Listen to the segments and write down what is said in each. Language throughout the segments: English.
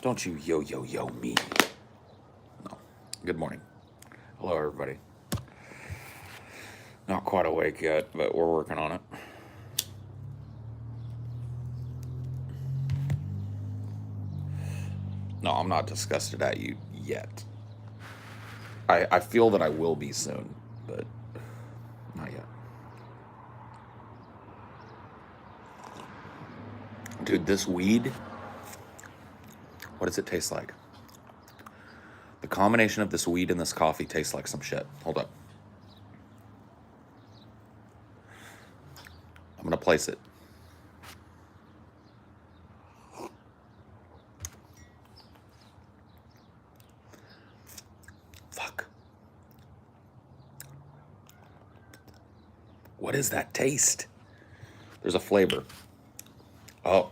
Don't you yo me. No. Good morning. Hello, everybody. Not quite awake yet, but we're working on it. No, I'm not disgusted at you yet. I feel that I will be soon, but not yet. Dude, this weed, what does it taste like? The combination of this weed and this coffee tastes like some shit. Hold up. I'm going to place it. Fuck. What is that taste? There's a flavor. Oh.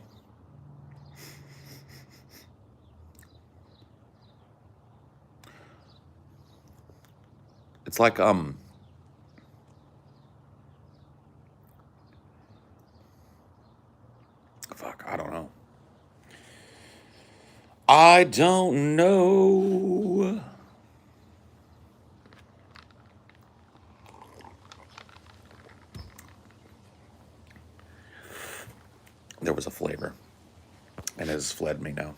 It's like, fuck, I don't know. I don't know. There was a flavor, and it has fled me now.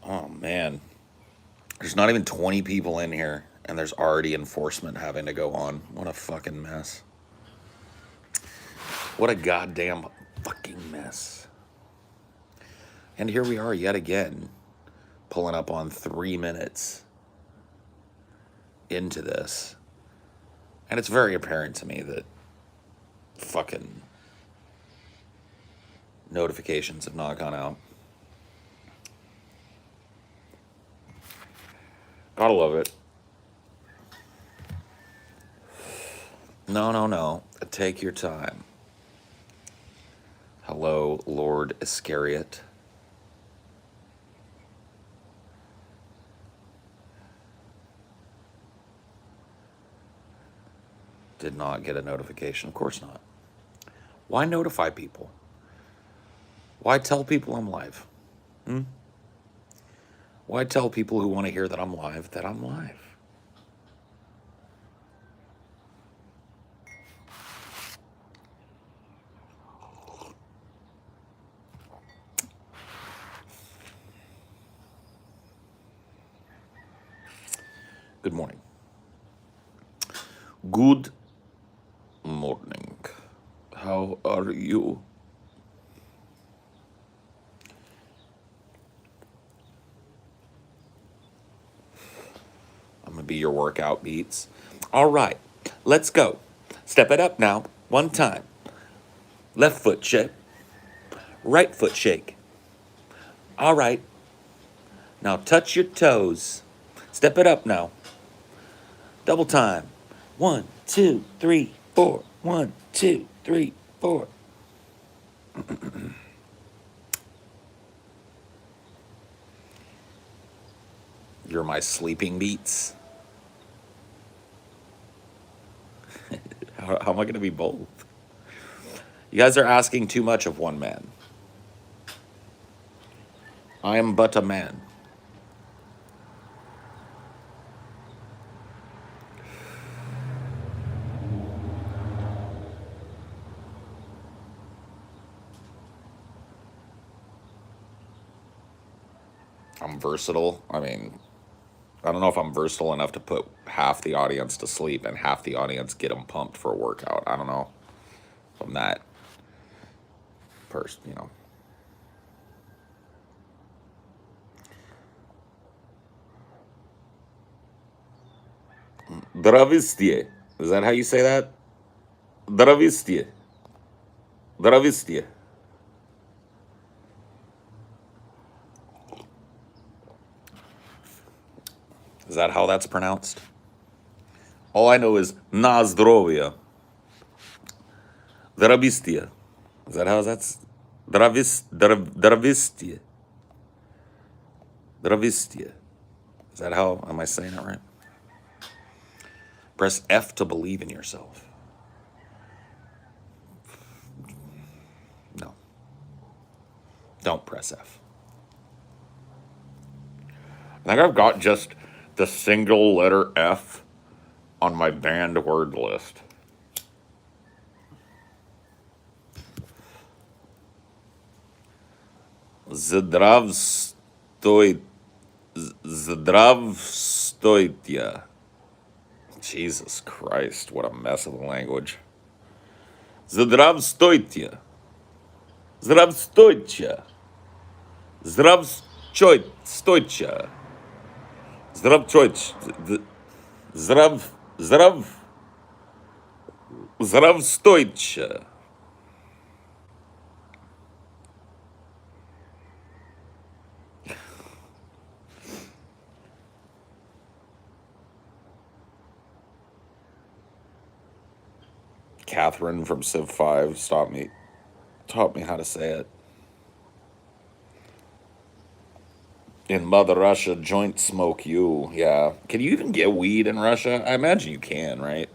Oh, man. There's not even 20 people in here, and there's already enforcement having to go on. What a fucking mess. What a goddamn fucking mess. And here we are yet again, pulling up on 3 minutes into this. And it's very apparent to me that fucking notifications have not gone out. Gotta love it. No. Take your time. Hello, Lord Iscariot. Did not get a notification. Of course not. Why notify people? Why tell people I'm live? Why tell people who want to hear that I'm live that I'm live? Good morning. Good morning. How are you? I'm going to be your workout beats. All right, let's go. Step it up now. One time. Left foot shake. Right foot shake. All right. Now touch your toes. Step it up now. Double time. 1, 2, 3, 4. 1, 2, 3, 4. You're my sleeping beats. How am I going to be both? You guys are asking too much of one man. I am but a man. I'm versatile. I mean, I don't know if I'm versatile enough to put half the audience to sleep and half the audience get them pumped for a workout. I don't know if I'm that person, you know. Dravistie. Is that how you say that? Dravistie. Dravistie. Is that how that's pronounced? All I know is na zdrovia. Dravistie. Is that how that's? Dravistie. Dravistie. Is that how? Am I saying it right? Press F to believe in yourself. No. Don't press F. I think I've got just the single letter F on my banned word list. Zdravstoitya. Jesus Christ, what a mess of a language. Zdravstoitya. Zdravstoitya. Zdravstoitya. Zdravstoitya. Zdravstoitya. Catherine from Civ 5 taught me how to say it. In Mother Russia, joint smoke you. Yeah. Can you even get weed in Russia? I imagine you can, right?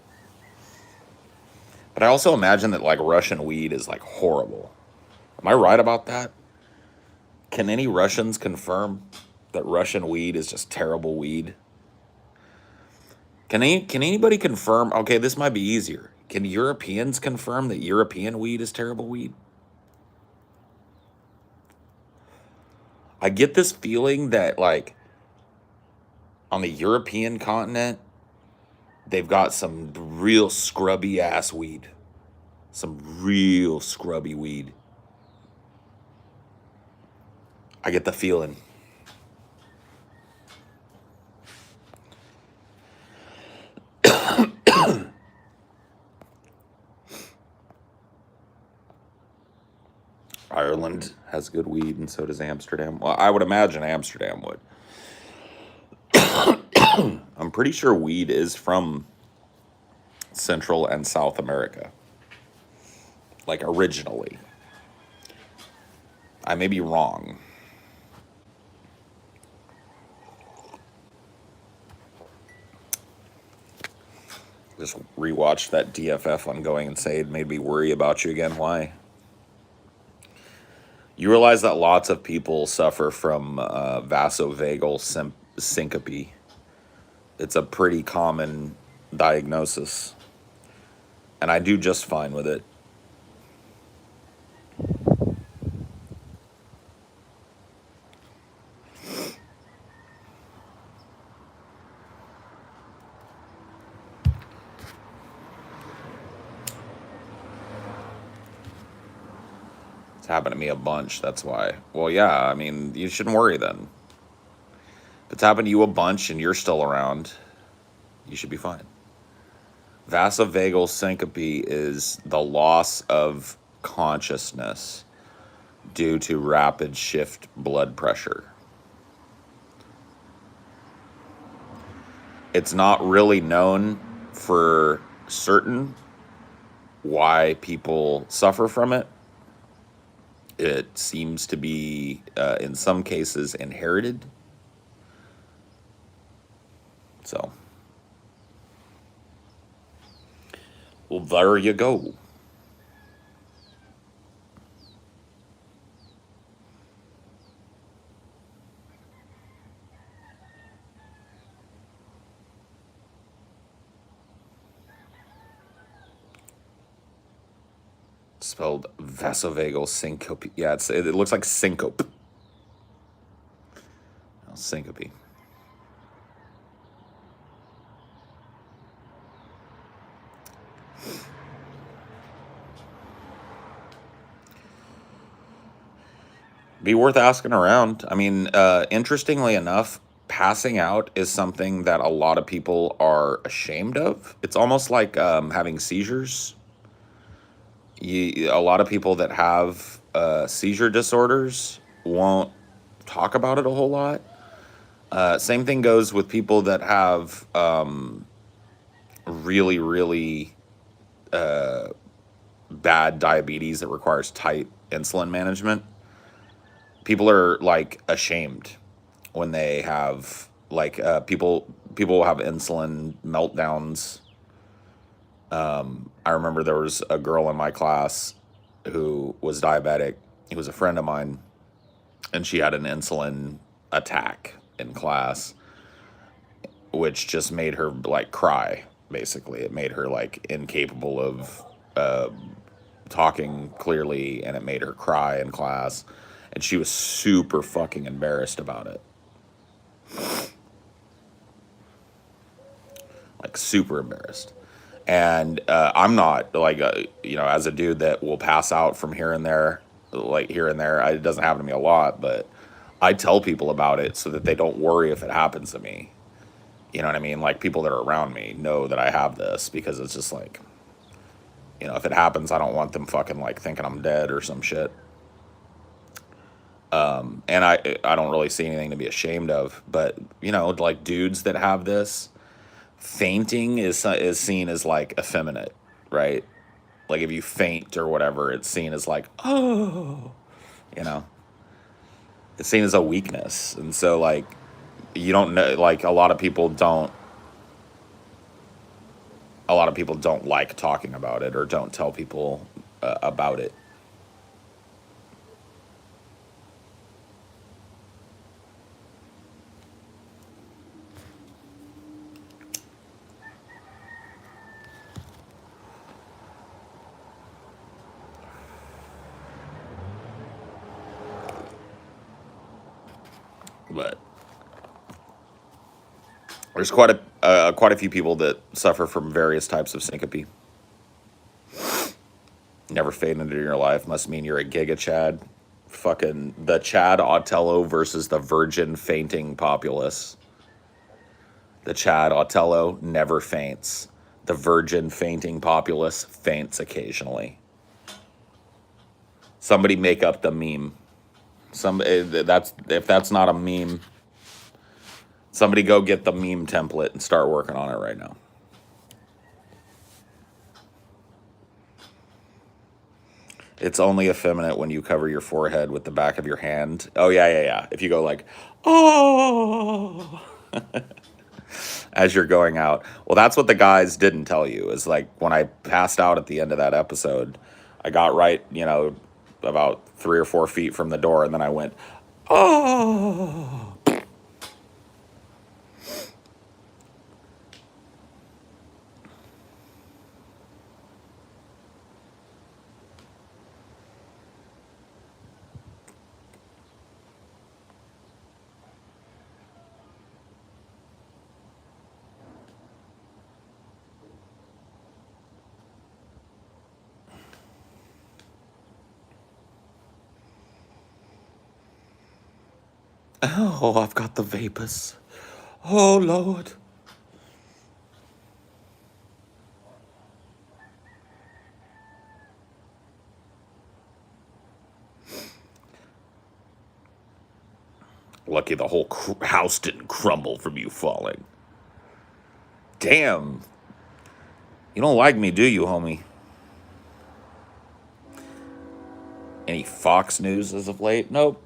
But I also imagine that, like, Russian weed is, like, horrible. Am I right about that? Can any Russians confirm that Russian weed is just terrible weed? Can anybody confirm? Okay, this might be easier. Can Europeans confirm that European weed is terrible weed? I get this feeling that, like, on the European continent, they've got some real scrubby ass weed. Some real scrubby weed. I get the feeling. Ireland has good weed, and so does Amsterdam. Well, I would imagine Amsterdam would. I'm pretty sure weed is from Central and South America. Like, originally. I may be wrong. Just rewatched that DFF Ongoing Insane. Made me worry about you again. Why? You realize that lots of people suffer from vasovagal syncope. It's a pretty common diagnosis. And I do just fine with it. It's happened to me a bunch, that's why. Well, yeah, I mean, you shouldn't worry then. If it's happened to you a bunch and you're still around, you should be fine. Vasovagal syncope is the loss of consciousness due to rapid shift blood pressure. It's not really known for certain why people suffer from it. It seems to be, in some cases, inherited. So, well, there you go. Spelled vasovagal syncope. Yeah, it looks like syncope. Oh, syncope. Be worth asking around. I mean, interestingly enough, passing out is something that a lot of people are ashamed of. It's almost like having seizures. A lot of people that have seizure disorders won't talk about it a whole lot. Same thing goes with people that have really, really bad diabetes that requires tight insulin management. People are, like, ashamed when they have, like, people have insulin meltdowns. I remember there was a girl in my class who was diabetic. He was a friend of mine, and she had an insulin attack in class, which just made her like cry. Basically, it made her like incapable of talking clearly, and it made her cry in class, and she was super fucking embarrassed about it. Like super embarrassed. And I'm not like, you know, as a dude that will pass out from here and there, like here and there, it doesn't happen to me a lot, but I tell people about it so that they don't worry if it happens to me. You know what I mean? Like people that are around me know that I have this, because it's just like, you know, if it happens, I don't want them fucking like thinking I'm dead or some shit. And I don't really see anything to be ashamed of, but you know, like dudes that have this, fainting is seen as like effeminate, right? Like if you faint or whatever, it's seen as like, oh, you know, it's seen as a weakness. And so like, you don't know, like a lot of people don't like talking about it, or don't tell people about it. But there's quite a few people that suffer from various types of syncope. Never fainted in your life must mean you're a giga Chad. Fucking the Chad Otello versus the virgin fainting populace. The Chad Otello never faints. The virgin fainting populace faints occasionally. Somebody make up the meme. If that's not a meme, somebody go get the meme template and start working on it right now. It's only effeminate when you cover your forehead with the back of your hand. Oh, yeah. If you go like, oh, as you're going out. Well, that's what the guys didn't tell you, is like when I passed out at the end of that episode, I got right, you know, about 3 or 4 feet from the door, and then I went, oh. Oh, I've got the vapors. Oh, Lord. Lucky the whole house didn't crumble from you falling. Damn. You don't like me, do you, homie? Any Fox news as of late? Nope.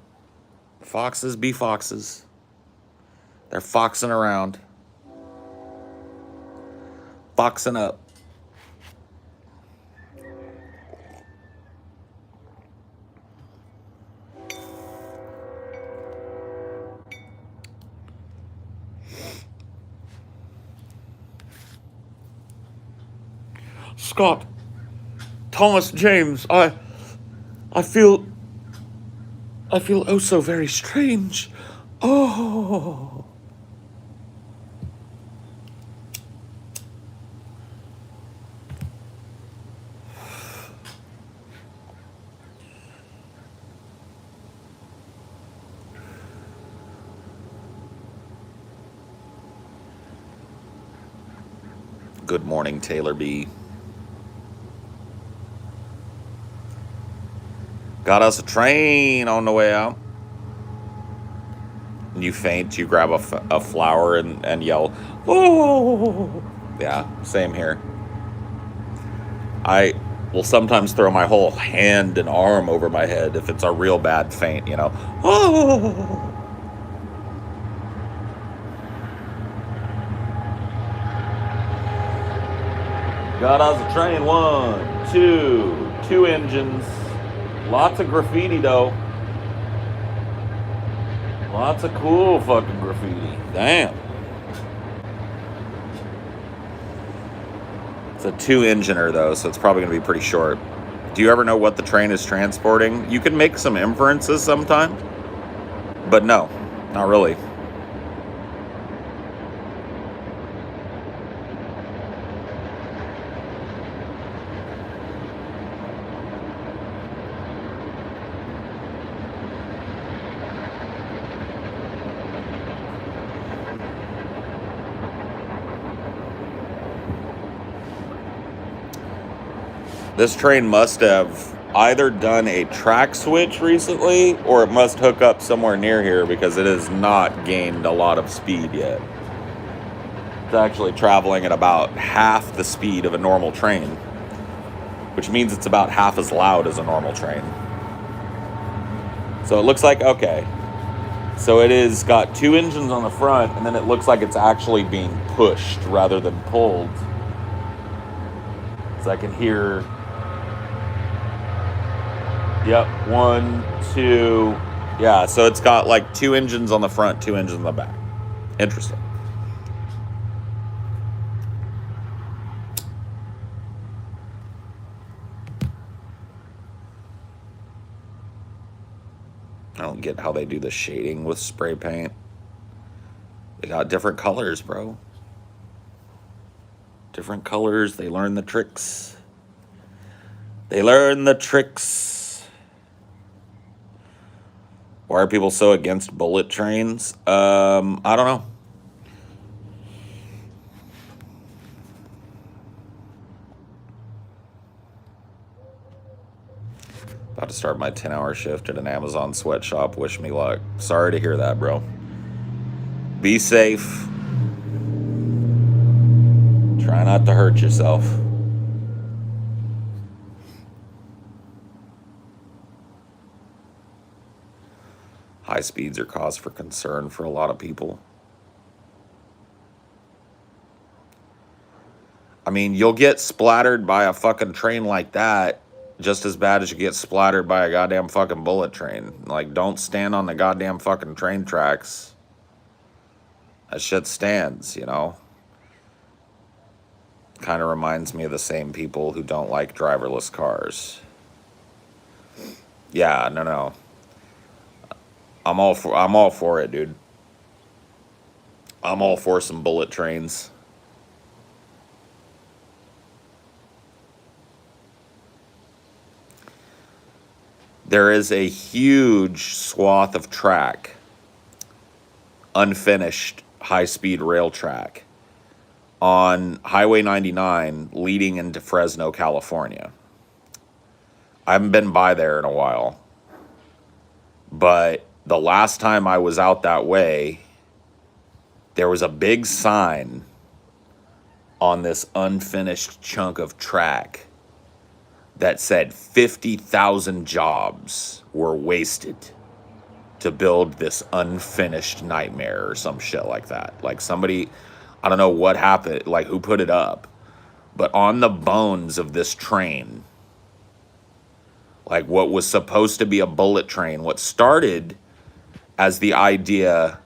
Foxes be foxes. They're foxing around. Foxing up. Scott. Thomas James, I feel oh so very strange. Oh. Good morning, Taylor B. Got us a train on the way out. You faint, you grab a flower and yell, oh! Yeah, same here. I will sometimes throw my whole hand and arm over my head if it's a real bad faint, you know. Oh! Got us a train, 1, 2 engines. Lots of graffiti, though. Lots of cool fucking graffiti. Damn. It's a 2-engineer though, so it's probably going to be pretty short. Do you ever know what the train is transporting? You can make some inferences sometimes, but no, not really. This train must have either done a track switch recently, or it must hook up somewhere near here because it has not gained a lot of speed yet. It's actually traveling at about half the speed of a normal train, which means it's about half as loud as a normal train. So it looks like, okay, so it is got 2 engines on the front, and then it looks like it's actually being pushed rather than pulled. So I can hear, yep, 1, 2, yeah, so it's got like 2 engines on the front, 2 engines on the back. Interesting. I don't get how they do the shading with spray paint. They got different colors, bro. Different colors. They learn the tricks. They learn the tricks. Why are people so against bullet trains? I don't know. About to start my 10-hour shift at an Amazon sweatshop. Wish me luck. Sorry to hear that, bro. Be safe. Try not to hurt yourself. High speeds are cause for concern for a lot of people. I mean, you'll get splattered by a fucking train like that just as bad as you get splattered by a goddamn fucking bullet train. Like, don't stand on the goddamn fucking train tracks. That shit stands, you know? Kind of reminds me of the same people who don't like driverless cars. Yeah, no. I'm all for it, dude. I'm all for some bullet trains. There is a huge swath of track, unfinished high-speed rail track on Highway 99 leading into Fresno, California. I haven't been by there in a while, but the last time I was out that way, there was a big sign on this unfinished chunk of track that said 50,000 jobs were wasted to build this unfinished nightmare or some shit like that. Like somebody, I don't know what happened, like who put it up, but on the bones of this train, like what was supposed to be a bullet train, what started as the idea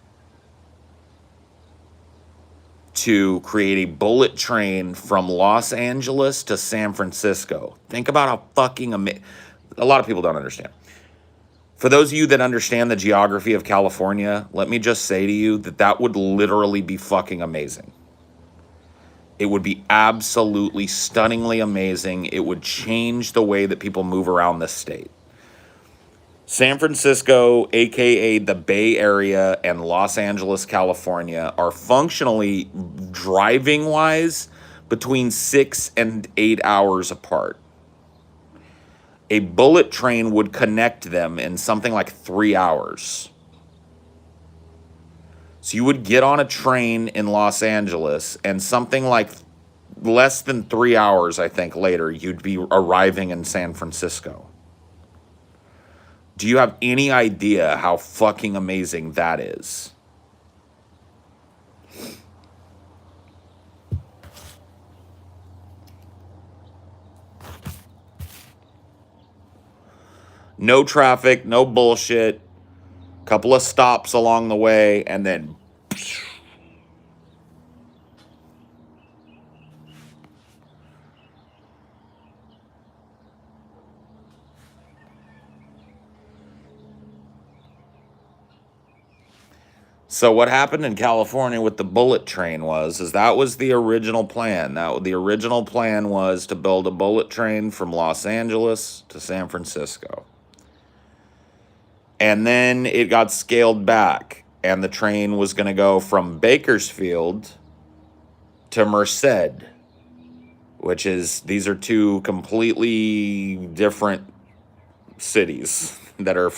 to create a bullet train from Los Angeles to San Francisco. Think about how fucking amazing. A lot of people don't understand. For those of you that understand the geography of California, let me just say to you that that would literally be fucking amazing. It would be absolutely stunningly amazing. It would change the way that people move around this state. San Francisco, aka the Bay Area, and Los Angeles, California, are functionally, driving-wise, between 6 and 8 hours apart. A bullet train would connect them in something like 3 hours. So you would get on a train in Los Angeles, and something like less than 3 hours, I think, later, you'd be arriving in San Francisco. Do you have any idea how fucking amazing that is? No traffic, no bullshit. Couple of stops along the way, and then so what happened in California with the bullet train is that was the original plan. The original plan was to build a bullet train from Los Angeles to San Francisco. And then it got scaled back, and the train was going to go from Bakersfield to Merced, which is, these are two completely different cities that are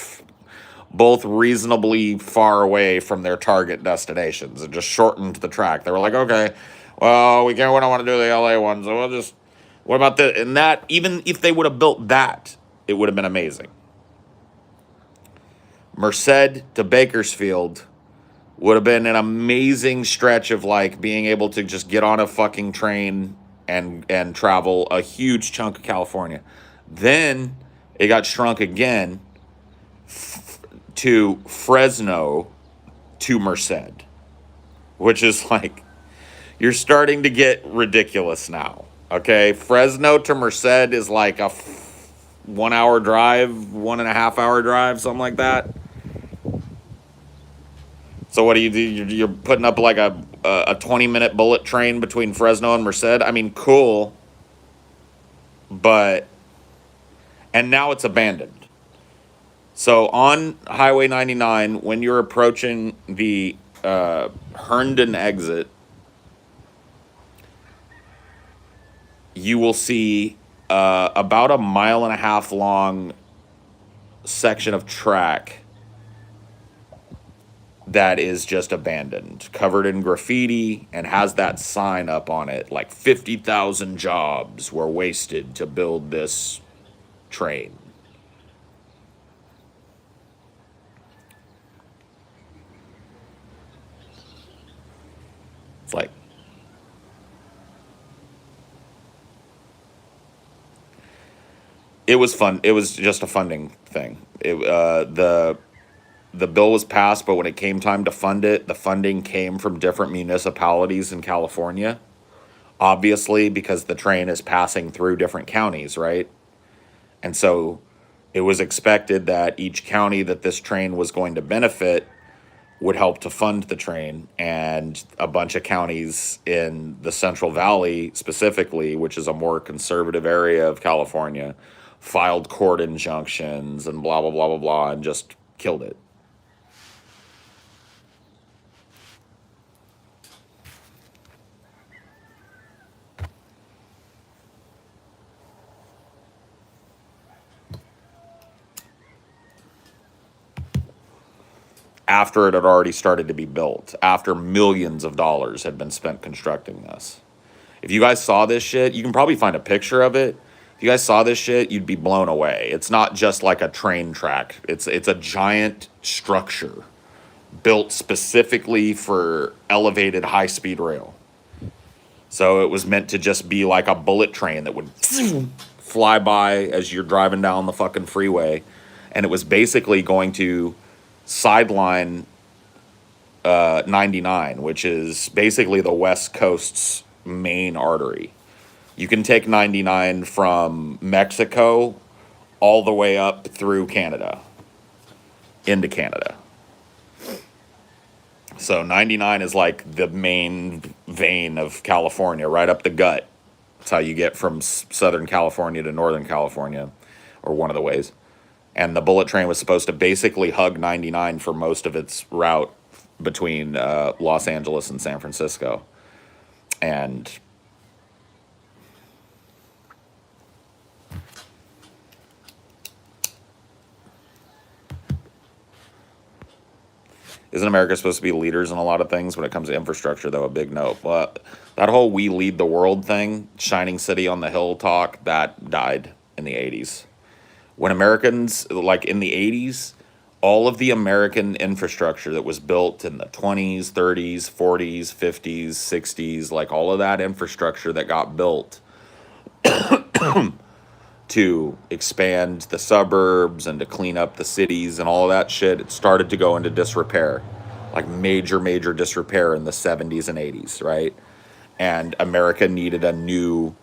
both reasonably far away from their target destinations. It just shortened the track. They were like, okay, well, we don't want to do the LA one, so we'll just, what about the, and that, even if they would have built that, it would have been amazing. Merced to Bakersfield would have been an amazing stretch of like being able to just get on a fucking train and travel a huge chunk of California. Then it got shrunk again to Fresno to Merced, which is like, you're starting to get ridiculous now. Okay, Fresno to Merced is like a 1 hour drive, 1.5 hour drive, something like that. So what do? You're putting up like a 20-minute bullet train between Fresno and Merced? I mean, cool. But, and now it's abandoned. So on Highway 99, when you're approaching the Herndon exit, you will see about a 1.5 mile long section of track that is just abandoned, covered in graffiti, and has that sign up on it like 50,000 jobs were wasted to build this train. It's like, it was fun. It was just a funding thing. The bill was passed, but when it came time to fund it, the funding came from different municipalities in California. Obviously, because the train is passing through different counties, right? And so it was expected that each county that this train was going to benefit would help to fund the train. And a bunch of counties in the Central Valley specifically, which is a more conservative area of California, filed court injunctions and blah, blah, blah, blah, blah, and just killed it. After it had already started to be built, after millions of dollars had been spent constructing this. If you guys saw this shit, you can probably find a picture of it. If you guys saw this shit, you'd be blown away. It's not just like a train track. It's a giant structure built specifically for elevated high-speed rail. So it was meant to just be like a bullet train that would fly by as you're driving down the fucking freeway. And it was basically going to sideline 99, which is basically the West Coast's main artery. You can take 99 from Mexico all the way up through Canada, into Canada. So 99 is like the main vein of California, right up the gut. That's how you get from Southern California to Northern California, or one of the ways. And the bullet train was supposed to basically hug 99 for most of its route between Los Angeles and San Francisco. And isn't America supposed to be leaders in a lot of things when it comes to infrastructure, though? A big no. But that whole "we lead the world" thing, shining city on the hill talk, that died in the 80s. When Americans, like in the 80s, all of the American infrastructure that was built in the 20s, 30s, 40s, 50s, 60s, like all of that infrastructure that got built to expand the suburbs and to clean up the cities and all that shit, it started to go into disrepair, like major disrepair in the 70s and 80s, right? And America needed a new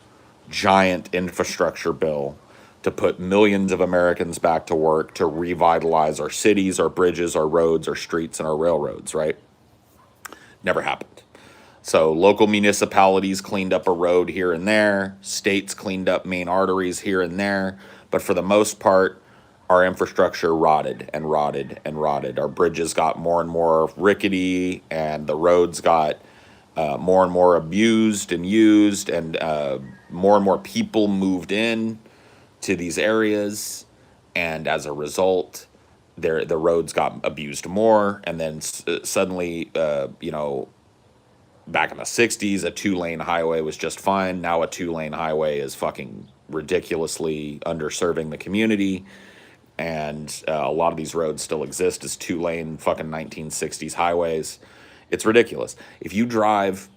giant infrastructure bill to put millions of Americans back to work to revitalize our cities, our bridges, our roads, our streets, and our railroads, right? Never happened. So local municipalities cleaned up a road here and there, states cleaned up main arteries here and there, but for the most part, our infrastructure rotted and rotted and rotted. Our bridges got more and more rickety, and the roads got more and more abused and used, and more people moved in to these areas, and as a result, the roads got abused more, and then suddenly, back in the 60s, a 2-lane highway was just fine. Now a 2-lane highway is fucking ridiculously underserving the community. And a lot of these roads still exist as 2-lane fucking 1960s highways. It's ridiculous. If you drive,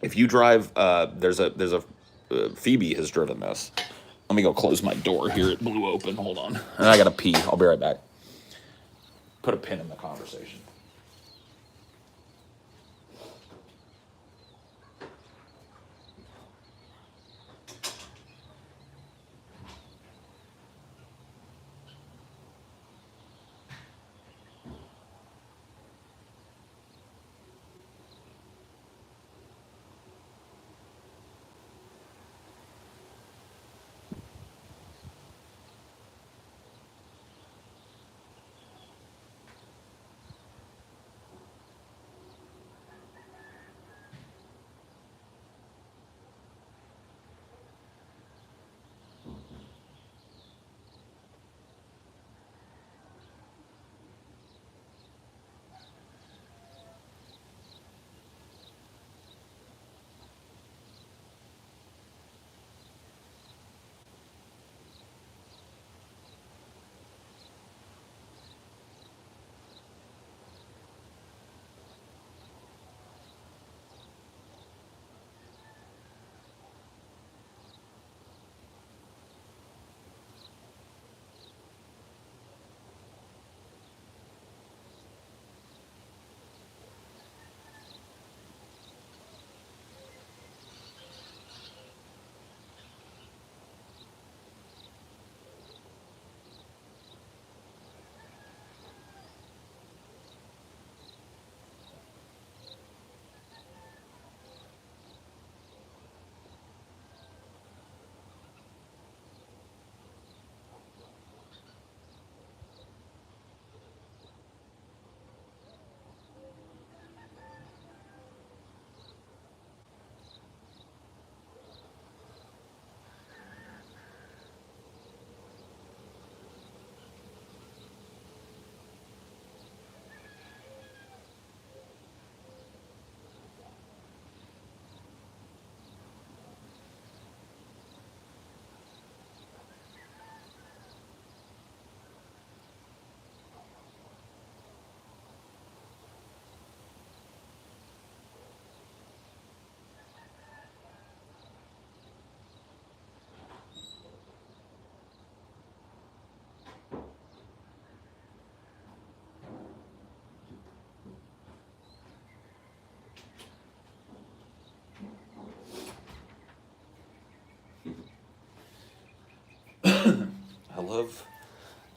there's a Phoebe has driven this. Let me go close my door here. It blew open. Hold on. And I gotta pee. I'll be right back. Put a pin in the conversation.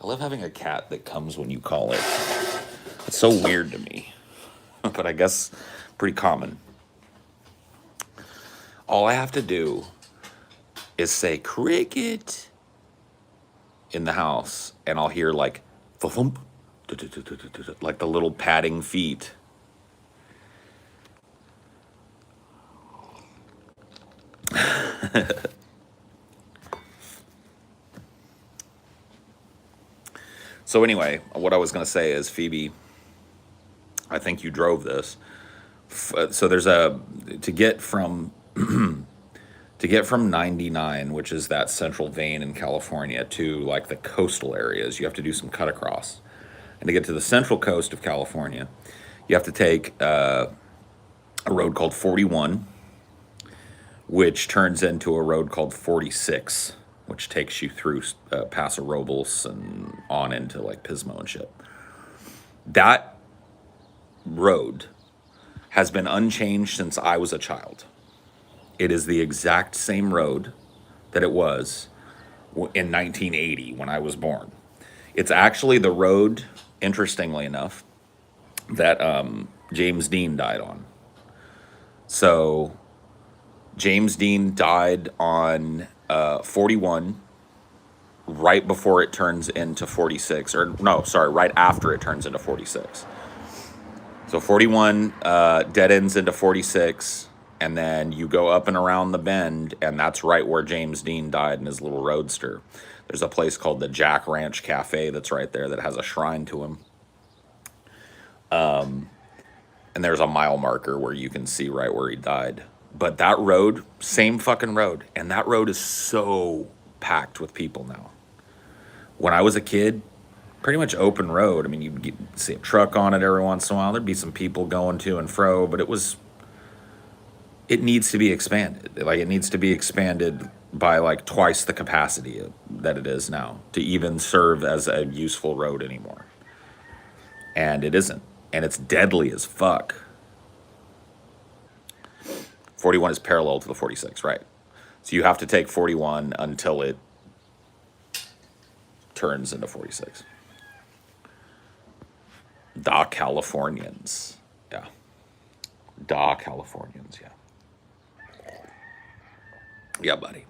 I love having a cat that comes when you call it. It's so weird to me, but I guess pretty common. All I have to do is say cricket in the house, and I'll hear like thump, like the little padding feet. So anyway, what I was going to say is, Phoebe, I think you drove this. So there's to get from 99, which is that central vein in California, to like the coastal areas, you have to do some cut across. And to get to the central coast of California, you have to take a road called 41, which turns into a road called 46. which takes you through Paso Robles and on into like Pismo and shit. That road has been unchanged since I was a child. It is the exact same road that it was in 1980 when I was born. It's actually the road, interestingly enough, that James Dean died on. So James Dean died on 41 right before it turns into 46, or no, sorry, right after it turns into 46. So 41 dead ends into 46, and then you go up and around the bend, and that's right where James Dean died in his little roadster. There's a place called the Jack Ranch Cafe that's right there that has a shrine to him. And there's a mile marker where you can see right where he died. But that road, same fucking road, and that road is so packed with people now. When I was a kid, pretty much open road. I mean, you'd see a truck on it every once in a while. There'd be some people going to and fro, but it needs to be expanded. Like, it needs to be expanded by like twice the capacity that it is now to even serve as a useful road anymore. And it isn't. And it's deadly as fuck. 41 is parallel to the 46, right? So you have to take 41 until it turns into 46. Da Californians. Yeah. Da Californians, yeah. Yeah, buddy.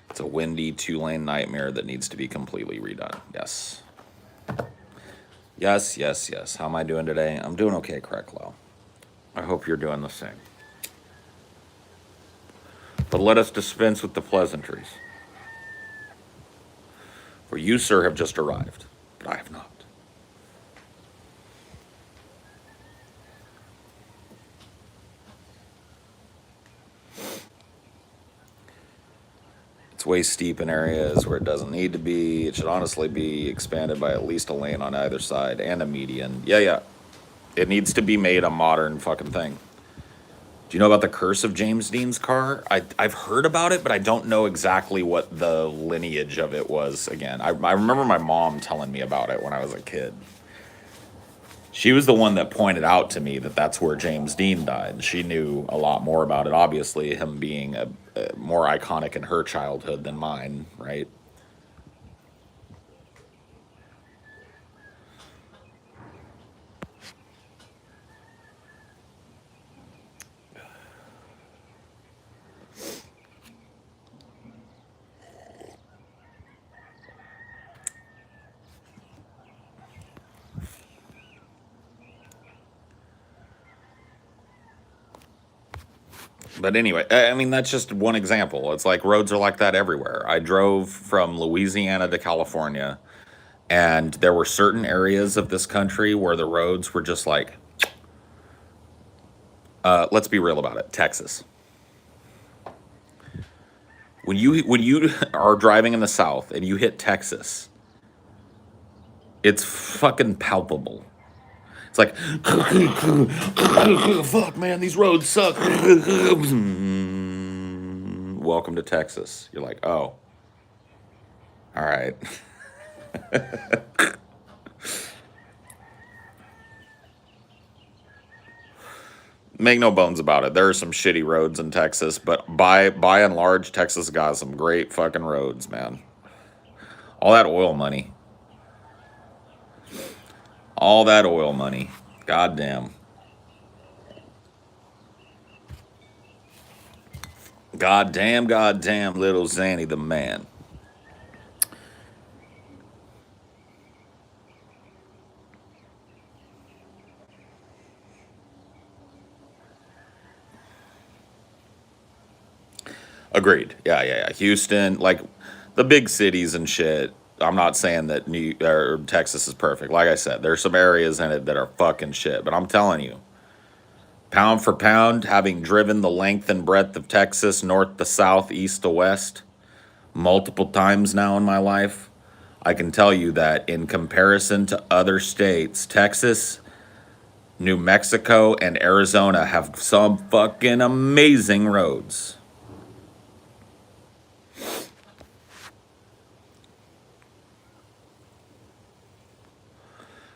It's a windy 2-lane nightmare that needs to be completely redone. Yes. Yes, yes, yes. How am I doing today? I'm doing okay, Cracklow. I hope you're doing the same. But let us dispense with the pleasantries. For you, sir, have just arrived, but I have not. It's way steep in areas where it doesn't need to be. It should honestly be expanded by at least a lane on either side and a median. Yeah. It needs to be made a modern fucking thing. Do you know about the curse of James Dean's car? I've heard about it, but I don't know exactly what the lineage of it was again. I remember my mom telling me about it when I was a kid. She was the one that pointed out to me that that's where James Dean died. She knew a lot more about it, obviously, him being a more iconic in her childhood than mine, right? But anyway, I mean, that's just one example. It's like roads are like that everywhere. I drove from Louisiana to California, and there were certain areas of this country where the roads were just like, let's be real about it, Texas. When you are driving in the South and you hit Texas, it's fucking palpable. It's like, fuck, man, these roads suck. Welcome to Texas. You're like, oh, all right. Make no bones about it. There are some shitty roads in Texas, but by and large, Texas got some great fucking roads, man. All that oil money. All that oil money. Goddamn. Goddamn, little Zanny the man. Agreed. Yeah. Houston, like the big cities and shit. I'm not saying that Texas is perfect. Like I said, there's some areas in it that are fucking shit. But I'm telling you, pound for pound, having driven the length and breadth of Texas, north to south, east to west, multiple times now in my life, I can tell you that in comparison to other states, Texas, New Mexico, and Arizona have some fucking amazing roads.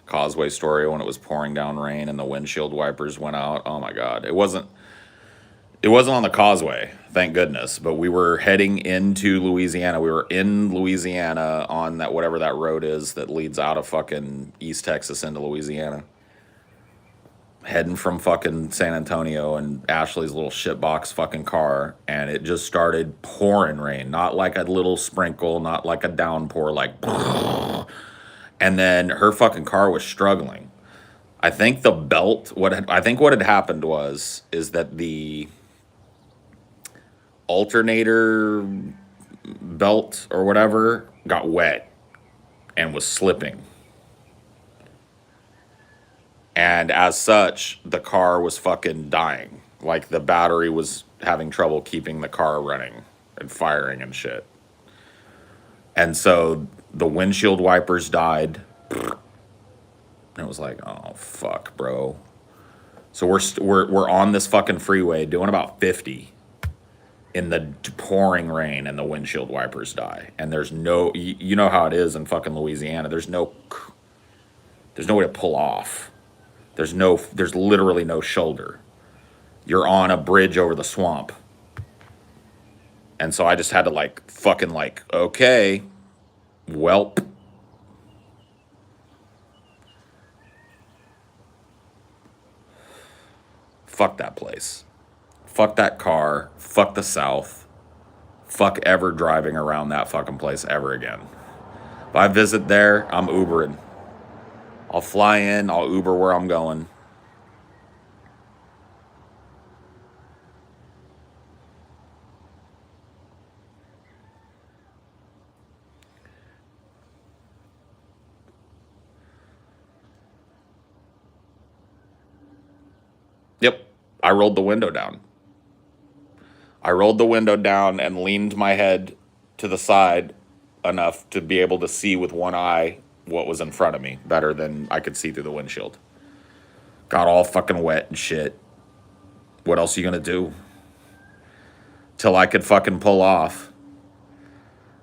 Causeway story when it was pouring down rain and the windshield wipers went out. Oh my God. It wasn't on the causeway, thank goodness, but we were heading into Louisiana. We were in Louisiana on that, whatever that road is that leads out of fucking East Texas into Louisiana. Heading from fucking San Antonio in Ashley's little shitbox fucking car, and it just started pouring rain. Not like a little sprinkle, not like a downpour, like. And then her fucking car was struggling. I think the belt, what had happened is that the alternator belt or whatever got wet and was slipping. And as such, the car was fucking dying. Like the battery was having trouble keeping the car running and firing and shit. And so the windshield wipers died. And it was like, oh fuck, bro. So we're on this fucking freeway doing about 50 in the pouring rain, and the windshield wipers die. And there's no, you know how it is in fucking Louisiana. There's no way to pull off. There's literally no shoulder. You're on a bridge over the swamp. And so I just had to like fucking like, okay, welp. Fuck that place. Fuck that car. Fuck the South. Fuck ever driving around that fucking place ever again. If I visit there, I'm Ubering. I'll fly in, I'll Uber where I'm going. Yep, I rolled the window down. I rolled the window down and leaned my head to the side enough to be able to see with one eye what was in front of me better than I could see through the windshield. Got all fucking wet and shit. What else are you gonna do? Till I could fucking pull off.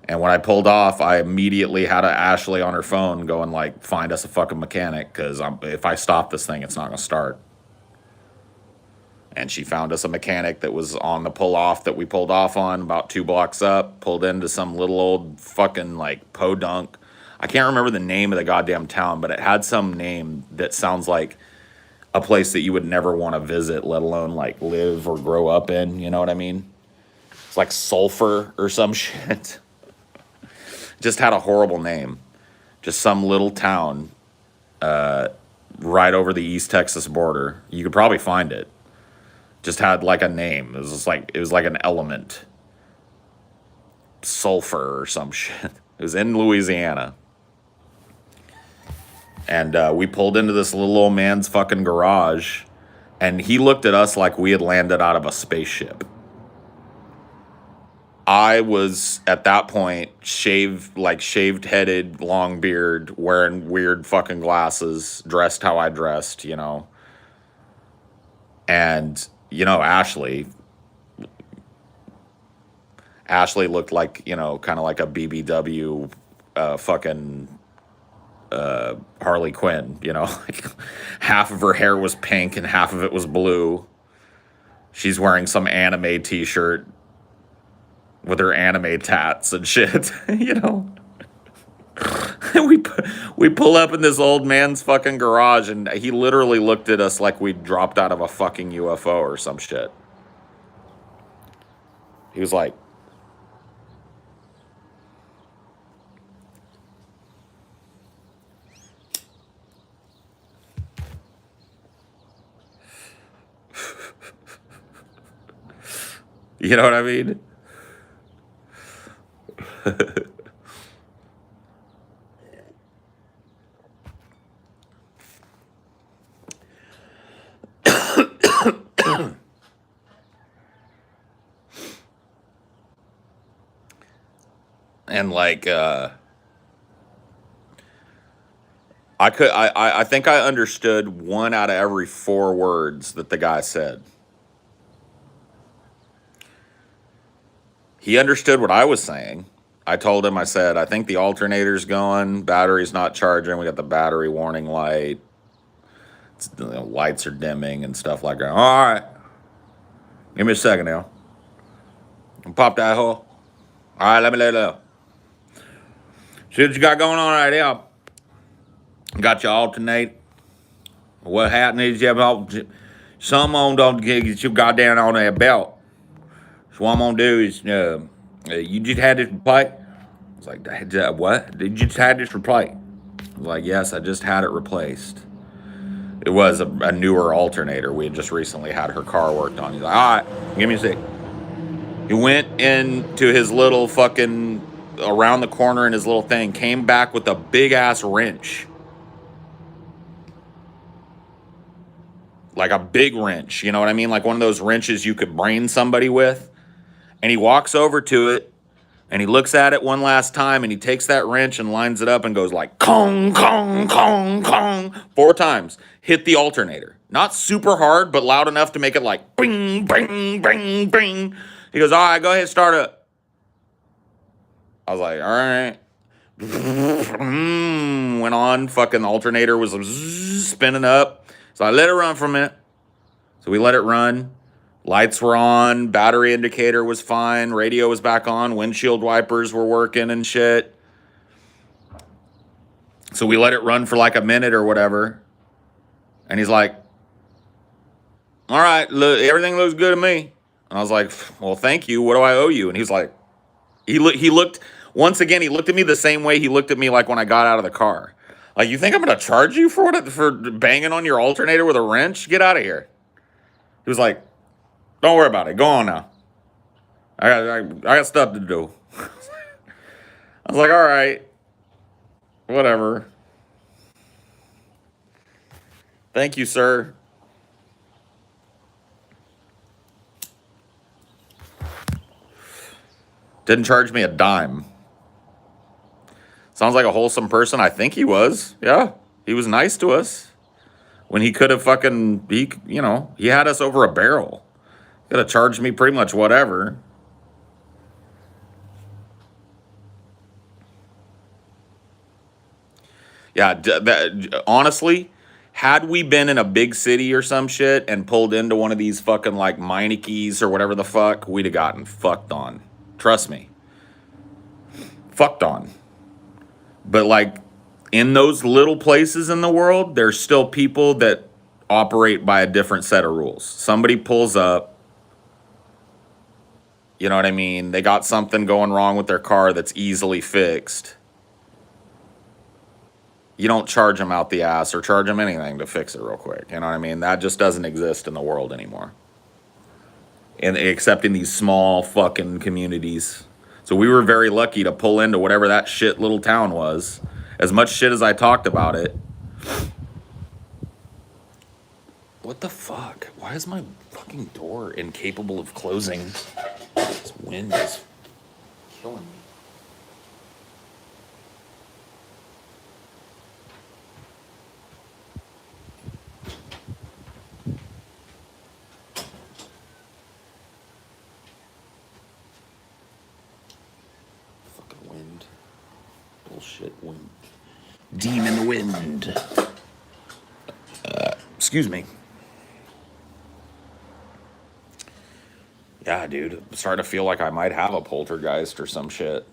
And when I pulled off, I immediately had Ashley on her phone going like, find us a fucking mechanic, because if I stop this thing, it's not gonna start. And she found us a mechanic that was on the pull off that we pulled off on about 2 blocks up, pulled into some little old fucking like podunk. I can't remember the name of the goddamn town, but it had some name that sounds like a place that you would never want to visit, let alone like live or grow up in. You know what I mean? It's like Sulphur or some shit. Just had a horrible name. Just some little town right over the East Texas border. You could probably find it. Just had like a name. It was like an element. Sulphur or some shit. It was in Louisiana. And we pulled into this little old man's fucking garage, and he looked at us like we had landed out of a spaceship. I was at that point shaved headed, long beard, wearing weird fucking glasses, dressed how I dressed, you know. And you know, Ashley looked like, you know, kind of like a BBW fucking Harley Quinn, you know. Like half of her hair was pink and half of it was blue. She's wearing some anime t-shirt with her anime tats and shit, you know. And we pull up in this old man's fucking garage, and he literally looked at us like we'd dropped out of a fucking UFO or some shit. He was like, you know what I mean? And like, I think I understood 1 out of every 4 words that the guy said. He understood what I was saying. I told him, I said, I think the alternator's going, battery's not charging, we got the battery warning light. Lights are dimming and stuff like that. All right. Give me a second now. Pop that hole. All right, let me lay it up. See what you got going on right here. Got your alternate. What happened is you have someone don't get you goddamn on that belt. So what I'm gonna do is, you just had this replaced. I was like, what? Did you just had this replaced? I was like, yes, I just had it replaced. It was a newer alternator. We had just recently had her car worked on. He's like, all right, give me a sec. He went into his little fucking around the corner in his little thing, came back with a big ass wrench. Like a big wrench, you know what I mean? Like one of those wrenches you could brain somebody with. And he walks over to it and he looks at it one last time and he takes that wrench and lines it up and goes like, kong, kong, kong, kong, 4 times. Hit the alternator. Not super hard, but loud enough to make it like, bing, bing, bing, bing. He goes, all right, go ahead, start up. I was like, all right. Went on, fucking alternator was spinning up. So I let it run for a minute. So we let it run. Lights were on, battery indicator was fine, radio was back on, windshield wipers were working and shit. So we let it run for like a minute or whatever. And he's like, all right, look, everything looks good to me. And I was like, well, thank you. What do I owe you? And he was like, he looked, once again, he looked at me the same way he looked at me like when I got out of the car. Like, you think I'm going to charge you for banging on your alternator with a wrench? Get out of here. He was like, don't worry about it. Go on now. I got stuff to do. I was like, all right. Whatever. Thank you, sir. Didn't charge me a dime. Sounds like a wholesome person. I think he was. Yeah. He was nice to us. When he could have fucking, he had us over a barrel. Could have charged me pretty much whatever. Yeah, honestly, had we been in a big city or some shit and pulled into one of these fucking like Meineke's or whatever the fuck, we'd have gotten fucked on. Trust me. Fucked on. But like in those little places in the world, there's still people that operate by a different set of rules. Somebody pulls up. You know what I mean? They got something going wrong with their car that's easily fixed. You don't charge them out the ass or charge them anything to fix it real quick. You know what I mean? That just doesn't exist in the world anymore. Except in these small fucking communities. So we were very lucky to pull into whatever that shit little town was. As much shit as I talked about it. What the fuck? Why is my fucking door incapable of closing? This wind is killing me. Fucking wind. Bullshit wind. Demon wind. Excuse me. Yeah, dude. I'm starting to feel like I might have a poltergeist or some shit.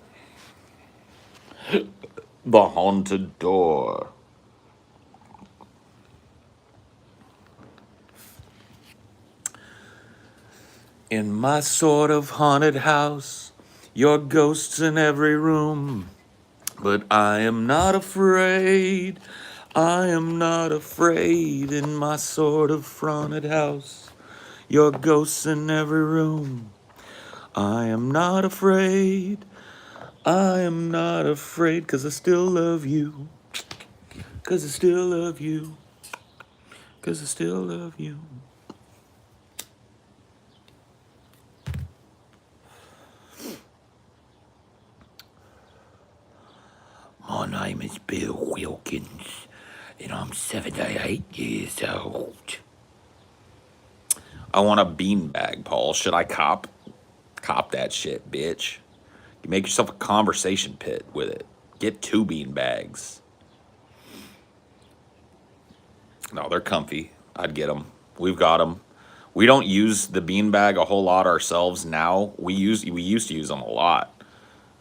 The haunted door. In my sort of haunted house, your ghosts in every room. But I am not afraid. I am not afraid in my sort of haunted house. Your ghosts in every room. I am not afraid. I am not afraid, 'cause I still love you. 'Cause I still love you. 'Cause I still love you. My name is Bill Wilkins. And I'm 78 years old. I want a beanbag, Paul. Should I cop? Cop that shit, bitch. You make yourself a conversation pit with it. Get 2 beanbags. No, they're comfy. I'd get them. We've got them. We don't use the beanbag a whole lot ourselves now. We used to use them a lot.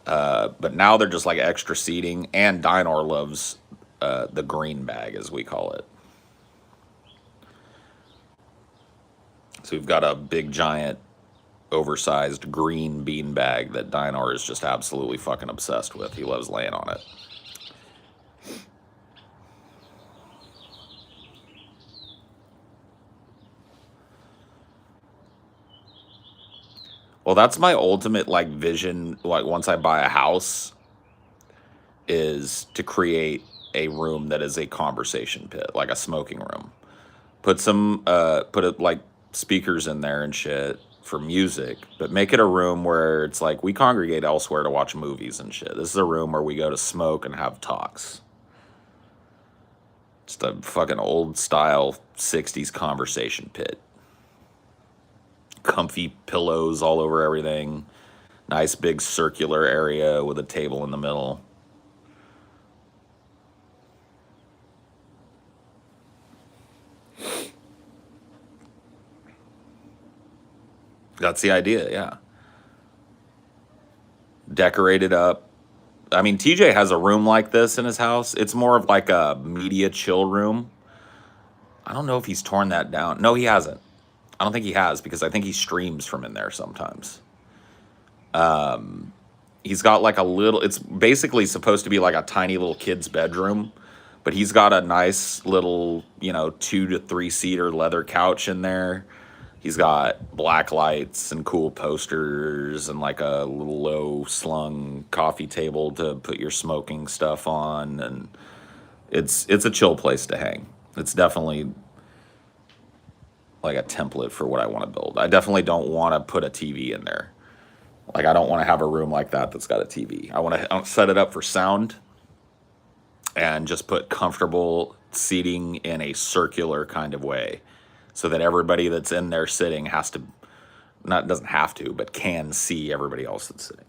But now they're just like extra seating, and Dinor loves the green bag, as we call it. So we've got a big, giant, oversized green bean bag that Dinor is just absolutely fucking obsessed with. He loves laying on it. Well, that's my ultimate like vision. Like once I buy a house, is to create a room that is a conversation pit, like a smoking room. Put it like speakers in there and shit for music, but make it a room where it's like we congregate elsewhere to watch movies and shit. This is a room where we go to smoke and have talks. Just a fucking old style 60s conversation pit. Comfy pillows all over everything. Nice big circular area with a table in the middle. That's the idea, yeah. Decorated up. I mean, TJ has a room like this in his house. It's more of like a media chill room. I don't know if he's torn that down. No, he hasn't. I don't think he has, because I think he streams from in there sometimes. He's got like a little, it's basically supposed to be like a tiny little kid's bedroom, but he's got a nice little, 2 to 3 seater leather couch in there. He's got black lights and cool posters and like a little low slung coffee table to put your smoking stuff on, and it's a chill place to hang. It's definitely like a template for what I want to build. I definitely don't want to put a TV in there. Like I don't want to have a room like that that's got a TV. I want to set it up for sound and just put comfortable seating in a circular kind of way, so that everybody that's in there sitting doesn't have to, but can see everybody else that's sitting.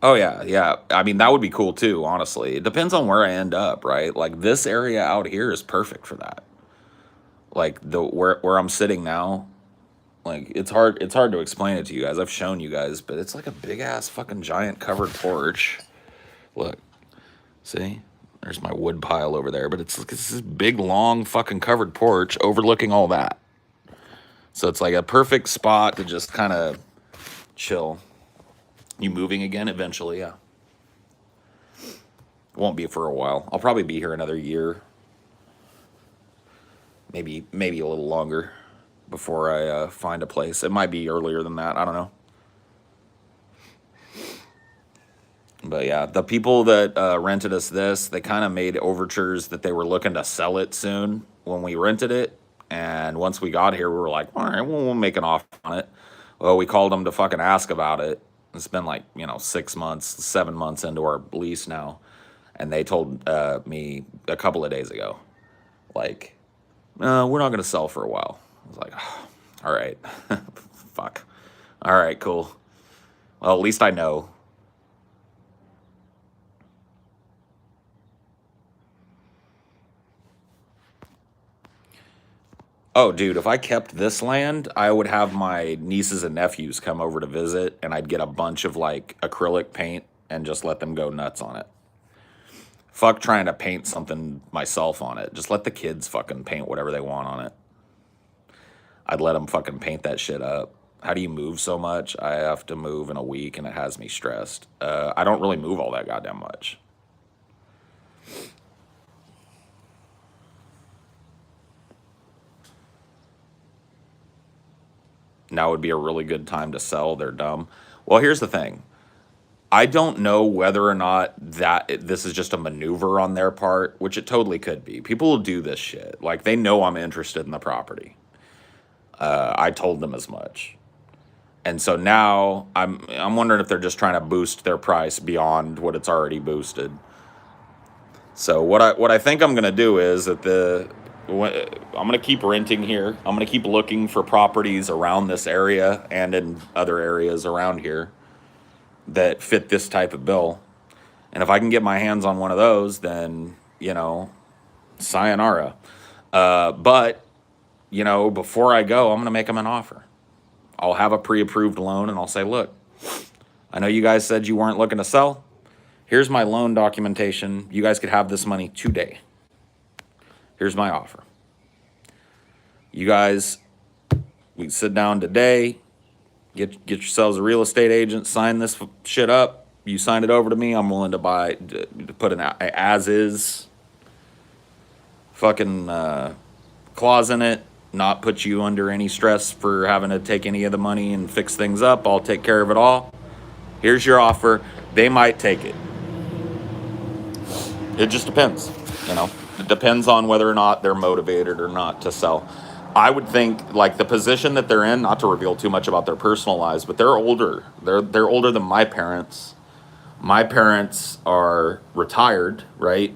Oh yeah, yeah. I mean, that would be cool too, honestly. It depends on where I end up, right? Like this area out here is perfect for that. Like where I'm sitting now, like it's hard to explain it to you guys. I've shown you guys, but it's like a big ass fucking giant covered porch. Look. See? There's my wood pile over there, but it's this big long fucking covered porch overlooking all that. So it's like a perfect spot to just kind of chill. You moving again eventually, yeah. Won't be for a while. I'll probably be here another year. Maybe a little longer before I find a place. It might be earlier than that. I don't know. But yeah, the people that rented us this, they kind of made overtures that they were looking to sell it soon when we rented it. And once we got here, we were like, all right, we'll make an offer on it. Well, we called them to fucking ask about it. It's been like, 6 months, 7 months into our lease now. And they told me a couple of days ago, like, we're not going to sell for a while. I was like, oh, all right, fuck. All right, cool. Well, at least I know. Oh, dude, if I kept this land, I would have my nieces and nephews come over to visit, and I'd get a bunch of like acrylic paint and just let them go nuts on it. Fuck trying to paint something myself on it. Just let the kids fucking paint whatever they want on it. I'd let them fucking paint that shit up. How do you move so much? I have to move in a week, and it has me stressed. I don't really move all that goddamn much. Now would be a really good time to sell. They're dumb. Well, here's the thing. I don't know whether or not this is just a maneuver on their part, which it totally could be. People will do this shit. Like, they know I'm interested in the property. I told them as much. And so now I'm wondering if they're just trying to boost their price beyond what it's already boosted. So what I think I'm gonna do is that I'm gonna keep renting here. I'm gonna keep looking for properties around this area and in other areas around here that fit this type of bill. And if I can get my hands on one of those, then sayonara. But before I go, I'm gonna make them an offer. I'll have a pre-approved loan, and I'll say, look, I know you guys said you weren't looking to sell. Here's my loan documentation. You guys could have this money today. Here's my offer. You guys, we can sit down today, get yourselves a real estate agent, sign this shit up. You sign it over to me. I'm willing to put an as-is fucking clause in it, not put you under any stress for having to take any of the money and fix things up. I'll take care of it all. Here's your offer. They might take it. It just depends, It depends on whether or not they're motivated or not to sell. I would think, like, the position that they're in, not to reveal too much about their personal lives, but they're older. They're older than my parents. My parents are retired, right?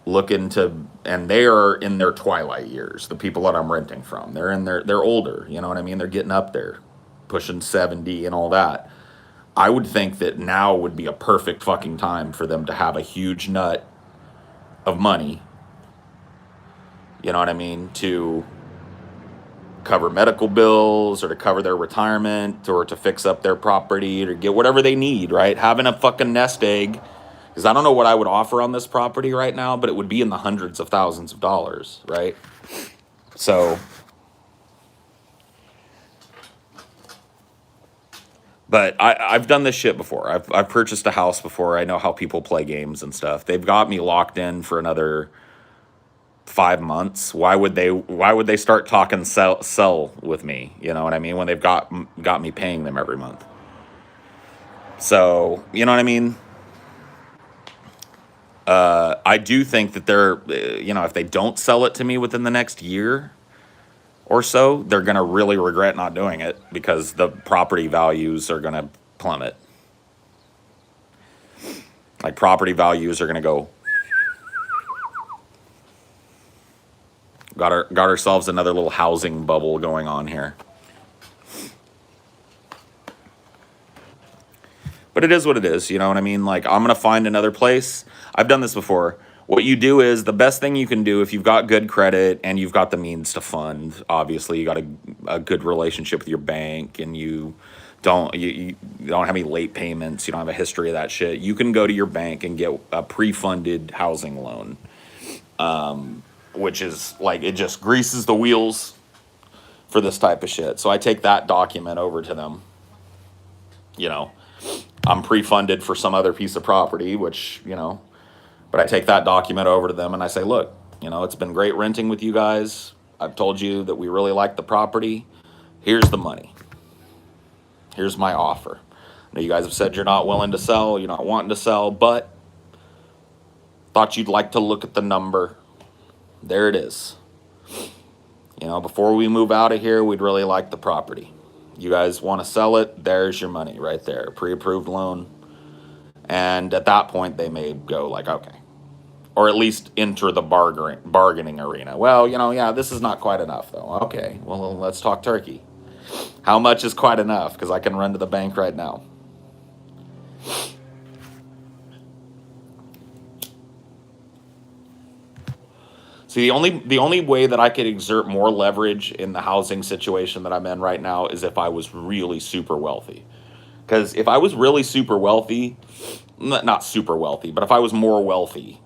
And they are in their twilight years, the people that I'm renting from. They're older, you know what I mean? They're getting up there, pushing 70 and all that. I would think that now would be a perfect fucking time for them to have a huge nut of money, you know what I mean, to cover medical bills or to cover their retirement or to fix up their property or get whatever they need, right? Having a fucking nest egg. Because I don't know what I would offer on this property right now, but it would be in the hundreds of thousands of dollars, right? So, but I've done this shit before. I've purchased a house before. I know how people play games and stuff. They've got me locked in for another 5 months. Why would they start talking sell with me? You know what I mean? When they've got me paying them every month. So, you know what I mean? I do think that they're, if they don't sell it to me within the next year or so, they're going to really regret not doing it because the property values are going to plummet. Like, property values are going to go. Got ourselves another little housing bubble going on here. But it is what it is, you know what I mean? Like, I'm going to find another place. I've done this before. What you do is, the best thing you can do if you've got good credit and you've got the means to fund, obviously you got a good relationship with your bank and you don't have any late payments, you don't have a history of that shit, you can go to your bank and get a pre-funded housing loan, which is like, it just greases the wheels for this type of shit. So I take that document over to them, I'm pre-funded for some other piece of property, which, but I take that document over to them and I say, look, it's been great renting with you guys. I've told you that we really like the property. Here's the money. Here's my offer. I know you guys have said you're not willing to sell, you're not wanting to sell, but thought you'd like to look at the number. There it is. Before we move out of here, we'd really like the property. You guys want to sell it? There's your money right there. Pre-approved loan. And at that point, they may go like, okay. Or at least enter the bargaining arena. Well, this is not quite enough, though. Okay, well, let's talk turkey. How much is quite enough? Because I can run to the bank right now. See, the only way that I could exert more leverage in the housing situation that I'm in right now is if I was really super wealthy. Because if I was really super wealthy, not super wealthy, but if I was more wealthy,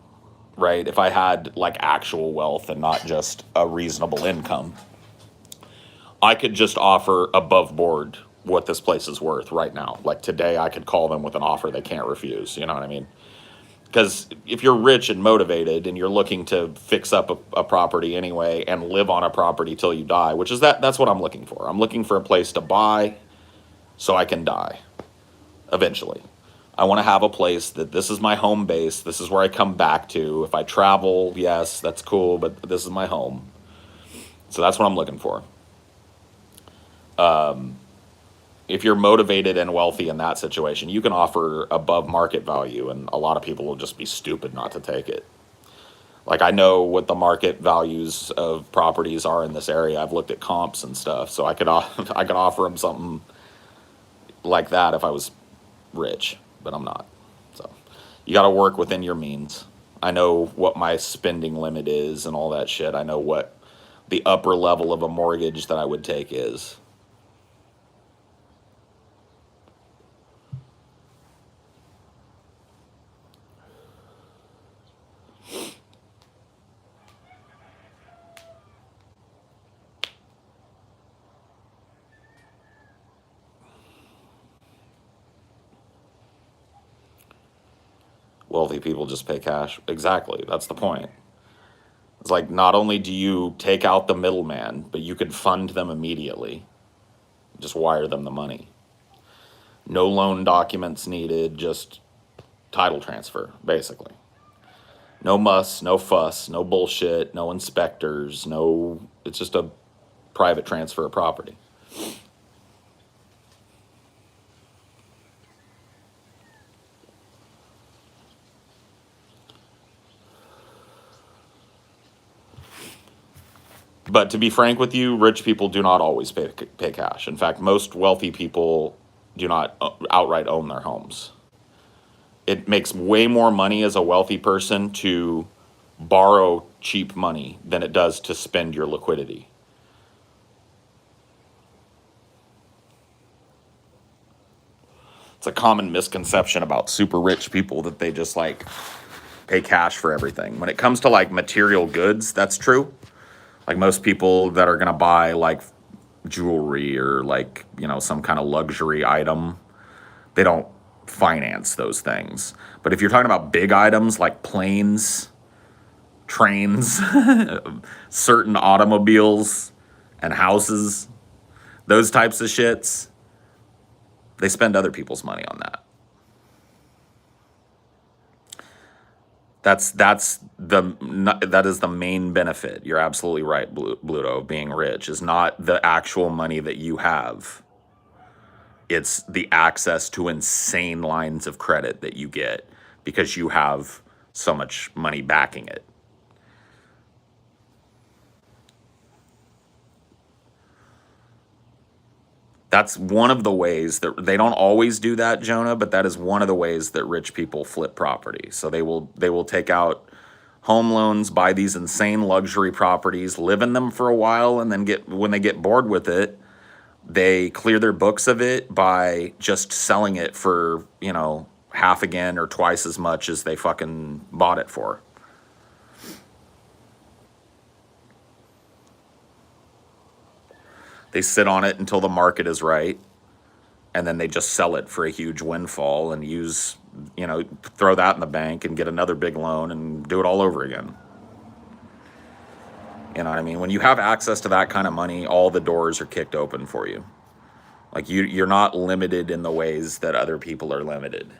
right? If I had like actual wealth and not just a reasonable income, I could just offer above board what this place is worth right now. Like today, I could call them with an offer they can't refuse. You know what I mean? Because if you're rich and motivated and you're looking to fix up a property anyway and live on a property till you die, which is that's what I'm looking for. I'm looking for a place to buy so I can die eventually. I want to have a place that this is my home base. This is where I come back to. If I travel, yes, that's cool, but this is my home. So that's what I'm looking for. if you're motivated and wealthy in that situation, you can offer above market value, and a lot of people will just be stupid not to take it. Like, I know what the market values of properties are in this area. I've looked at comps and stuff, so I could I could offer them something like that if I was rich, but I'm not. So you got to work within your means. I know what my spending limit is and all that shit. I know what the upper level of a mortgage that I would take is. Wealthy people just pay cash. Exactly. That's the point. It's like, not only do you take out the middleman, but you could fund them immediately. Just wire them the money. No loan documents needed, just title transfer, basically. No muss, no fuss, no bullshit, no inspectors, it's just a private transfer of property. But to be frank with you, rich people do not always pay cash. In fact, most wealthy people do not outright own their homes. It makes way more money as a wealthy person to borrow cheap money than it does to spend your liquidity. It's a common misconception about super rich people that they just like pay cash for everything. When it comes to like material goods, that's true. Like, most people that are going to buy like jewelry or like, some kind of luxury item, they don't finance those things. But if you're talking about big items like planes, trains, certain automobiles and houses, those types of shits, they spend other people's money on that. That is the main benefit. You're absolutely right, Bluto, of being rich is not the actual money that you have. It's the access to insane lines of credit that you get because you have so much money backing it. That's one of the ways that they don't always do that, Jonah, but that is one of the ways that rich people flip property. So they will take out home loans, buy these insane luxury properties, live in them for a while, and then when they get bored with it, they clear their books of it by just selling it for, half again or twice as much as they fucking bought it for. They sit on it until the market is right, and then they just sell it for a huge windfall and throw that in the bank and get another big loan and do it all over again. You know what I mean? When you have access to that kind of money, all the doors are kicked open for you. Like, you're not limited in the ways that other people are limited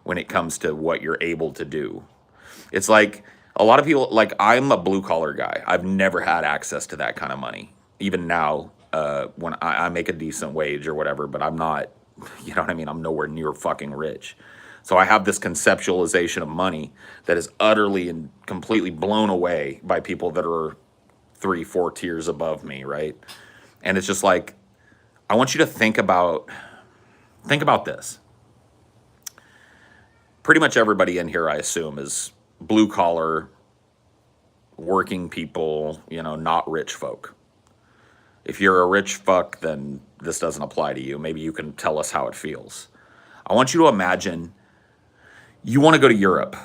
when it comes to what you're able to do. It's like a lot of people, like, I'm a blue collar guy. I've never had access to that kind of money. Even now, when I make a decent wage or whatever, but I'm not, you know what I mean? I'm nowhere near fucking rich. So I have this conceptualization of money that is utterly and completely blown away by people that are 3-4 tiers above me, right? And it's just like, I want you to think about this. Pretty much everybody in here, I assume, is blue collar, working people, not rich folk. If you're a rich fuck, then this doesn't apply to you. Maybe you can tell us how it feels. I want you to imagine you want to go to Europe.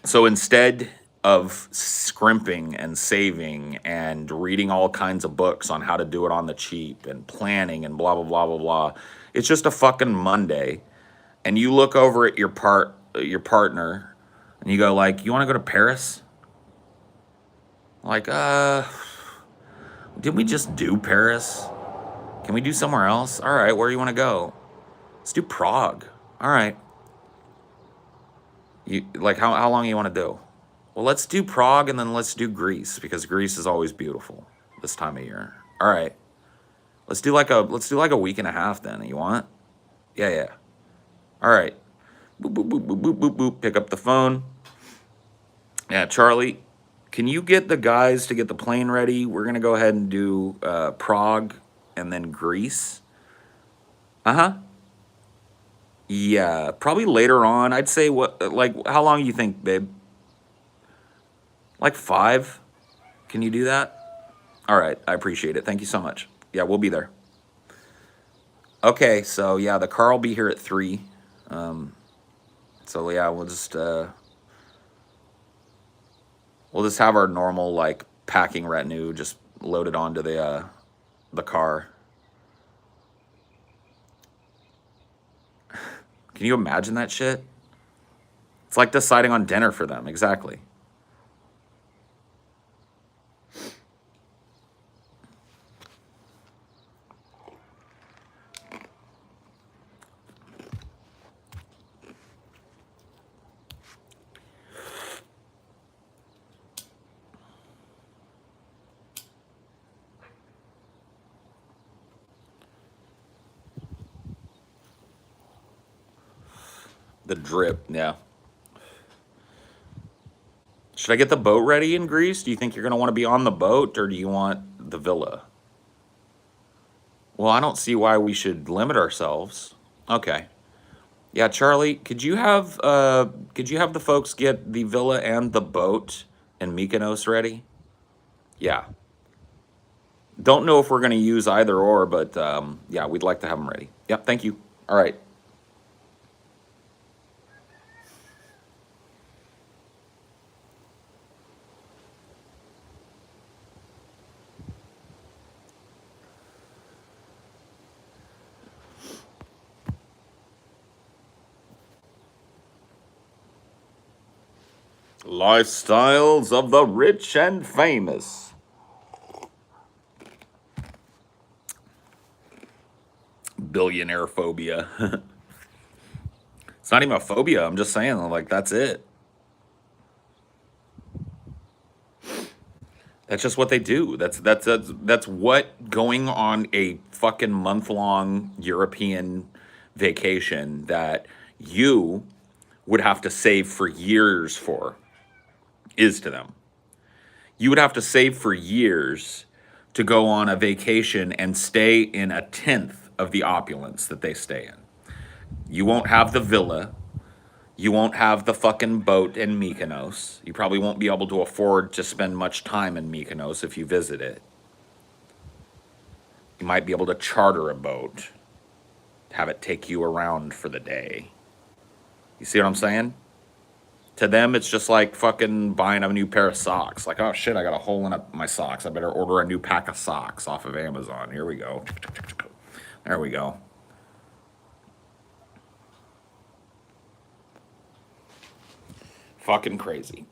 So instead of scrimping and saving and reading all kinds of books on how to do it on the cheap and planning and blah, blah, blah, blah, blah, it's just a fucking Monday. And you look over at your partner and you go like, you want to go to Paris? Like, did we just do Paris? Can we do somewhere else? All right, where do you want to go? Let's do Prague. All right. How long you want to do? Well, let's do Prague and then let's do Greece because Greece is always beautiful this time of year. All right. Let's do like a week and a half then. You want? Yeah, yeah. All right. Boop, boop, boop, boop, boop, boop, boop. Pick up the phone. Yeah, Charlie, can you get the guys to get the plane ready? We're gonna go ahead and do Prague and then Greece. Uh-huh. Yeah, probably later on. I'd say like, how long you think, babe? Like 5? Can you do that? All right, I appreciate it. Thank you so much. Yeah, we'll be there. Okay, so yeah, the car will be here at 3. So yeah, we'll just have our normal like packing retinue just loaded onto the car. Can you imagine that shit? It's like deciding on dinner for them, exactly. The drip, yeah. Should I get the boat ready in Greece? Do you think you're going to want to be on the boat, or do you want the villa? Well, I don't see why we should limit ourselves. Okay. Yeah, Charlie, could you have the folks get the villa and the boat in Mykonos ready? Yeah. Don't know if we're going to use either or, but yeah, we'd like to have them ready. Yep, thank you. All right. Lifestyles of the rich and famous. Billionaire phobia. It's not even a phobia. I'm just saying, like, that's it. That's just what they do. That's what going on a fucking month-long European vacation that you would have to save for years for is to them. You would have to save for years to go on a vacation and stay in a tenth of the opulence that they stay in. You won't have the villa. You won't have the fucking boat in Mykonos. You probably won't be able to afford to spend much time in Mykonos if you visit it. You might be able to charter a boat, have it take you around for the day. You see what I'm saying? To them, it's just like fucking buying a new pair of socks. Like, oh shit, I got a hole in my socks. I better order a new pack of socks off of Amazon. Here we go. There we go. Fucking crazy.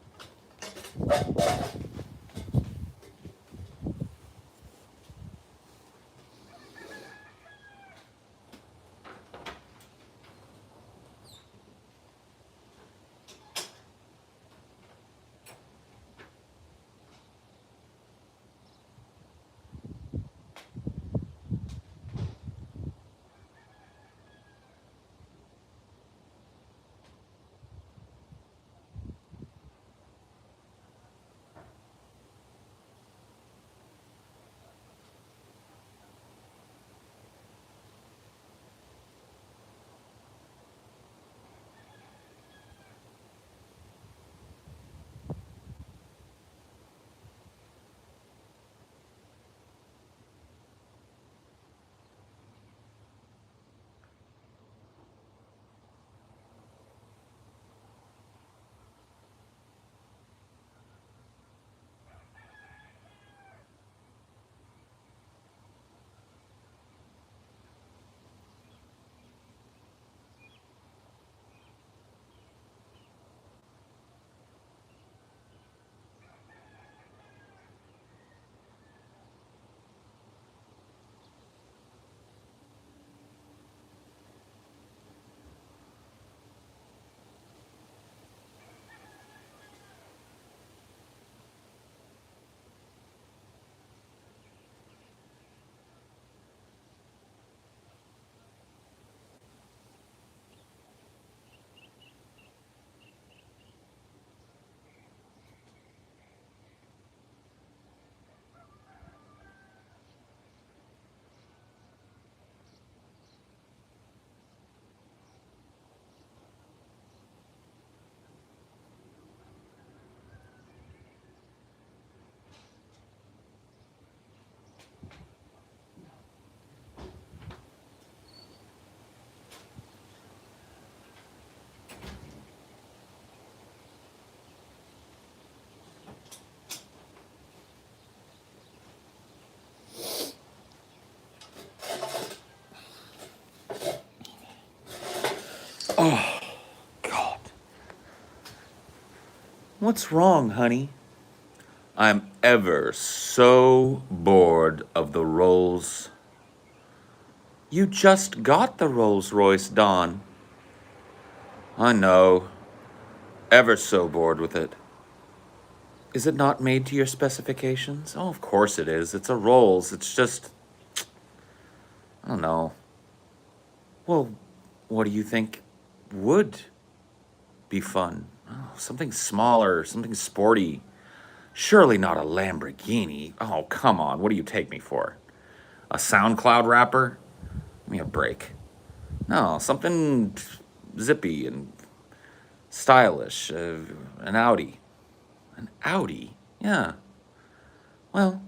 What's wrong, honey? I'm ever so bored of the Rolls. You just got the Rolls Royce, Don. I know. Ever so bored with it. Is it not made to your specifications? Oh, of course it is. It's a Rolls. It's just, I don't know. Well, what do you think would be fun? Oh, something smaller, something sporty. Surely not a Lamborghini. Oh, come on. What do you take me for? A SoundCloud rapper? Give me a break. No, something zippy and stylish. An Audi. An Audi? Yeah. Well,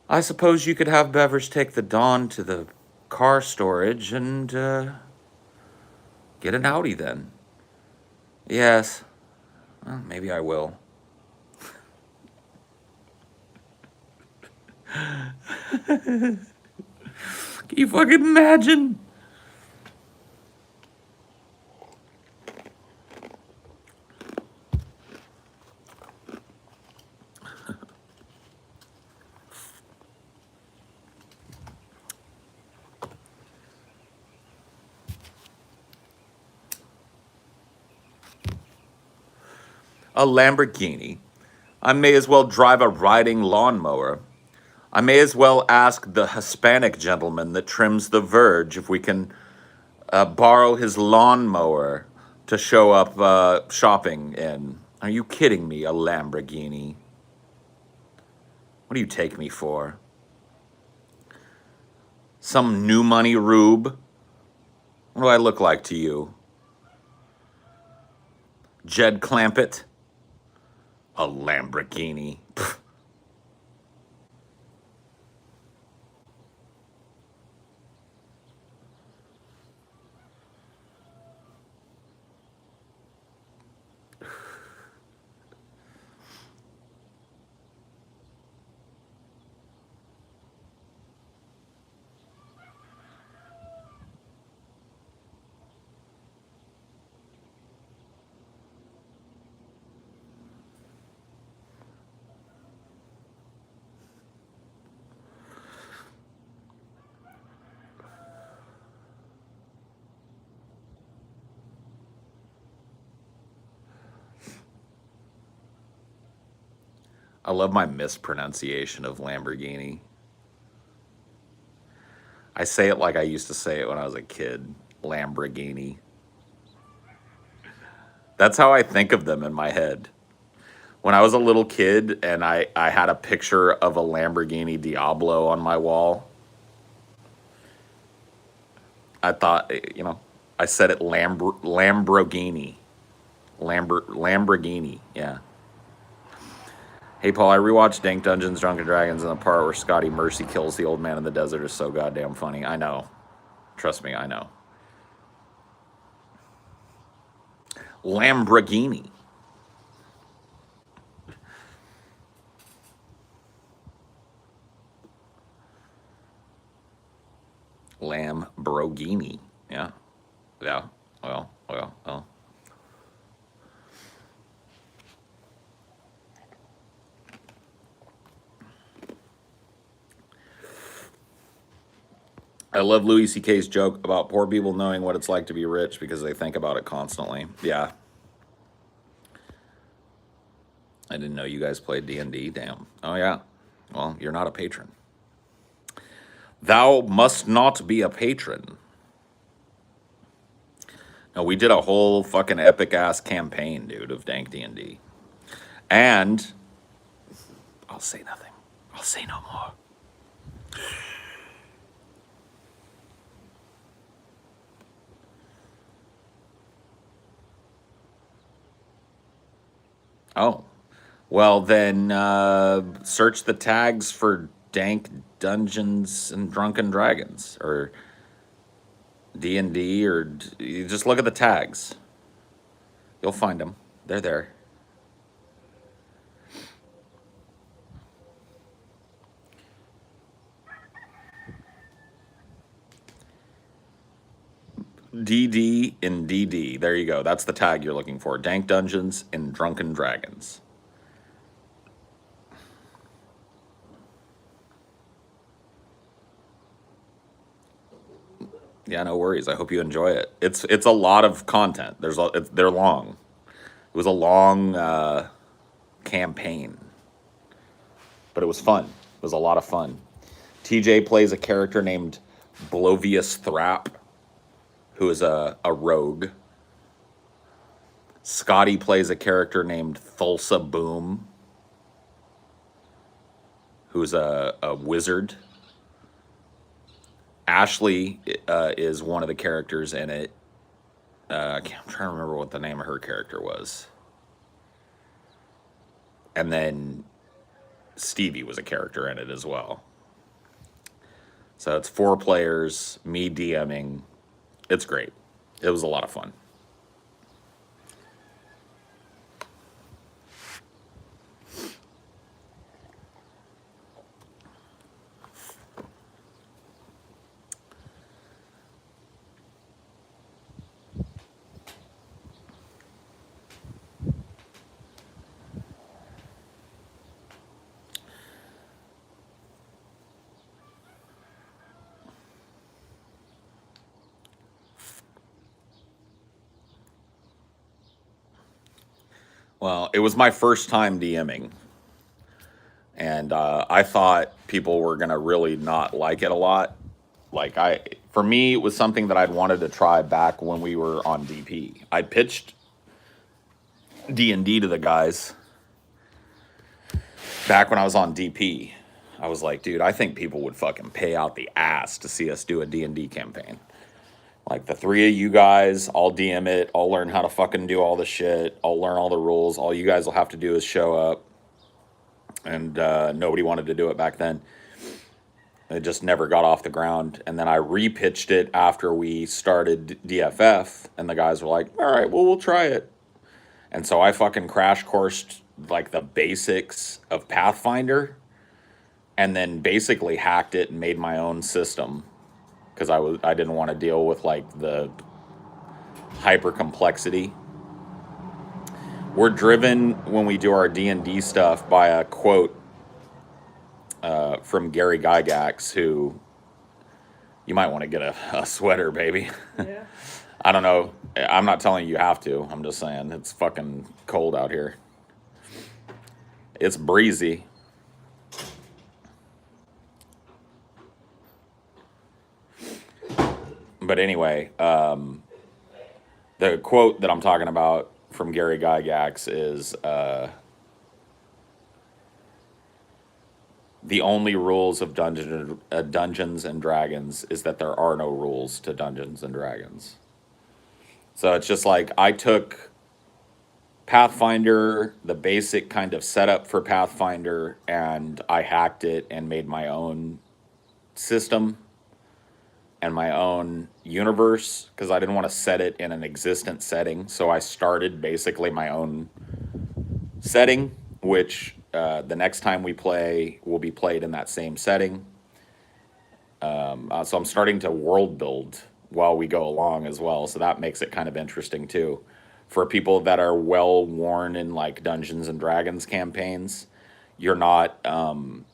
I suppose you could have Bevers take the Dawn to the car storage and, Get an Audi then. yes. Well, maybe I will. Can you fucking imagine? A Lamborghini. I may as well drive a riding lawnmower. I may as well ask the Hispanic gentleman that trims the verge if we can borrow his lawnmower to show up shopping in. Are you kidding me? A Lamborghini? What do you take me for? Some new money rube? What do I look like to you? Jed Clampett? A Lamborghini. Pfft. I love my mispronunciation of Lamborghini. I say it like I used to say it when I was a kid. Lamborghini. That's how I think of them in my head. When I was a little kid and I had a picture of a Lamborghini Diablo on my wall, I thought, I said it Lamborghini. Lamborghini, yeah. Hey, Paul, I rewatched Dank Dungeons, Drunken Dragons, and the part where Scotty Mercy kills the old man in the desert is so goddamn funny. I know. Trust me, I know. Lamborghini. Lamborghini. Yeah. Yeah. Well. I love Louis C.K.'s joke about poor people knowing what it's like to be rich because they think about it constantly. Yeah. I didn't know you guys played D&D. Damn. Oh, yeah. Well, you're not a patron. Thou must not be a patron. No, we did a whole fucking epic-ass campaign, dude, of Dank D&D. And I'll say nothing. I'll say no more. Oh. Well, then search the tags for Dank Dungeons and Drunken Dragons, or D&D, or you just look at the tags. You'll find them. They're there. DD in DD. There you go. That's the tag you're looking for. Dank Dungeons and Drunken Dragons. Yeah, no worries. I hope you enjoy it. It's a lot of content. They're long. It was a long campaign, but it was fun. It was a lot of fun. TJ plays a character named Blovius Thrap, who is a rogue. Scotty plays a character named Thulsa Boom, who's a wizard. Ashley is one of the characters in it. I'm trying to remember what the name of her character was. And then Stevie was a character in it as well. So it's 4 players, me DMing. It's great. It was a lot of fun. Well, it was my first time DMing, and I thought people were gonna really not like it a lot. For me, it was something that I'd wanted to try back when we were on DP. I pitched D&D to the guys back when I was on DP. I was like, dude, I think people would fucking pay out the ass to see us do a D&D campaign. Like, the 3 of you guys, I'll DM it. I'll learn how to fucking do all the shit. I'll learn all the rules. All you guys will have to do is show up. And nobody wanted to do it back then. It just never got off the ground. And then I repitched it after we started DFF. And the guys were like, all right, well, we'll try it. And so I fucking crash coursed, like, the basics of Pathfinder. And then basically hacked it and made my own system. Because I didn't want to deal with, like, the hyper complexity. We're driven when we do our D&D stuff by a quote from Gary Gygax, who you might want to get a sweater, baby. Yeah. I don't know. I'm not telling you you have to. I'm just saying it's fucking cold out here. It's breezy. But anyway, the quote that I'm talking about from Gary Gygax is, the only rules of Dungeons and Dragons is that there are no rules to Dungeons and Dragons. So it's just like, I took Pathfinder, the basic kind of setup for Pathfinder, and I hacked it and made my own system and my own universe, because I didn't want to set it in an existent setting. So I started basically my own setting, which the next time we play will be played in that same setting. So I'm starting to world build while we go along as well. So that makes it kind of interesting too. For people that are well worn in like Dungeons and Dragons campaigns, you're not gonna,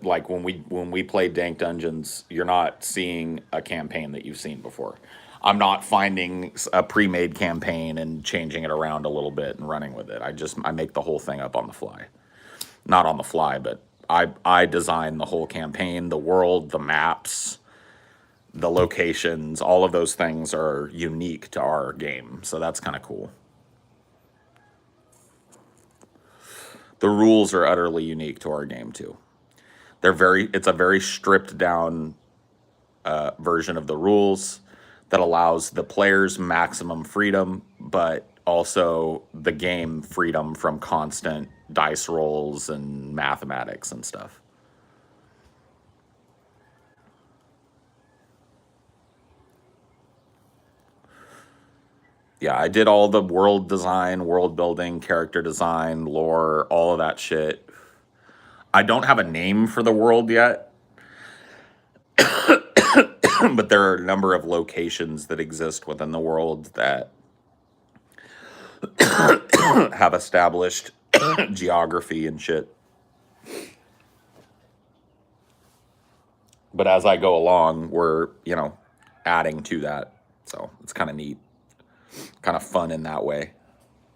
like, when we play Dank Dungeons, you're not seeing a campaign that you've seen before. I'm not finding a pre-made campaign and changing it around a little bit and running with it. I make the whole thing up on the fly. Not on the fly, but I design the whole campaign, the world, the maps, the locations. All of those things are unique to our game, so that's kind of cool. The rules are utterly unique to our game too. It's a very stripped down version of the rules that allows the players maximum freedom, but also the game freedom from constant dice rolls and mathematics and stuff. Yeah, I did all the world design, world building, character design, lore, all of that shit. I don't have a name for the world yet. but there are a number of locations that exist within the world that have established geography and shit. But as I go along, we're, adding to that. So it's kind of neat, kind of fun in that way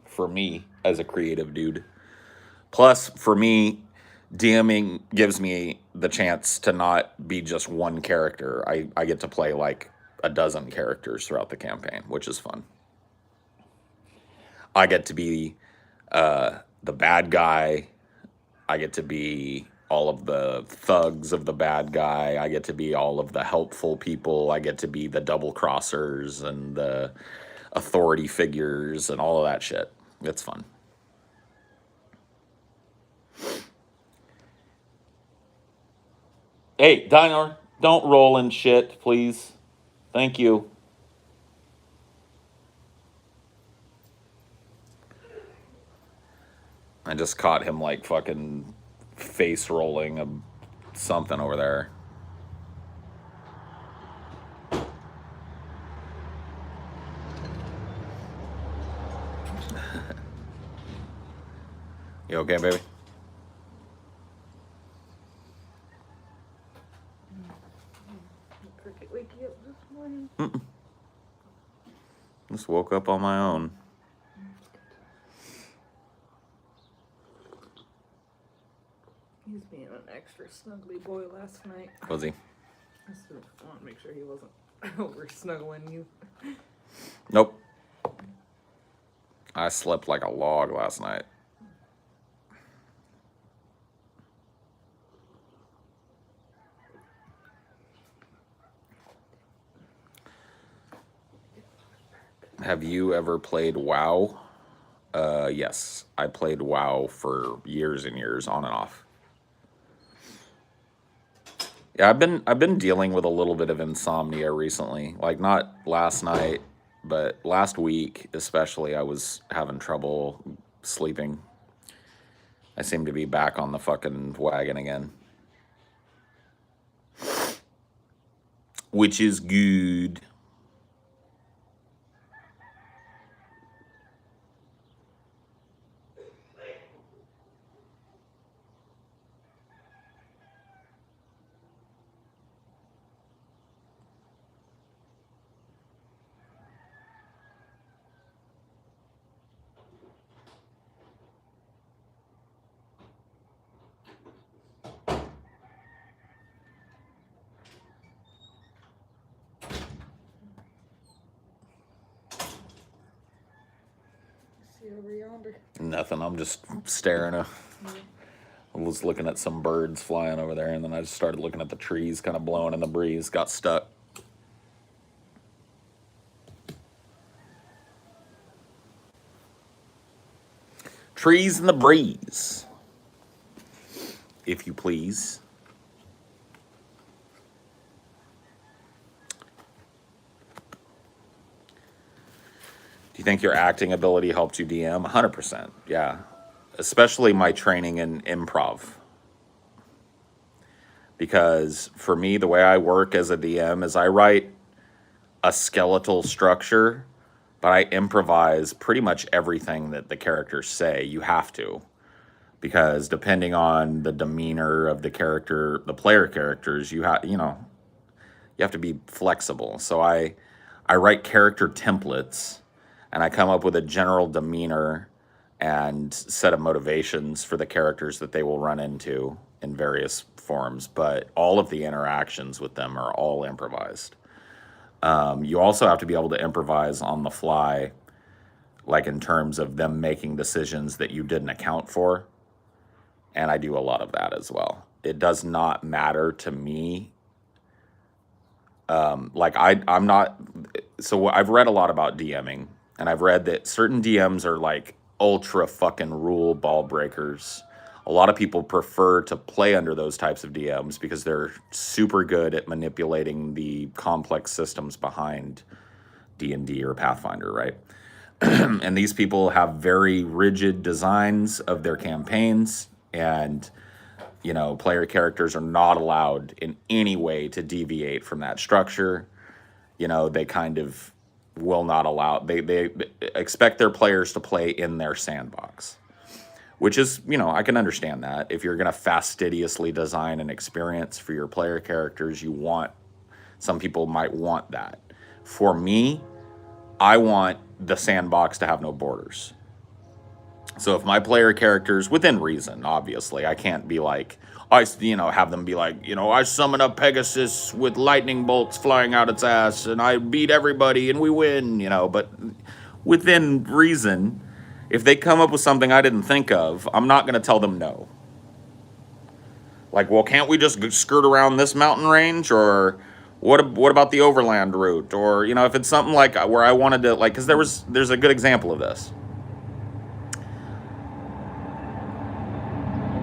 for me as a creative dude. Plus, for me, DMing gives me the chance to not be just one character. I get to play like a dozen characters throughout the campaign, which is fun. I get to be the bad guy. I get to be all of the thugs of the bad guy. I get to be all of the helpful people. I get to be the double crossers and the authority figures and all of that shit. It's fun. Hey, Dinor, don't roll in shit, please. Thank you. I just caught him like fucking face rolling something over there. You okay, baby? Cricket wake you up this morning? Just woke up on my own. He's being an extra snuggly boy last night. Was he? I still want to make sure he wasn't over snuggling you. Nope. I slept like a log last night. Have you ever played WoW? Yes. I played WoW for years and years, on and off. Yeah, I've been dealing with a little bit of insomnia recently. Like not last night, but last week especially, I was having trouble sleeping. I seem to be back on the fucking wagon again. Which is good. See over yonder. Nothing. I'm just staring. I was looking at some birds flying over there, and then I just started looking at the trees kind of blowing in the breeze. Got stuck. Trees in the breeze, if you please. Do you think your acting ability helped you DM? 100%, yeah. Especially my training in improv. Because for me, the way I work as a DM is I write a skeletal structure, but I improvise pretty much everything that the characters say. You have to. Because depending on the demeanor of the character, the player characters, you have to be flexible. So I write character templates, and I come up with a general demeanor and set of motivations for the characters that they will run into in various forms. But all of the interactions with them are all improvised. You also have to be able to improvise on the fly, like in terms of them making decisions that you didn't account for. And I do a lot of that as well. It does not matter to me. I'm not. So I've read a lot about DMing, and I've read that certain DMs are like ultra fucking rule ball breakers. A lot of people prefer to play under those types of DMs because they're super good at manipulating the complex systems behind D&D or Pathfinder, right? And these people have very rigid designs of their campaigns, and You know, player characters are not allowed in any way to deviate from that structure. You know, they kind of will not allow, they expect their players to play in their sandbox, which is, you know, I can understand that. If you're going to fastidiously design an experience for your player characters, you want, some people might want that. For me, I want the sandbox to have no borders. So if my player characters, within reason, obviously, I can't be like, have them be like, I summon a Pegasus with lightning bolts flying out its ass and I beat everybody and we win, but within reason, if they come up with something I didn't think of, I'm not going to tell them no. Like, well, can't we just skirt around this mountain range? Or what about the overland route? Or, if it's something like where I wanted to, like, because there's a good example of this.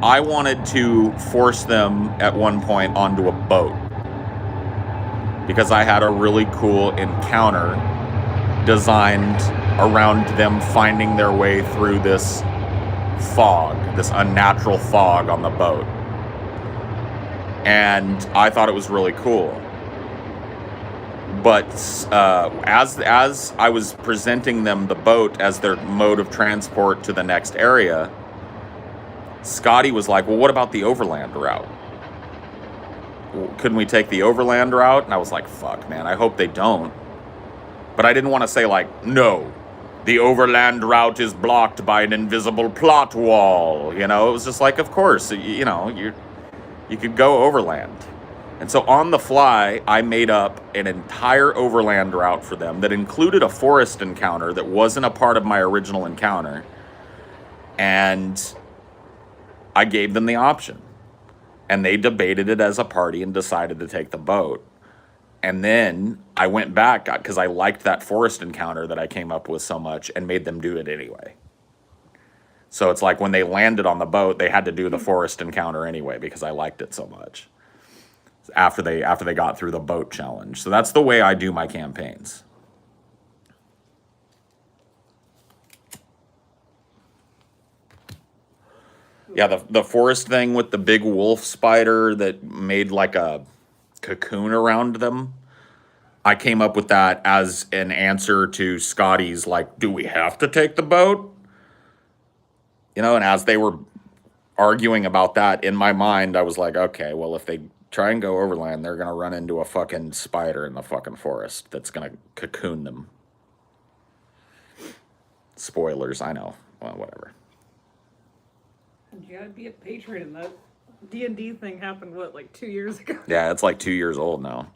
I wanted to force them at one point onto a boat because I had a really cool encounter designed around them finding their way through this fog, this unnatural fog on the boat. And I thought it was really cool. But as I was presenting them the boat as their mode of transport to the next area, Scotty was like, well, what about the overland route? Couldn't we take the overland route? And I was like, fuck, man, I hope they don't. But I didn't want to say, like, no, the overland route is blocked by an invisible plot wall. It was just like, of course, you could go overland. And so on the fly, I made up an entire overland route for them that included a forest encounter that wasn't a part of my original encounter. And I gave them the option. And they debated it as a party and decided to take the boat. And then I went back because I liked that forest encounter that I came up with so much and made them do it anyway. So it's like when they landed on the boat, they had to do the forest encounter anyway because I liked it so much. After they got through the boat challenge. So that's the way I do my campaigns. Yeah, the forest thing with the big wolf spider that made like a cocoon around them. I came up with that as an answer to Scotty's, like, do we have to take the boat? And as they were arguing about that, in my mind, I was like, okay, well, if they try and go overland, they're going to run into a fucking spider in the fucking forest that's going to cocoon them. Spoilers, I know. Well, whatever. You gotta be a patron. That D&D thing happened, like 2 years ago? Yeah, it's like 2 years old now.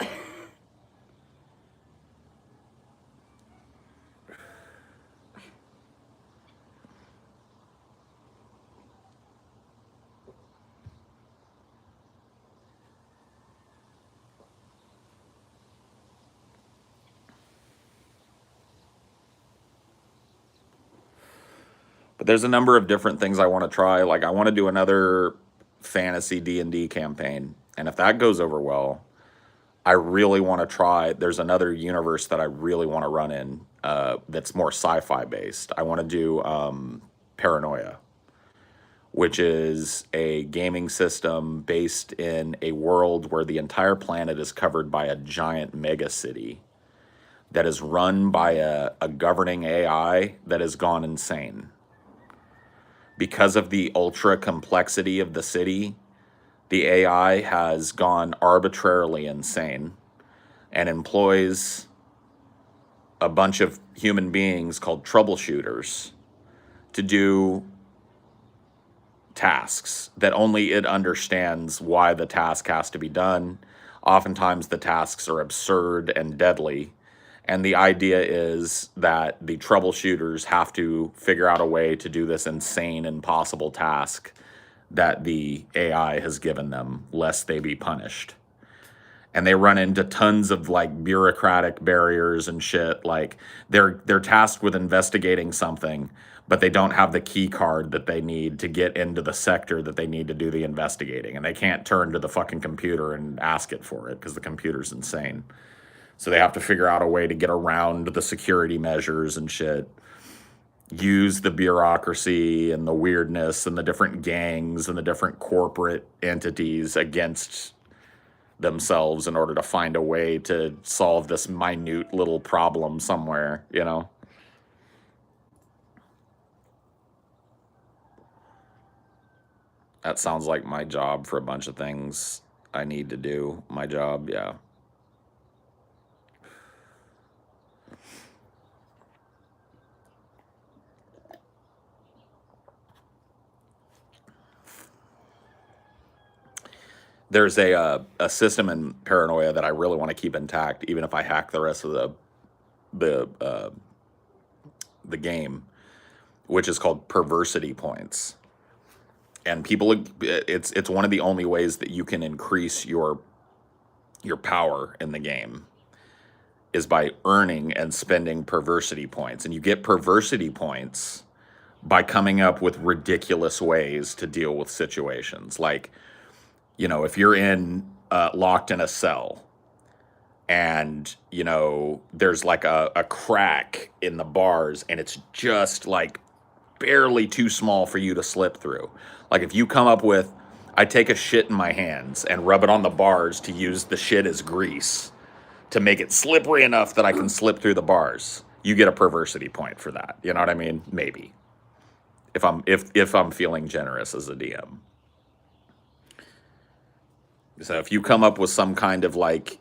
But there's a number of different things I want to try. Like, I want to do another fantasy D&D campaign. And if that goes over well, I really want to try. There's another universe that I really want to run in that's more sci-fi based. I want to do Paranoia, which is a gaming system based in a world where the entire planet is covered by a giant mega city that is run by a governing AI that has gone insane. Because of the ultra complexity of the city, the AI has gone arbitrarily insane and employs a bunch of human beings called troubleshooters to do tasks that only it understands why the task has to be done. Oftentimes the tasks are absurd and deadly. And the idea is that the troubleshooters have to figure out a way to do this insane, impossible task that the AI has given them, lest they be punished. And they run into tons of like bureaucratic barriers and shit. Like they're tasked with investigating something, but they don't have the key card that they need to get into the sector that they need to do the investigating. And they can't turn to the fucking computer and ask it for it because the computer's insane. So they have to figure out a way to get around the security measures and shit. use the bureaucracy and the weirdness and the different gangs and the different corporate entities against themselves in order to find a way to solve this minute little problem somewhere, you know? That sounds like my job for a bunch of things I need to do. My job, yeah. There's a system in Paranoia that I really want to keep intact, even if I hack the rest of the game, which is called perversity points. And people, it's one of the only ways that you can increase your power in the game is by earning and spending perversity points. And you get perversity points by coming up with ridiculous ways to deal with situations. Like, you know, if you're locked in a cell and, you know, there's like a crack in the bars and it's just like barely too small for you to slip through. Like if you come up with, I take a shit in my hands and rub it on the bars to use the shit as grease to make it slippery enough that I can slip through the bars, you get a perversity point for that. You know what I mean? Maybe. If I'm feeling generous as a DM. So if you come up with some kind of like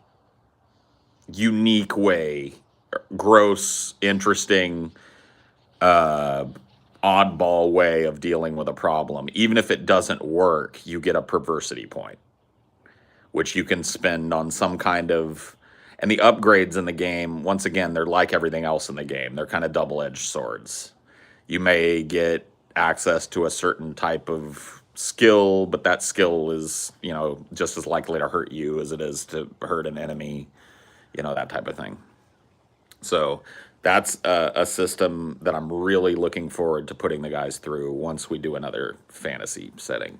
unique way, gross, interesting, oddball way of dealing with a problem, even if it doesn't work, you get a perversity point, which you can spend on some kind of, and the upgrades in the game, once again, they're like everything else in the game. They're kind of double-edged swords. You may get access to a certain type of skill, but that skill is, you know, just as likely to hurt you as it is to hurt an enemy, you know, that type of thing. So that's a system that I'm really looking forward to putting the guys through once we do another fantasy setting.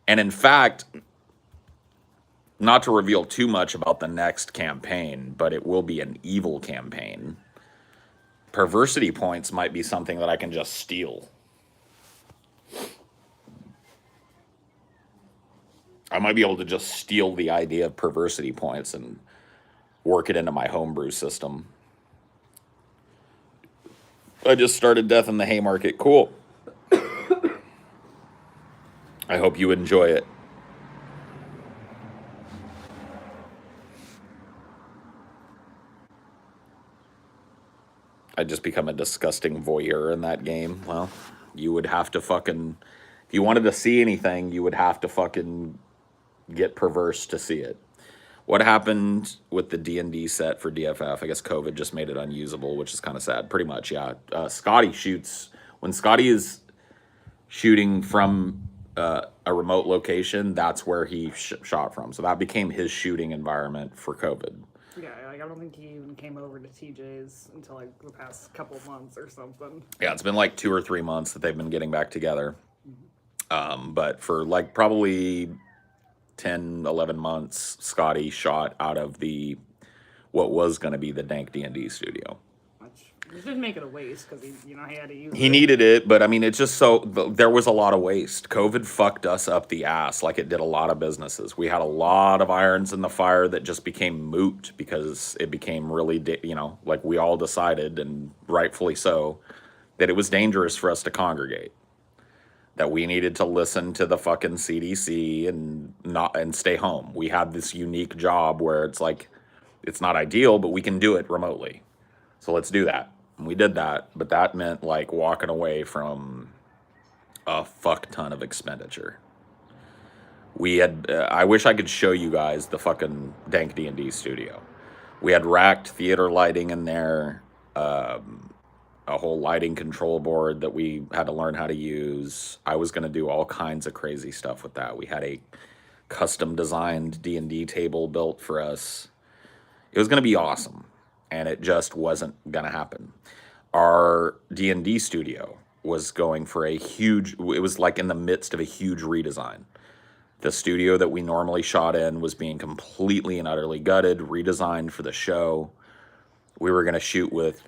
And in fact, not to reveal too much about the next campaign, but it will be an evil campaign. Perversity points might be something that I can just steal. I might be able to just steal the idea of perversity points and work it into my homebrew system. I just started Death in the Haymarket. Cool. I hope you enjoy it. I just become a disgusting voyeur in that game. Well, you would have to fucking, if you wanted to see anything, you would have to fucking get perverse to see it. What happened with the D&D set for DFF? I guess COVID just made it unusable, which is kind of sad. Pretty much, yeah. Scotty shoots, when Scotty is shooting from a remote location, that's where he shot from. So that became his shooting environment for COVID. Yeah, like I don't think he even came over to TJ's until like the past couple of months or something. Yeah, it's been like 2 or 3 months that they've been getting back together. But for like probably 10, 11 months, Scotty shot out of what was going to be the Dank D&D studio. Which didn't make it a waste because he had to use it. He needed it, but I mean, it's just there was a lot of waste. COVID fucked us up the ass like it did a lot of businesses. We had a lot of irons in the fire that just became moot because it became really, like we all decided, and rightfully so, that it was dangerous for us to congregate. That we needed to listen to the fucking CDC and stay home. We had this unique job where it's like, it's not ideal, but we can do it remotely. So let's do that. And we did that, but that meant like walking away from a fuck ton of expenditure. We had, I wish I could show you guys the fucking Dank D&D studio. We had racked theater lighting in there, a whole lighting control board that we had to learn how to use. I was going to do all kinds of crazy stuff with that. We had a custom designed D&D table built for us. It was going to be awesome. And it just wasn't going to happen. Our D&D studio was going for it was like in the midst of a huge redesign. The studio that we normally shot in was being completely and utterly gutted, redesigned for the show. We were going to shoot with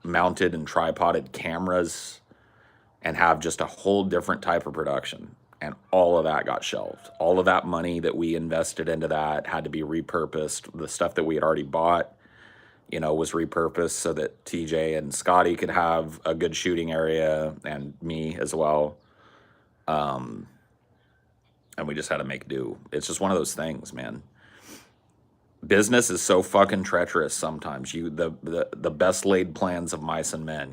mounted and tripoded cameras and have just a whole different type of production. And all of that got shelved. All of that money that we invested into that had to be repurposed. The stuff that we had already bought, was repurposed so that TJ and Scotty could have a good shooting area, and me as well. And we just had to make do. It's just one of those things, man. Business is so fucking treacherous sometimes. The best laid plans of mice and men,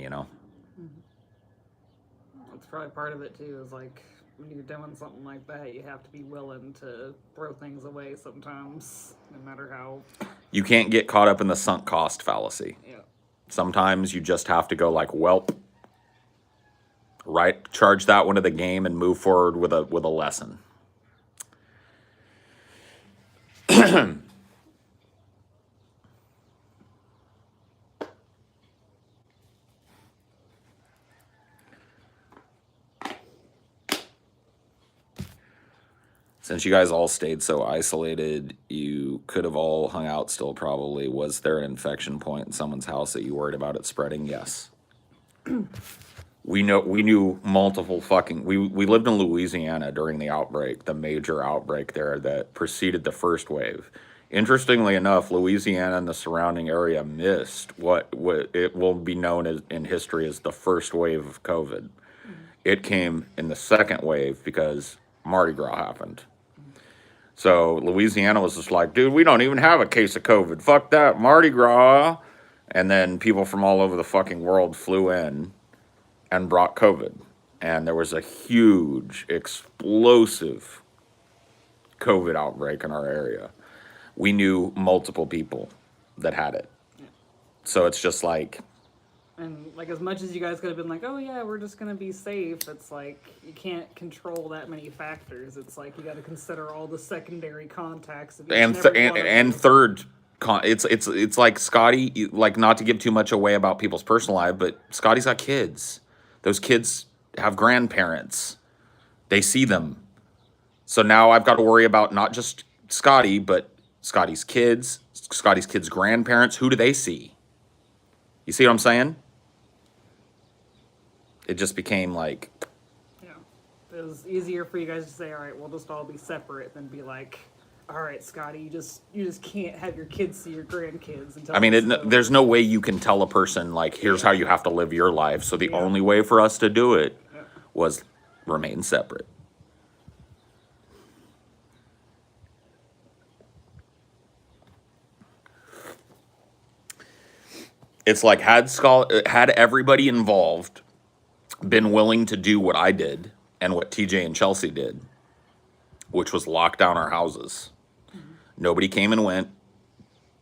That's probably part of it too, is like when you're doing something like that, you have to be willing to throw things away sometimes, no matter how. You can't get caught up in the sunk cost fallacy. Yeah. Sometimes you just have to go like, welp, right? Charge that one to the game and move forward with a lesson. Since you guys all stayed so isolated, you could have all hung out still probably. Was there an infection point in someone's house that you worried about it spreading? Yes. We knew multiple we lived in Louisiana during the outbreak, the major outbreak there that preceded the first wave. Interestingly enough, Louisiana and the surrounding area missed what it will be known as in history as the first wave of COVID. It came in the second wave because Mardi Gras happened. So Louisiana was just like, dude, we don't even have a case of COVID. Fuck that, Mardi Gras. And then people from all over the fucking world flew in and brought COVID. And there was a huge, explosive COVID outbreak in our area. We knew multiple people that had it. So it's just like... And like as much as you guys could have been like, oh yeah, we're just gonna be safe, it's like you can't control that many factors. It's like you got to consider all the secondary contacts of and third. It's like Scotty, like not to give too much away about people's personal life, but Scotty's got kids. Those kids have grandparents. They see them. So now I've got to worry about not just Scotty, but Scotty's kids grandparents. Who do they see? You see what I'm saying? It just became like... Yeah. It was easier for you guys to say, all right, we'll just all be separate than be like, all right, Scotty, you just can't have your kids see your grandkids. Until there's no way you can tell a person, like, here's how you have to live your life. So the only way for us to do it was remain separate. It's like, had everybody involved been willing to do what I did and what TJ and Chelsea did, which was lock down our houses. Mm-hmm. Nobody came and went.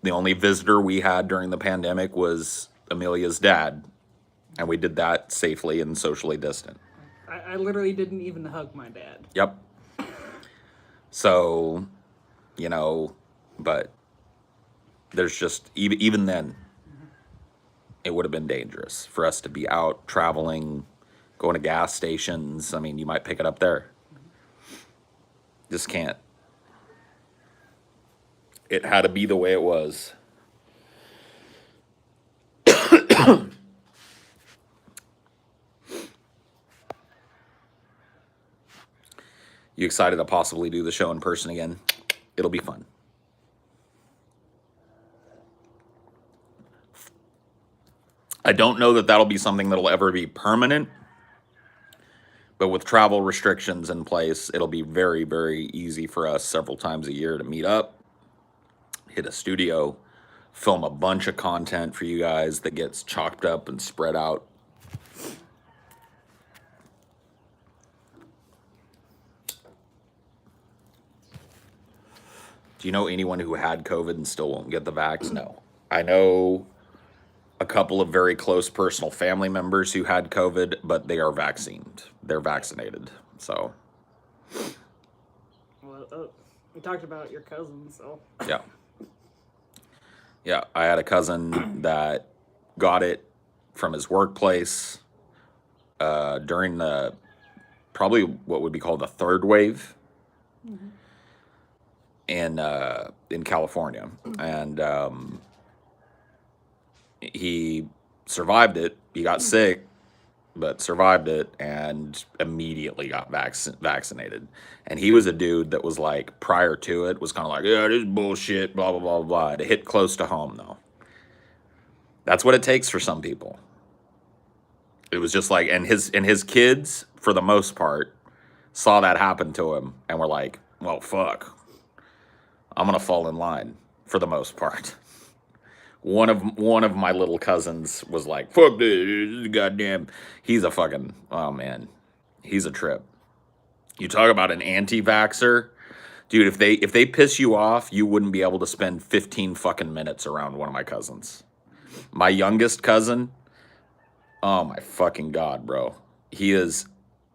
The only visitor we had during the pandemic was Amelia's dad, and we did that safely and socially distant. I literally didn't even hug my dad. Yep. So, but there's just, even then, it would have been dangerous for us to be out traveling, going to gas stations. I mean, you might pick it up there. Just can't. It had to be the way it was. You excited to possibly do the show in person again? It'll be fun. I don't know that that'll be something that'll ever be permanent, but with travel restrictions in place, it'll be very, very easy for us several times a year to meet up, hit a studio, film a bunch of content for you guys that gets chopped up and spread out. Do you know anyone who had COVID and still won't get the vax? No. I know a couple of very close personal family members who had COVID, but they are vaccinated. They're vaccinated, so. Well, we talked about your cousin, so. Yeah. Yeah, I had a cousin that got it from his workplace during the, probably what would be called the third wave. Mm-hmm. In California, and he survived it. He got sick, but survived it and immediately got vaccinated. And he was a dude that was like, prior to it, was kind of like, yeah, this is bullshit, blah, blah, blah, blah. It hit close to home, though. That's what it takes for some people. It was just like, and his kids, for the most part, saw that happen to him and were like, well, fuck, I'm gonna fall in line for the most part. One of my little cousins was like, fuck this, goddamn. He's a fucking, oh man, he's a trip. You talk about an anti-vaxxer, dude. If they piss you off, you wouldn't be able to spend 15 fucking minutes around one of my cousins. My youngest cousin, oh my fucking god, bro, he is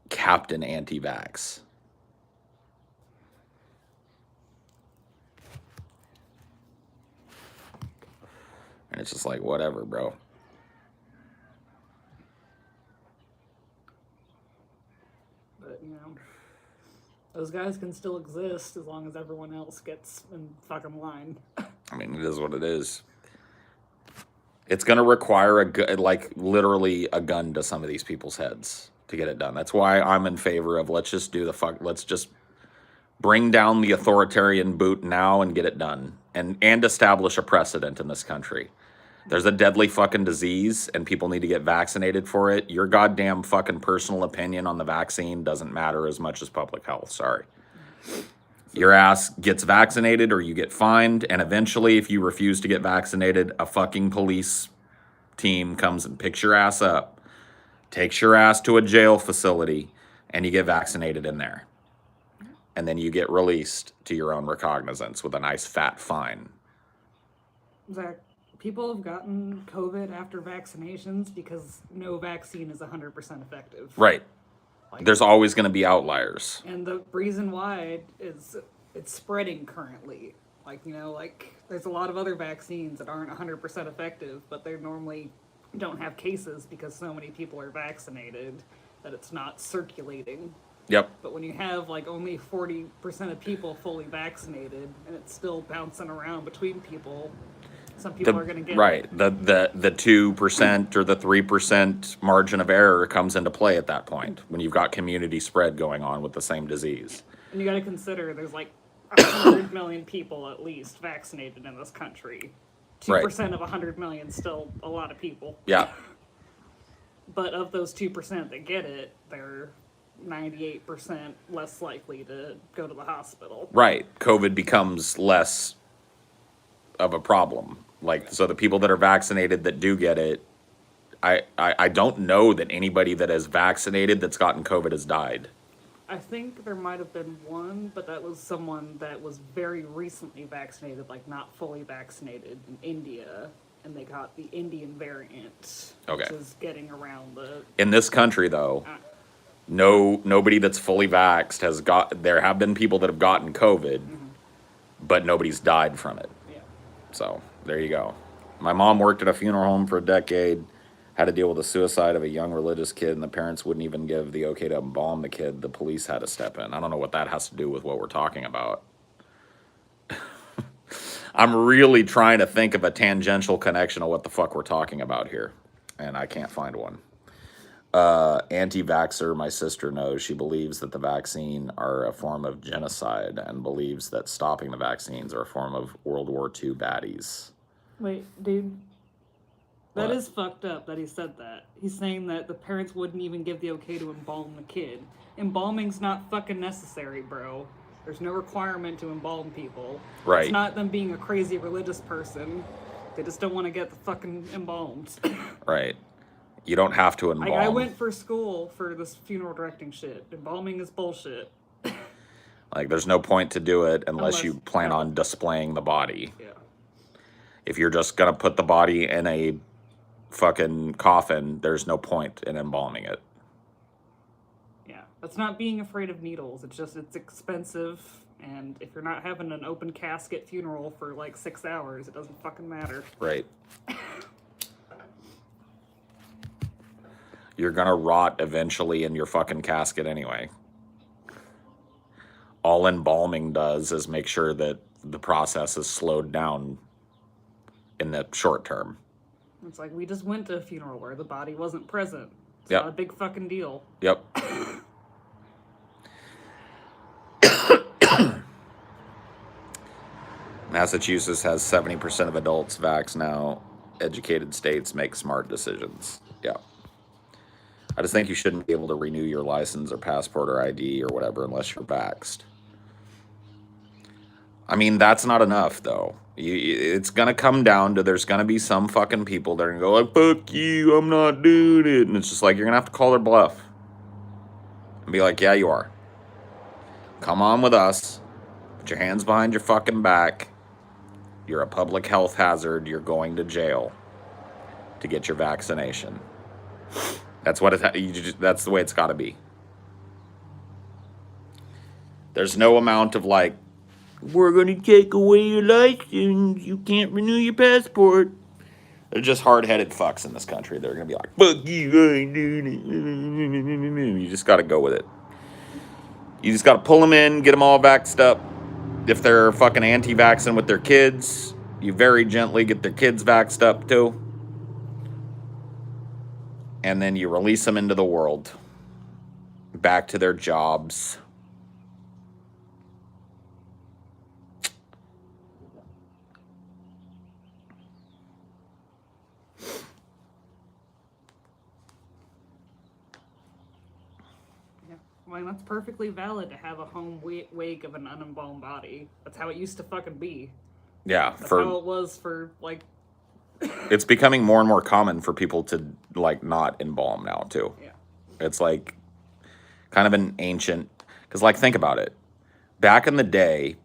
Captain Anti-Vax. And it's just like, whatever, bro. But, you know, those guys can still exist as long as everyone else gets in fucking line. I mean, it is what it is. It's going to require literally a gun to some of these people's heads to get it done. That's why I'm in favor of let's just bring down the authoritarian boot now and get it done and establish a precedent in this country. There's a deadly fucking disease and people need to get vaccinated for it. Your goddamn fucking personal opinion on the vaccine doesn't matter as much as public health. Sorry. Your ass gets vaccinated or you get fined, and eventually, if you refuse to get vaccinated, a fucking police team comes and picks your ass up, takes your ass to a jail facility, and you get vaccinated in there. And then you get released to your own recognizance with a nice fat fine. Zach, people have gotten COVID after vaccinations because no vaccine is 100% effective. Right. There's always going to be outliers. And the reason why is it's spreading currently. Like, you know, like there's a lot of other vaccines that aren't 100% effective, but they normally don't have cases because so many people are vaccinated that it's not circulating. Yep. But when you have like only 40% of people fully vaccinated and it's still bouncing around between people, some people are going to get right. The 2% or the 3% margin of error comes into play at that point when you've got community spread going on with the same disease. And you got to consider there's like 100 million people at least vaccinated in this country. 2% of 100 million still a lot of people. Yeah. But of those 2% that get it, they're 98% less likely to go to the hospital. Right. COVID becomes less of a problem. Like, so the people that are vaccinated that do get it, I don't know that anybody that is vaccinated that's gotten COVID has died. I think there might have been one, but that was someone that was very recently vaccinated, like not fully vaccinated in India, and they got the Indian variant, Okay. which is getting around the... In this country, though, nobody that's fully vaxxed has got... There have been people that have gotten COVID, but nobody's died from it. Yeah. So, there you go. My mom worked at a funeral home for a decade, had to deal with the suicide of a young religious kid, and the parents wouldn't even give the okay to embalm the kid. The police had to step in. I don't know what that has to do with what we're talking about. I'm really trying to think of a tangential connection of what the fuck we're talking about here, and I can't find one. Anti-vaxxer, my sister knows. She believes that the vaccine are a form of genocide and believes that stopping the vaccines are a form of World War II baddies. Wait, dude. That What? is fucked up that he said that. He's saying that the parents wouldn't even give the okay to embalm the kid. Embalming's not fucking necessary, bro. There's no requirement to embalm people. Right. It's not them being a crazy religious person. They just don't want to get the fucking embalmed. Right. You don't have to embalm. I went for school for this funeral directing shit. Embalming is bullshit. Like, there's no point to do it unless you Unless- plan on displaying the body. Yeah. If you're just going to put the body in a fucking coffin, there's no point in embalming it. Yeah. That's not being afraid of needles. It's just, it's expensive. And if you're not having an open casket funeral for like 6 hours, it doesn't fucking matter. Right. You're going to rot eventually in your fucking casket anyway. All embalming does is make sure that the process is slowed down in the short term. It's like, we just went to a funeral where the body wasn't present. It's Yep. not a big fucking deal. Yep. Massachusetts has 70% of adults vaxxed now. Educated states make smart decisions. Yeah. I just think you shouldn't be able to renew your license or passport or ID or whatever unless you're vaxxed. I mean, that's not enough, though. It's going to come down to there's going to be some fucking people that are going to go like, fuck you, I'm not doing it. And it's just like, you're going to have to call their bluff. And be like, yeah, you are. Come on with us. Put your hands behind your fucking back. You're a public health hazard. You're going to jail to get your vaccination. That's what that's the way it's got to be. There's no amount of like, we're going to take away your license. You can't renew your passport. They're just hard-headed fucks in this country. They're going to be like, fuck you, I ain't doing it. You just got to go with it. You just got to pull them in, get them all vaxxed up. If they're fucking anti-vaxxing with their kids, you very gently get their kids vaxxed up too. And then you release them into the world. Back to their jobs. I mean, that's perfectly valid to have a home wake of an unembalmed body. That's how it used to fucking be. Yeah. That's how it was for, like... It's becoming more and more common for people to, like, not embalm now, too. Yeah. It's, like, kind of an ancient... Because, like, think about it. Back in the day,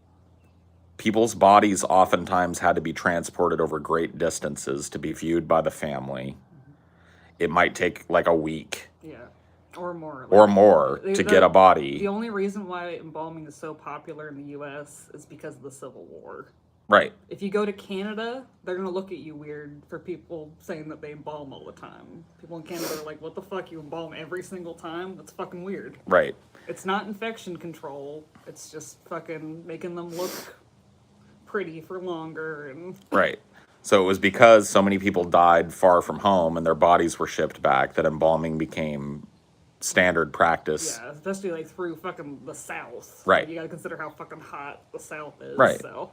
people's bodies oftentimes had to be transported over great distances to be viewed by the family. It might take, like, a week. Yeah. Or more. Or more to get a body. The only reason why embalming is so popular in the U.S. is because of the Civil War. Right. If you go to Canada, they're going to look at you weird for people saying that they embalm all the time. People in Canada are like, what the fuck, you embalm every single time? That's fucking weird. Right. It's not infection control. It's just fucking making them look pretty for longer. And Right. So it was because so many people died far from home and their bodies were shipped back that embalming became standard practice. Yeah, especially like through fucking the South. Right. Like, you gotta consider how fucking hot the South is. Right. So.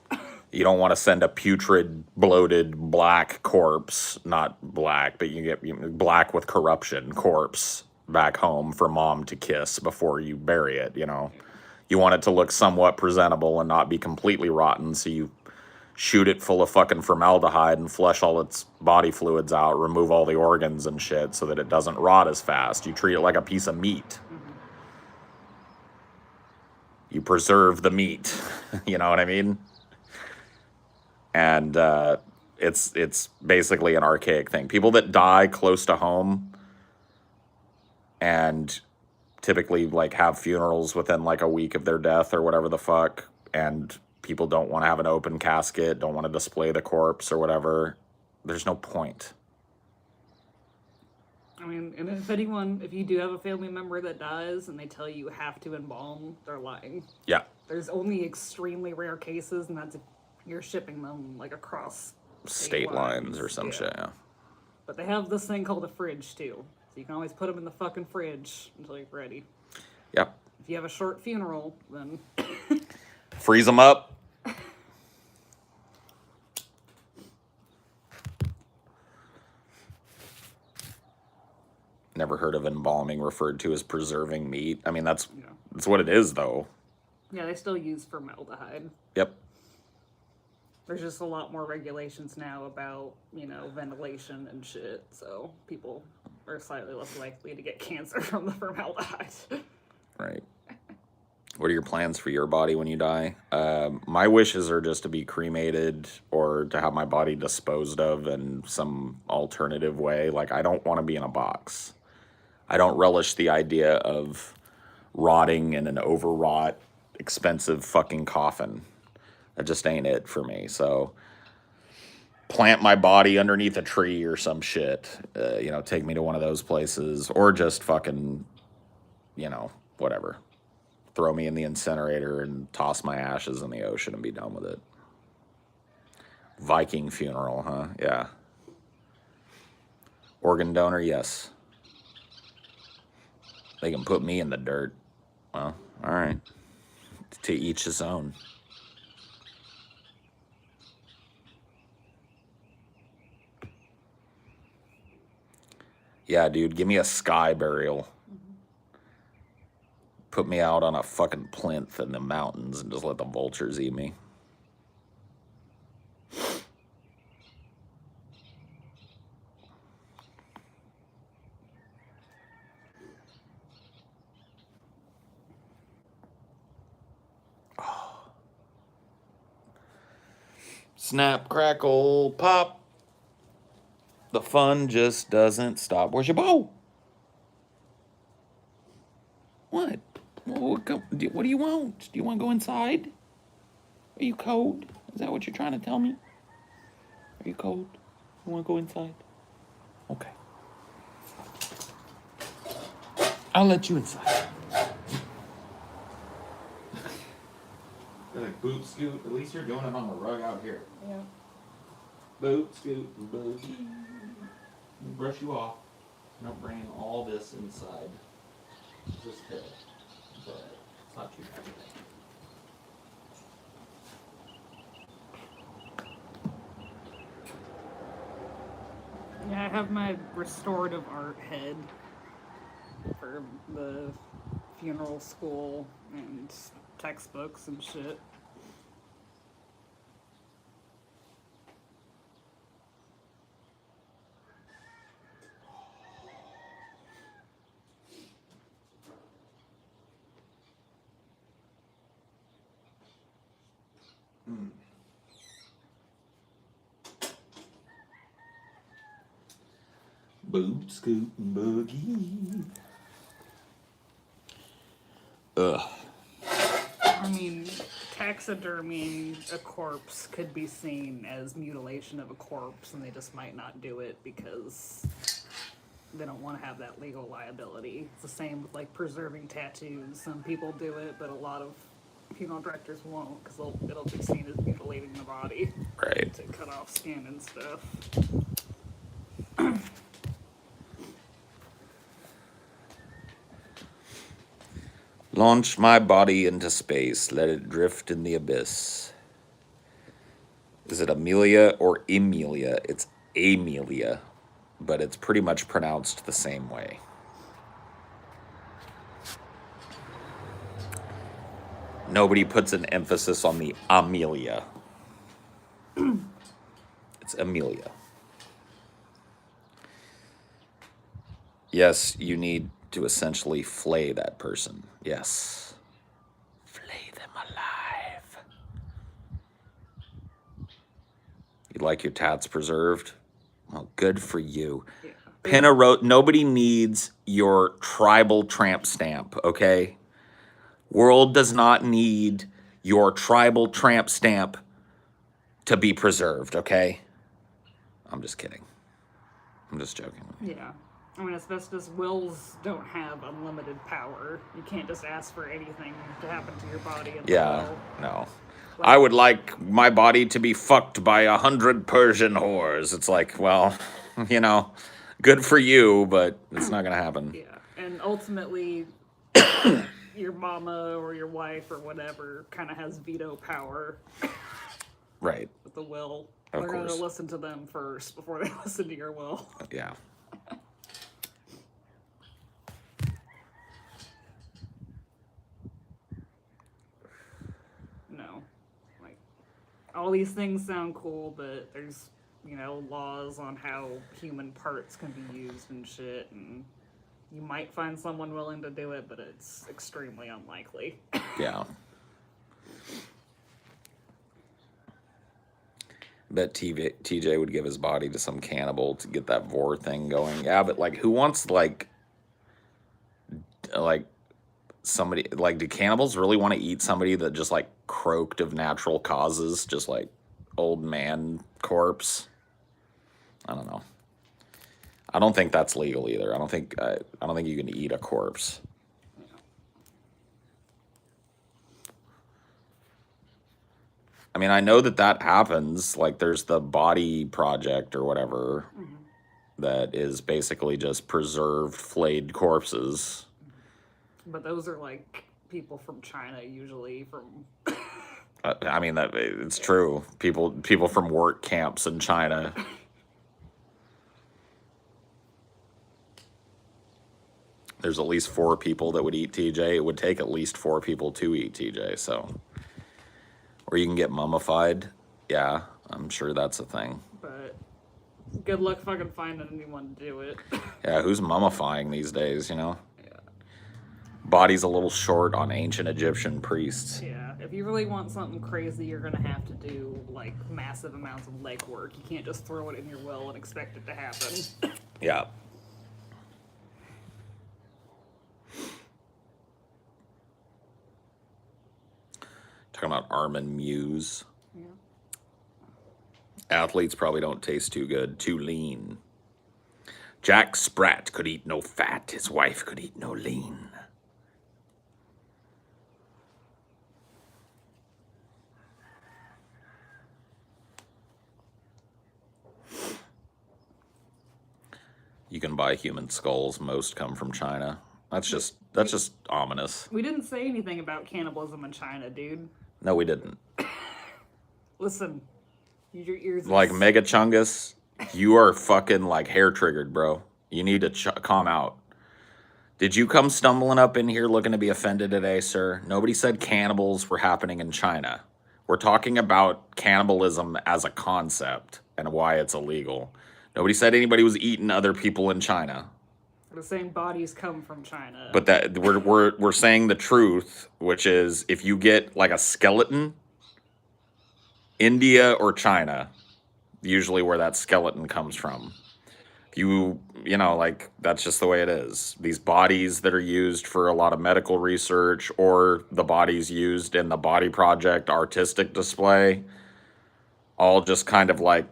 You don't want to send a putrid, bloated, black corpse, not black, but you get black with corruption corpse back home for mom to kiss before you bury it, you know. You want it to look somewhat presentable and not be completely rotten, so you shoot it full of fucking formaldehyde and flush all its body fluids out, remove all the organs and shit so that it doesn't rot as fast. You treat it like a piece of meat. Mm-hmm. You preserve the meat. You know what I mean? And it's basically an archaic thing. People that die close to home and typically like have funerals within like a week of their death or whatever the fuck, and people don't want to have an open casket, don't want to display the corpse or whatever, there's no point. I mean, and if you do have a family member that dies and they tell you have to embalm, they're lying. Yeah. There's only extremely rare cases, and that's if you're shipping them like across state lines or some shit, yeah. But they have this thing called a fridge too. So you can always put them in the fucking fridge until you're ready. Yep. If you have a short funeral, then... freeze them up. Never heard of embalming referred to as preserving meat. I mean, that's what it is, though. Yeah, they still use formaldehyde. Yep. There's just a lot more regulations now about, ventilation and shit, so people are slightly less likely to get cancer from the formaldehyde. Right. What are your plans for your body when you die? My wishes are just to be cremated or to have my body disposed of in some alternative way. Like, I don't want to be in a box. I don't relish the idea of rotting in an overwrought, expensive fucking coffin. That just ain't it for me. So plant my body underneath a tree or some shit. Take me to one of those places, or just fucking, whatever. Throw me in the incinerator and toss my ashes in the ocean and be done with it. Viking funeral, huh? Yeah. Organ donor, yes. They can put me in the dirt. Well, all right. To each his own. Yeah, dude, give me a sky burial. Put me out on a fucking plinth in the mountains and just let the vultures eat me. Snap, crackle, pop. The fun just doesn't stop. Where's your bow? What? What do you want? Do you want to go inside? Are you cold? Is that what you're trying to tell me? Are you cold? You want to go inside? Okay. I'll let you inside. Like boot scoot. At least you're doing it on the rug out here. Yeah. Boot scoot, boogie. Brush you off. I'm not bringing all this inside. Just hit. But it's not too bad. Yeah, I have my restorative art head for the funeral school and textbooks and shit. Boot scoot and boogie. Ugh. I mean, taxidermying a corpse could be seen as mutilation of a corpse, and they just might not do it because they don't want to have that legal liability. It's the same with like preserving tattoos. Some people do it, but a lot of funeral directors won't because it'll be seen as mutilating the body. Right. To cut off skin and stuff. Launch my body into space. Let it drift in the abyss. Is it Amelia or Emilia? It's Amelia, but it's pretty much pronounced the same way. Nobody puts an emphasis on the Amelia. It's Amelia. Yes, you need to essentially flay that person. Yes. Flay them alive. You like your tats preserved? Well, good for you. Yeah. Penna wrote, nobody needs your tribal tramp stamp, okay? World does not need your tribal tramp stamp to be preserved, okay? I'm just kidding. I'm just joking. Yeah. I mean, asbestos wills don't have unlimited power. You can't just ask for anything to happen to your body in the Yeah, will. no. I would like my body to be fucked by 100 Persian whores. It's like, well, you know, good for you, but it's not going to happen. Yeah. And ultimately, your mama or your wife or whatever kind of has veto power Right. with the will. Of They're going to course. listen to them first before they listen to your will. Yeah. No. Like, all these things sound cool, but there's, laws on how human parts can be used and shit, and you might find someone willing to do it, but it's extremely unlikely. Yeah. Bet TJ would give his body to some cannibal to get that vor thing going. Yeah, but like, who wants like somebody, like, do cannibals really want to eat somebody that just like croaked of natural causes, just like old man corpse? I don't know. I don't think that's legal either. I don't think you can eat a corpse. I mean, I know that happens. Like, there's the Body Project or whatever that is basically just preserved, flayed corpses. But those are like people from China, usually from. I mean, that it's true. People from work camps in China. There's at least 4 people that would eat TJ. It would take at least 4 people to eat TJ. So, or you can get mummified. Yeah, I'm sure that's a thing. But good luck fucking finding anyone to do it. Yeah, who's mummifying these days? You know. Yeah. Body's a little short on ancient Egyptian priests. Yeah, if you really want something crazy, you're gonna have to do like massive amounts of legwork. You can't just throw it in your will and expect it to happen. Yeah. Talking about Armin Muse. Yeah. Athletes probably don't taste too good, too lean. Jack Sprat could eat no fat. His wife could eat no lean. You can buy human skulls. Most come from China. That's just ominous. We didn't say anything about cannibalism in China, dude. No, we didn't. Listen, your ears. Like Mega Chungus, you are fucking like hair triggered, bro. You need to calm out. Did you come stumbling up in here looking to be offended today, sir? Nobody said cannibals were happening in China. We're talking about cannibalism as a concept and why it's illegal. Nobody said anybody was eating other people in China. The same bodies come from China. But that we're saying the truth, which is if you get like a skeleton, India or China, usually where that skeleton comes from. You know, like that's just the way it is. These bodies that are used for a lot of medical research or the bodies used in the Body Project artistic display, all just kind of like,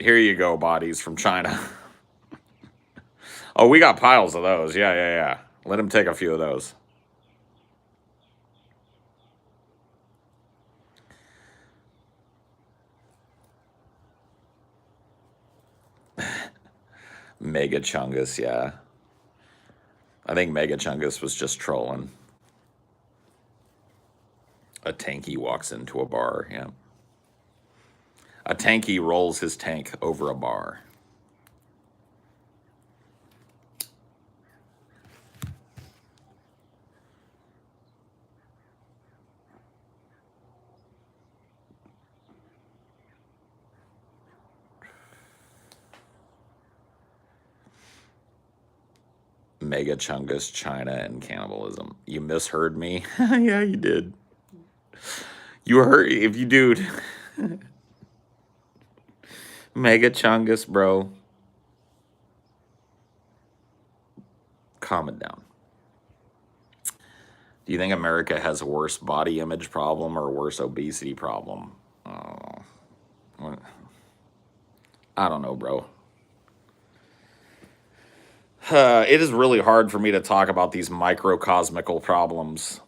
here you go, bodies from China. Oh, we got piles of those. Yeah. Let him take a few of those. Mega Chungus, yeah. I think Mega Chungus was just trolling. A tanky walks into a bar, yeah. A tanky rolls his tank over a bar. Mega Chungus, China, and cannibalism. You misheard me? Yeah, you did. You heard, if you dude. Mega Chungus, bro. Calm it down. Do you think America has a worse body image problem or a worse obesity problem? Oh, I don't know, bro. It is really hard for me to talk about these microcosmical problems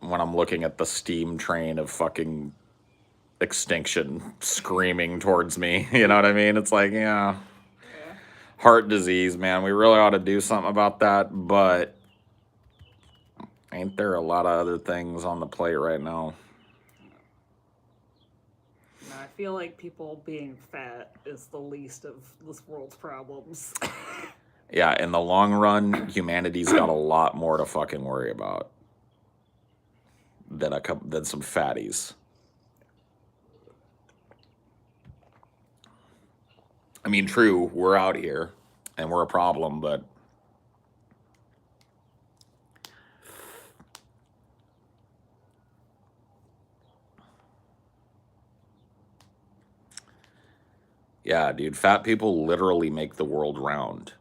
when I'm looking at the steam train of fucking extinction screaming towards me. You know what I mean? It's like, yeah. Heart disease, man. We really ought to do something about that, but ain't there a lot of other things on the plate right now? I feel like people being fat is the least of this world's problems. Yeah, in the long run, humanity's got a lot more to fucking worry about than some fatties. I mean, true, we're out here and we're a problem, but yeah, dude, fat people literally make the world round.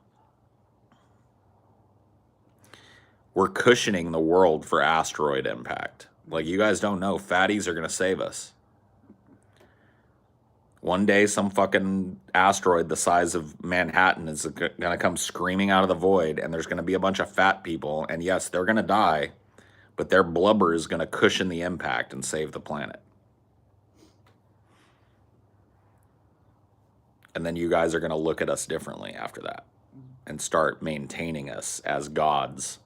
We're cushioning the world for asteroid impact. Like, you guys don't know, fatties are going to save us. One day, some fucking asteroid the size of Manhattan is going to come screaming out of the void, and there's going to be a bunch of fat people, and yes, they're going to die, but their blubber is going to cushion the impact and save the planet. And then you guys are going to look at us differently after that and start maintaining us as gods.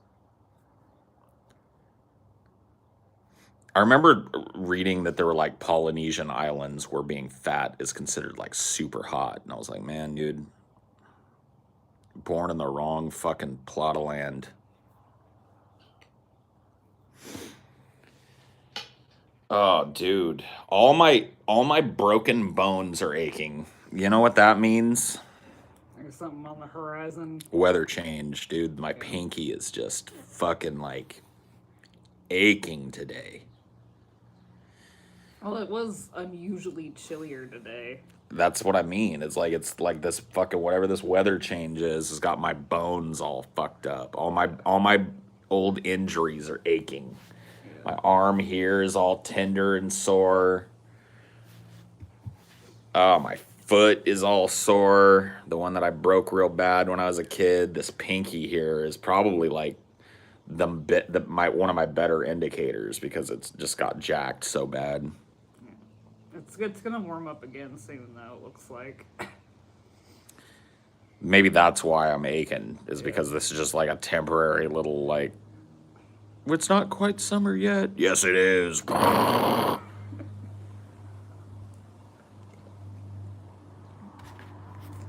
I remember reading that there were like Polynesian islands where being fat is considered like super hot. And I was like, man, dude, born in the wrong fucking plot of land. Oh, dude, all my broken bones are aching. You know what that means? There's something on the horizon. Weather change, dude. My pinky is just fucking like aching today. Well, it was unusually chillier today. That's what I mean. It's like this fucking whatever this weather change is has got my bones all fucked up. All my old injuries are aching. My arm here is all tender and sore. Oh, my foot is all sore. The one that I broke real bad when I was a kid. This pinky here is probably like one of my better indicators because it's just got jacked so bad. It's gonna warm up again soon, though. It looks like. Maybe that's why I'm aching, is because this is just like a temporary little like. It's not quite summer yet. Yes, it is.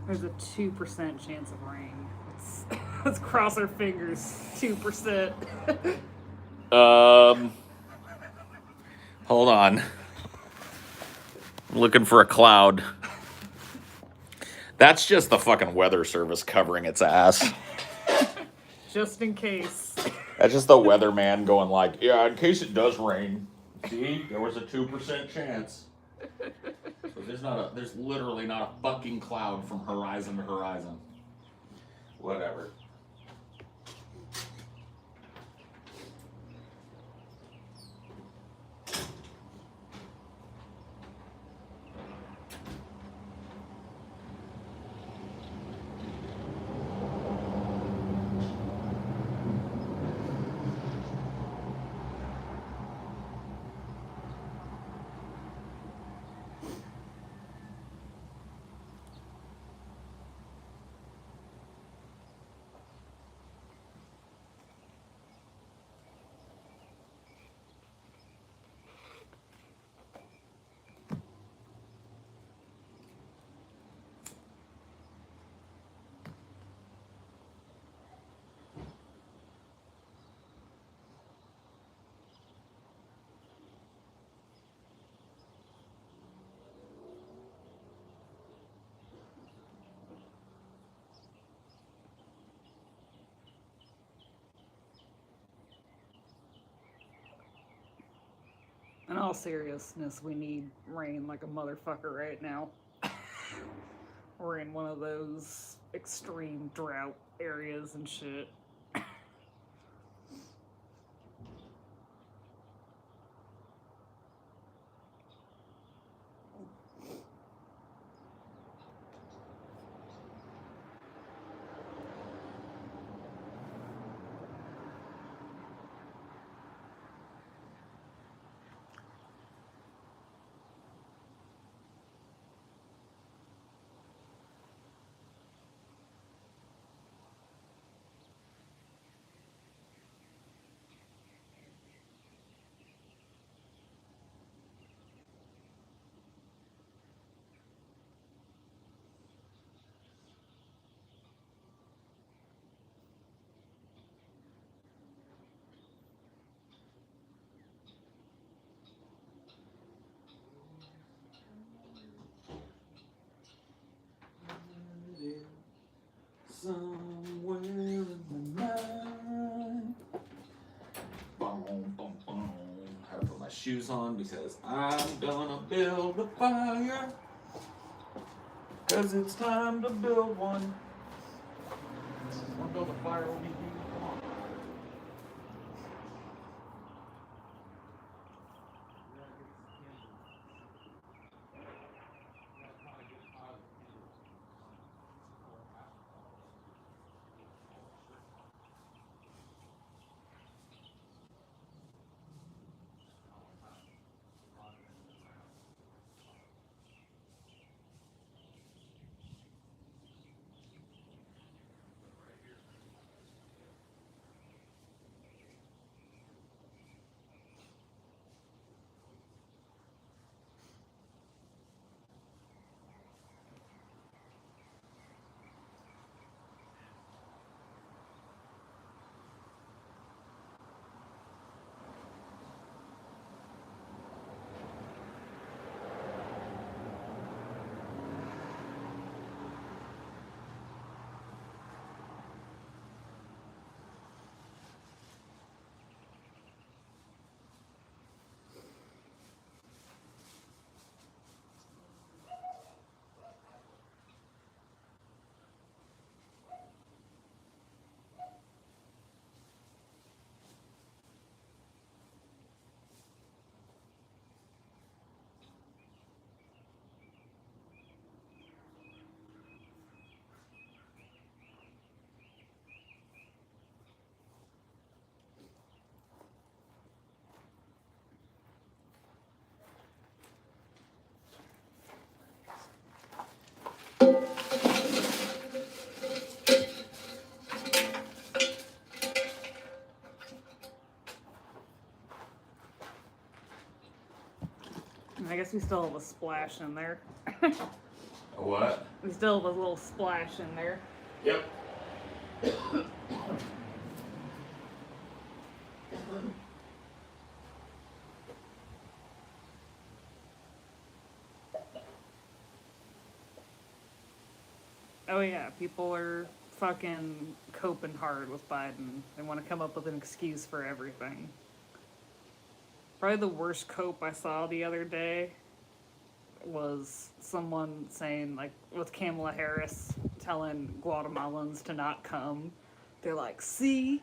There's a 2% chance of rain. Let's cross our fingers. 2%. Hold on. I'm looking for a cloud. That's just the fucking weather service covering its ass. Just in case. That's just the weatherman going like, yeah, in case it does rain. See, there was a 2% chance. So there's literally not a fucking cloud from horizon to horizon. Whatever. In all seriousness, we need rain like a motherfucker right now. We're in one of those extreme drought areas and shit. Somewhere in the night. Boom, boom, boom. I gotta put my shoes on because I'm gonna build a fire. Cause it's time to build one. Wanna build a fire with me? Come on. I guess we still have a splash in there. A what? We still have a little splash in there. Yep. Oh yeah, people are fucking coping hard with Biden. They want to come up with an excuse for everything. Probably the worst cope I saw the other day was someone saying, like, with Kamala Harris telling Guatemalans to not come. They're like, see,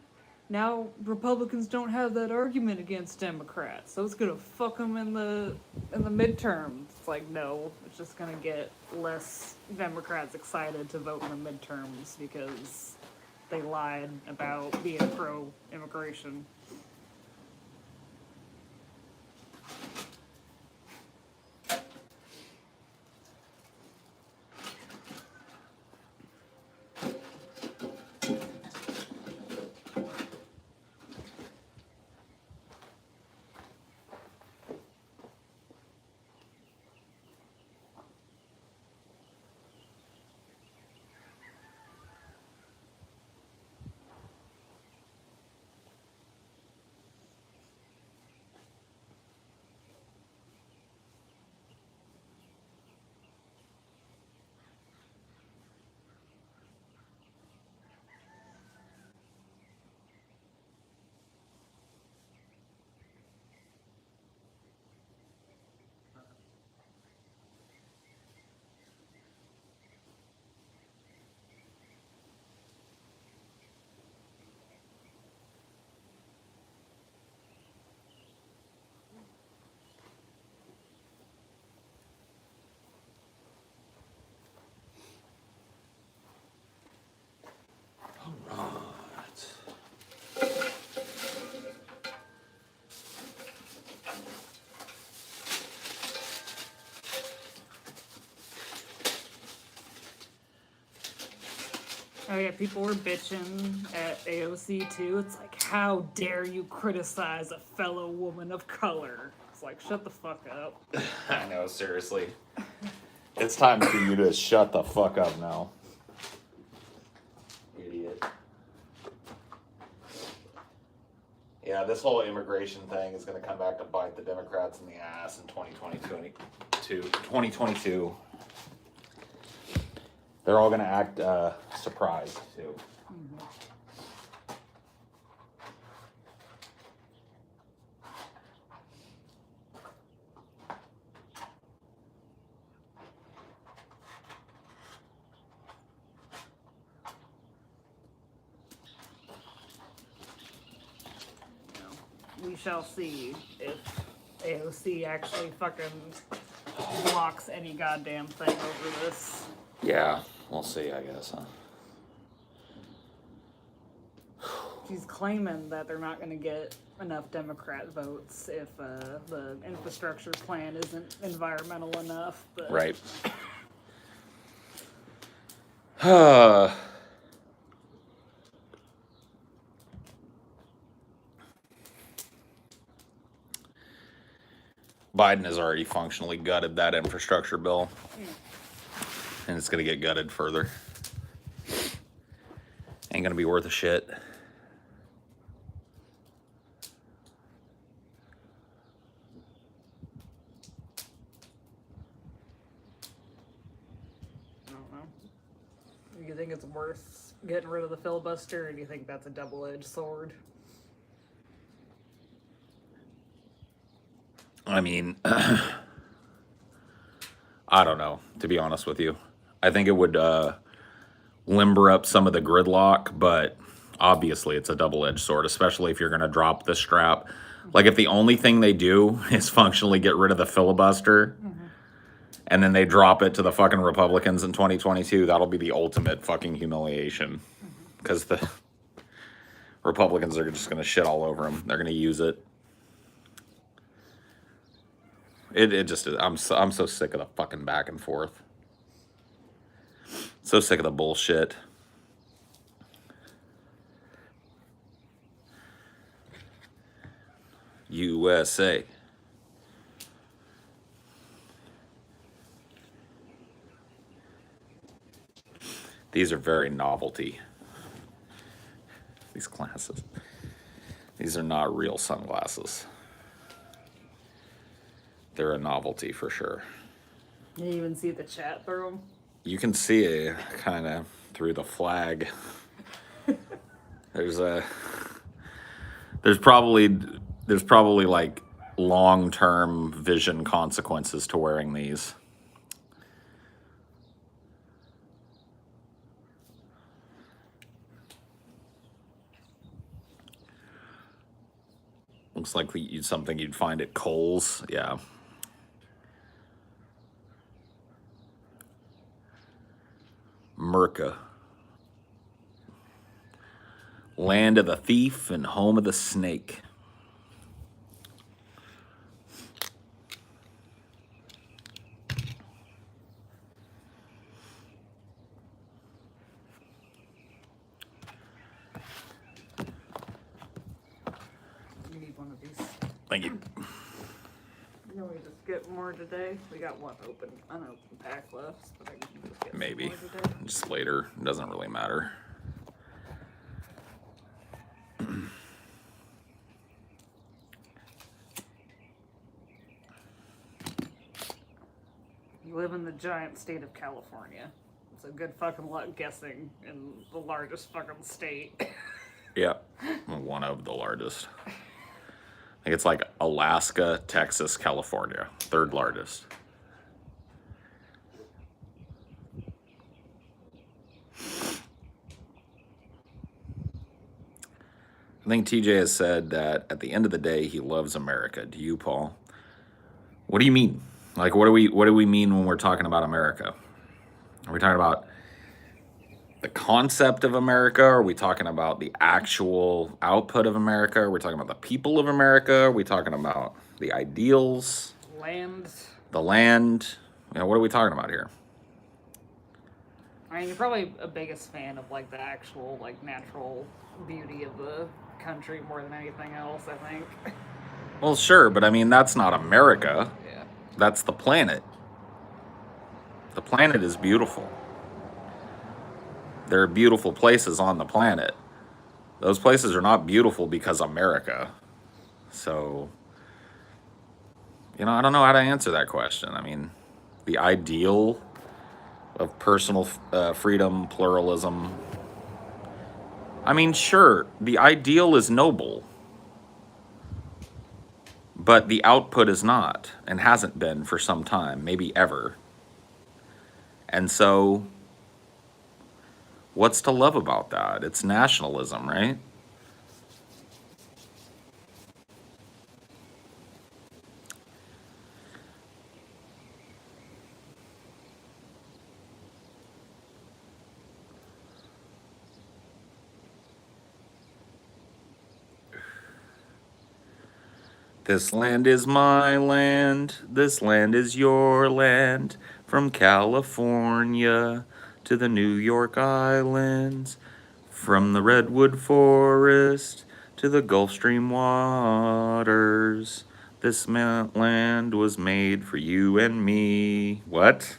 now Republicans don't have that argument against Democrats, so it's gonna fuck them in the midterms. It's like, no, it's just gonna get less Democrats excited to vote in the midterms because they lied about being pro-immigration. Oh yeah, people were bitching at AOC too. It's like, how dare you criticize a fellow woman of color? It's like, shut the fuck up. I know, seriously. It's time for you to shut the fuck up now. Idiot. Yeah, this whole immigration thing is going to come back to bite the Democrats in the ass in 2022. They're all going to act surprised, too. Mm-hmm. We shall see if AOC actually fucking blocks any goddamn thing over this. Yeah, we'll see, I guess, huh? She's claiming that they're not going to get enough Democrat votes if the infrastructure plan isn't environmental enough. But Right. Biden has already functionally gutted that infrastructure bill. And it's going to get gutted further. Ain't going to be worth a shit. I don't know. Do you think it's worth getting rid of the filibuster, or do you think that's a double-edged sword? I mean, I don't know, to be honest with you. I think it would limber up some of the gridlock, but obviously it's a double-edged sword, especially if you're going to drop the strap. Like, if the only thing they do is functionally get rid of the filibuster, and then they drop it to the fucking Republicans in 2022, that'll be the ultimate fucking humiliation. Because the Republicans are just going to shit all over them. They're going to use it. It just is. I'm so sick of the fucking back and forth. So sick of the bullshit. USA. These are very novelty. These glasses. These are not real sunglasses. They're a novelty for sure. You even see the chat through them. You can see it kind of through the flag. There's probably like long-term vision consequences to wearing these. Looks like something you'd find at Kohl's. Yeah. Merca. Land of the thief and home of the snake. You need one of these. Thank you. Can we just get more today? We got one unopened pack left, but I can just get Maybe. some more today. Just later. It doesn't really matter. You live in the giant state of California. It's a good fucking luck guessing in the largest fucking state. Yeah. One of the largest. I think it's like Alaska, Texas, California. Third largest. I think TJ has said that at the end of the day, he loves America. Do you, Paul? What do you mean? Like, what do we mean when we're talking about America? Are we talking about the concept of America? Are we talking about the actual output of America? Are we talking about the people of America? Are we talking about the ideals? Land. The land? You know, what are we talking about here? I mean, you're probably a biggest fan of like the actual like natural beauty of the country more than anything else, I think. Well, sure, but I mean, that's not America. Yeah. That's the planet. The planet is beautiful. There are beautiful places on the planet. Those places are not beautiful because America. So, you know, I don't know how to answer that question. I mean, the ideal of personal freedom, pluralism. I mean, sure, the ideal is noble. But the output is not, and hasn't been for some time, maybe ever. And so, what's to love about that? It's nationalism, right? This land is my land, this land is your land, from California to the New York Islands, from the Redwood Forest to the Gulf Stream waters. This land was made for you and me. What?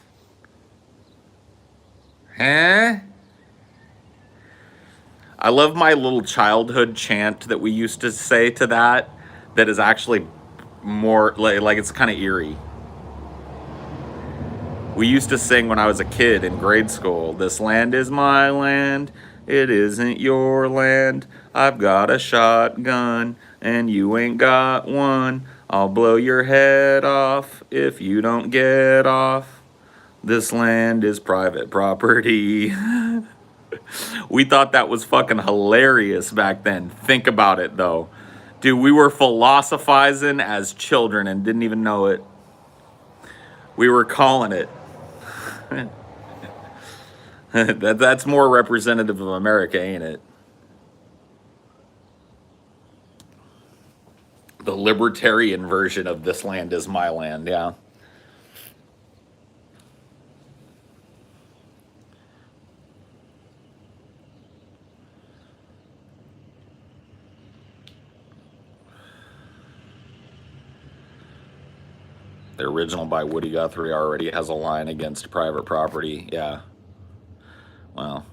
Huh? I love my little childhood chant that we used to say to that is actually more like it's kind of eerie. We used to sing when I was a kid in grade school, this land is my land, it isn't your land. I've got a shotgun and you ain't got one. I'll blow your head off if you don't get off. This land is private property. We thought that was fucking hilarious back then. Think about it though. Dude, we were philosophizing as children and didn't even know it. We were calling it. That's more representative of America, ain't it? The libertarian version of this land is my land, yeah. The original by Woody Guthrie already has a line against private property, yeah. Well.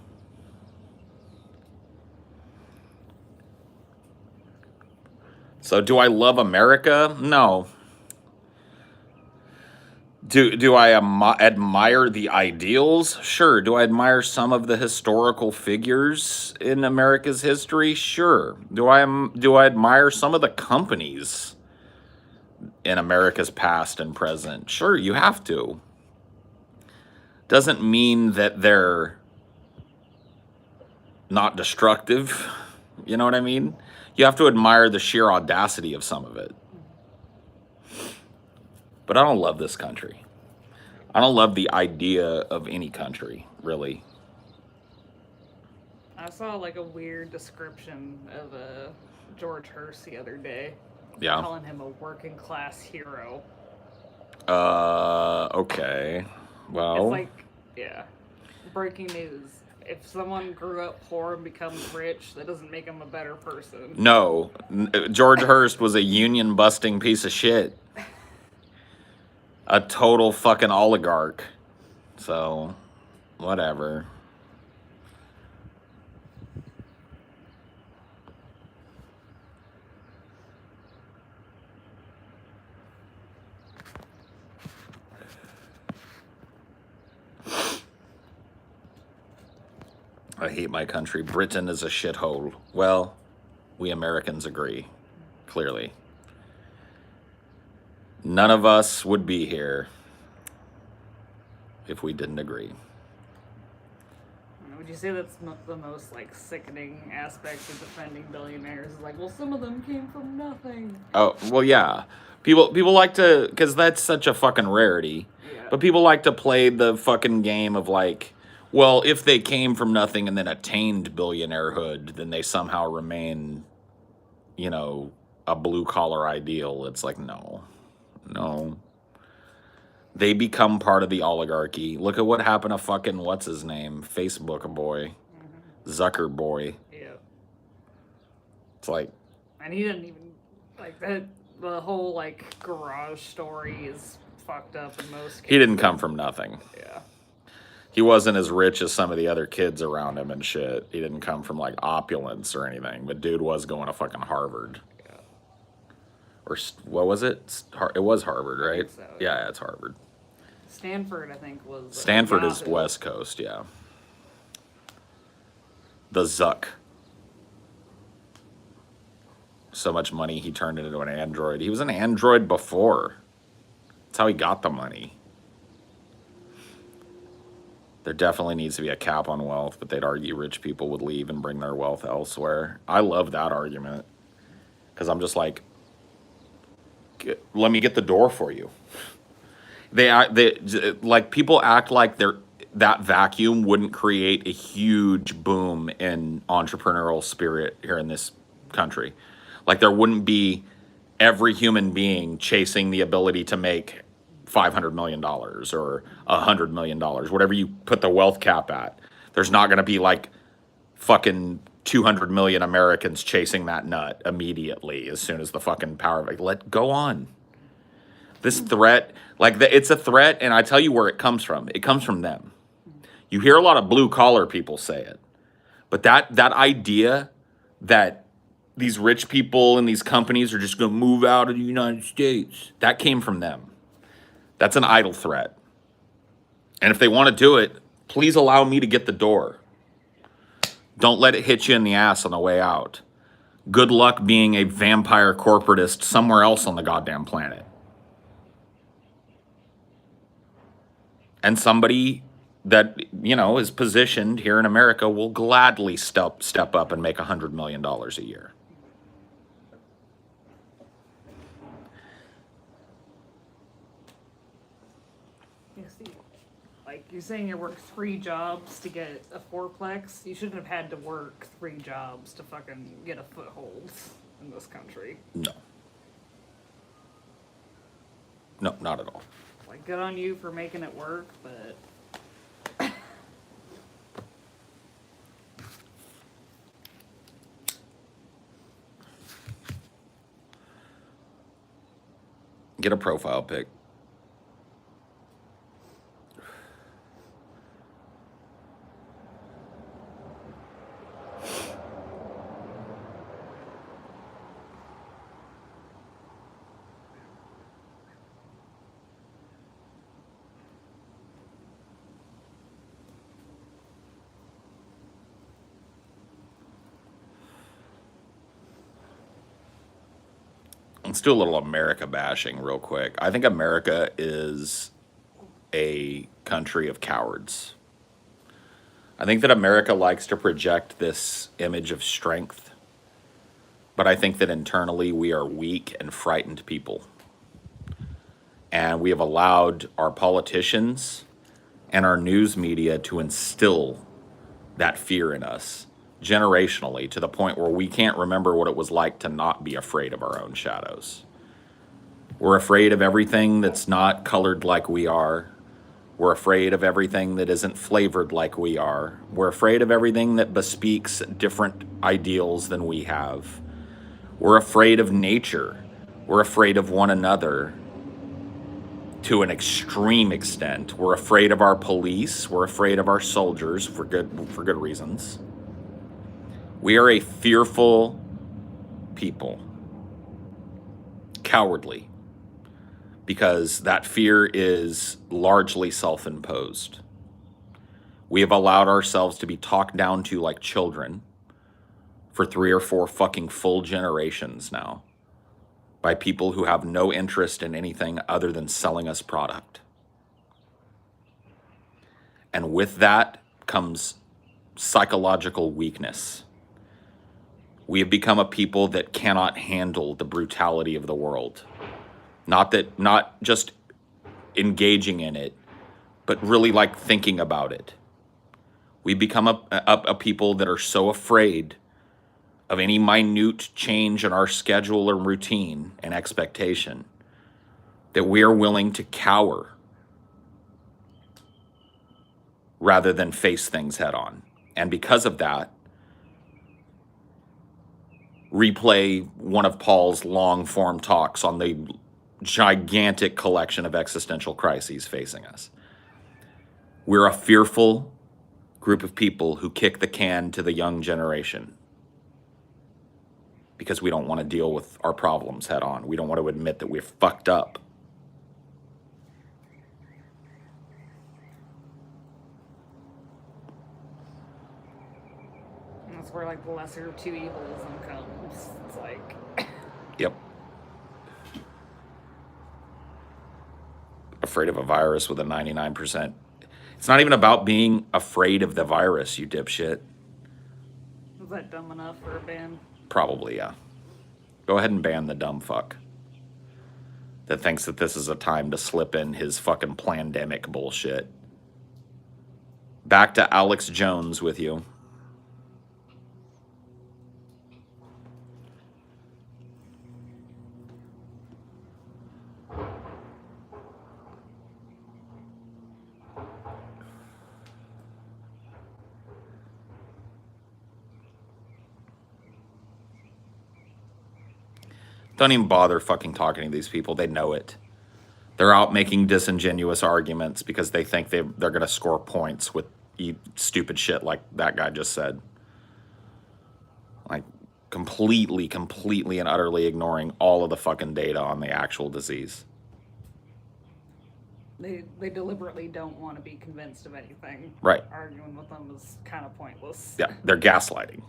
So do I love America? No. Do I admire the ideals? Sure. Do I admire some of the historical figures in America's history? Sure. Do I admire some of the companies in America's past and present? Sure, you have to. Doesn't mean that they're not destructive. You know what I mean? You have to admire the sheer audacity of some of it. But I don't love this country. I don't love the idea of any country, really. I saw like a weird description of George Hurst the other day. Yeah. Calling him a working class hero. Okay. Well. It's like, yeah. Breaking news. If someone grew up poor and becomes rich, that doesn't make them a better person. No. George Hurst was a union busting piece of shit. A total fucking oligarch. So, whatever. I hate my country. Britain is a shithole. Well, we Americans agree, clearly. None of us would be here if we didn't agree. Would you say that's the most like sickening aspect of defending billionaires? Is like, well, some of them came from nothing. Oh, well, yeah. People like to, because that's such a fucking rarity. Yeah. But people like to play the fucking game of like, well, if they came from nothing and then attained billionairehood, then they somehow remain, you know, a blue collar ideal. It's like, no. They become part of the oligarchy. Look at what happened to fucking, what's his name? Facebook boy. Zucker boy. Yeah. It's like. And he didn't even, like, that, the whole, like, garage story is fucked up in most cases. He didn't come from nothing. Yeah. He wasn't as rich as some of the other kids around him and shit. He didn't come from, like, opulence or anything. But dude was going to fucking Harvard. Yeah. Or, what was it? It was Harvard, right? I think so, yeah. Yeah, it's Harvard. Stanford, I think, was... Stanford is Yahoo. West Coast, yeah. The Zuck. So much money, he turned it into an android. He was an android before. That's how he got the money. There definitely needs to be a cap on wealth, but they'd argue rich people would leave and bring their wealth elsewhere. I love that argument. Because I'm just like, let me get the door for you. They like, people act like that vacuum wouldn't create a huge boom in entrepreneurial spirit here in this country. Like, there wouldn't be every human being chasing the ability to make $500 million or $100 million, whatever you put the wealth cap at. There's not going to be like fucking 200 million Americans chasing that nut immediately as soon as the fucking power, like, go on. This threat, like, it's a threat, and I tell you where it comes from. It comes from them. You hear a lot of blue collar people say it, but that idea that these rich people and these companies are just going to move out of the United States, that came from them. That's an idle threat. And if they want to do it, please allow me to get the door. Don't let it hit you in the ass on the way out. Good luck being a vampire corporatist somewhere else on the goddamn planet. And somebody that, you know, is positioned here in America will gladly step up and make $100 million a year. Like, you're saying you work 3 jobs to get a fourplex. You shouldn't have had to work 3 jobs to fucking get a foothold in this country. No. No, not at all. Like, good on you for making it work, but... Get a profile pic. Let's do a little America bashing real quick. I think America is a country of cowards. I think that America likes to project this image of strength, but I think that internally we are weak and frightened people. And we have allowed our politicians and our news media to instill that fear in us generationally to the point where we can't remember what it was like to not be afraid of our own shadows. We're afraid of everything that's not colored like we are. We're afraid of everything that isn't flavored like we are. We're afraid of everything that bespeaks different ideals than we have. We're afraid of nature. We're afraid of one another to an extreme extent. We're afraid of our police. We're afraid of our soldiers for good reasons. We are a fearful people, cowardly, because that fear is largely self-imposed. We have allowed ourselves to be talked down to like children for 3 or 4 fucking full generations now by people who have no interest in anything other than selling us product. And with that comes psychological weakness. We have become a people that cannot handle the brutality of the world. Not just engaging in it, but really like thinking about it. We become a people that are so afraid of any minute change in our schedule or routine and expectation that we are willing to cower rather than face things head on. And because of that, replay one of Paul's long form talks on the gigantic collection of existential crises facing us. We're a fearful group of people who kick the can to the young generation because we don't want to deal with our problems head on. We don't want to admit that we're fucked up. And that's where like the lesser of two evils comes. It's like Yep. Afraid of a virus with a 99%. It's not even about being afraid of the virus, you dipshit. was that dumb enough for a ban? Probably, yeah. Go ahead and ban the dumb fuck that thinks that this is a time to slip in his fucking Plan-Demic bullshit. Back to Alex Jones with you. Don't even bother fucking talking to these people. They know it. They're out making disingenuous arguments because they think they're going to score points with stupid shit like that guy just said. Like completely and utterly ignoring all of the fucking data on the actual disease. They deliberately don't want to be convinced of anything. Right. Arguing with them is kind of pointless. Yeah, they're gaslighting.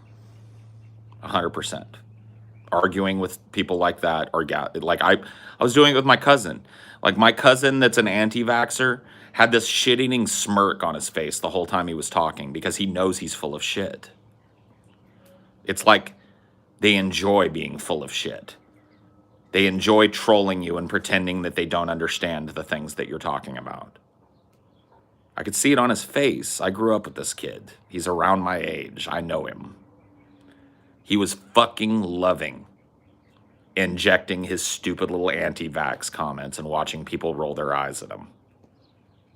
100%. Arguing with people like that are like I was doing it with my cousin. Like my cousin that's an anti-vaxxer had this shit-eating smirk on his face the whole time he was talking because he knows he's full of shit. It's like they enjoy being full of shit. They enjoy trolling you and pretending that they don't understand the things that you're talking about. I could see it on his face. I grew up with this kid. He's around my age. I know him. He was fucking loving injecting his stupid little anti-vax comments and watching people roll their eyes at him.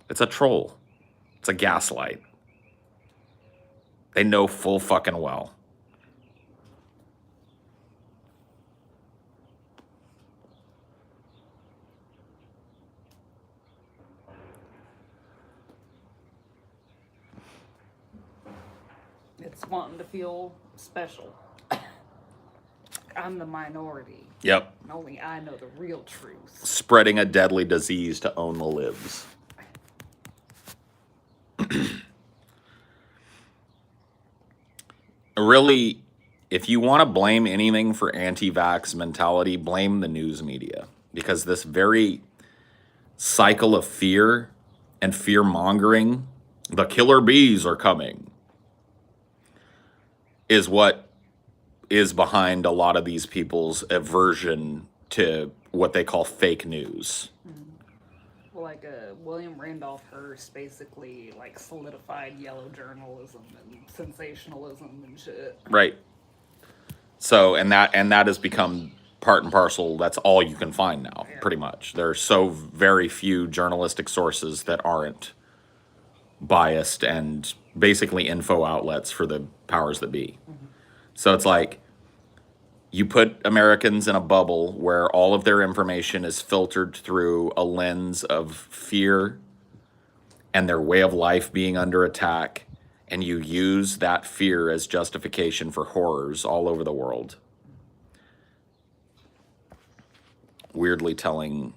It's a troll. It's a gaslight. They know full fucking well. It's wanting to feel special. I'm the minority. Yep. And only I know the real truth. Spreading a deadly disease to own the libs. Really, if you want to blame anything for anti-vax mentality, blame the news media, because this very cycle of fear and fear mongering, the killer bees are coming, is what is behind a lot of these people's aversion to what they call fake news. Like William Randolph Hearst basically like solidified yellow journalism and sensationalism and shit. Right. So, and that has become part and parcel. That's all you can find now, pretty much. There are so very few journalistic sources that aren't biased and basically info outlets for the powers that be. So it's like you put Americans in a bubble where all of their information is filtered through a lens of fear and their way of life being under attack, and you use that fear as justification for horrors all over the world. Weirdly telling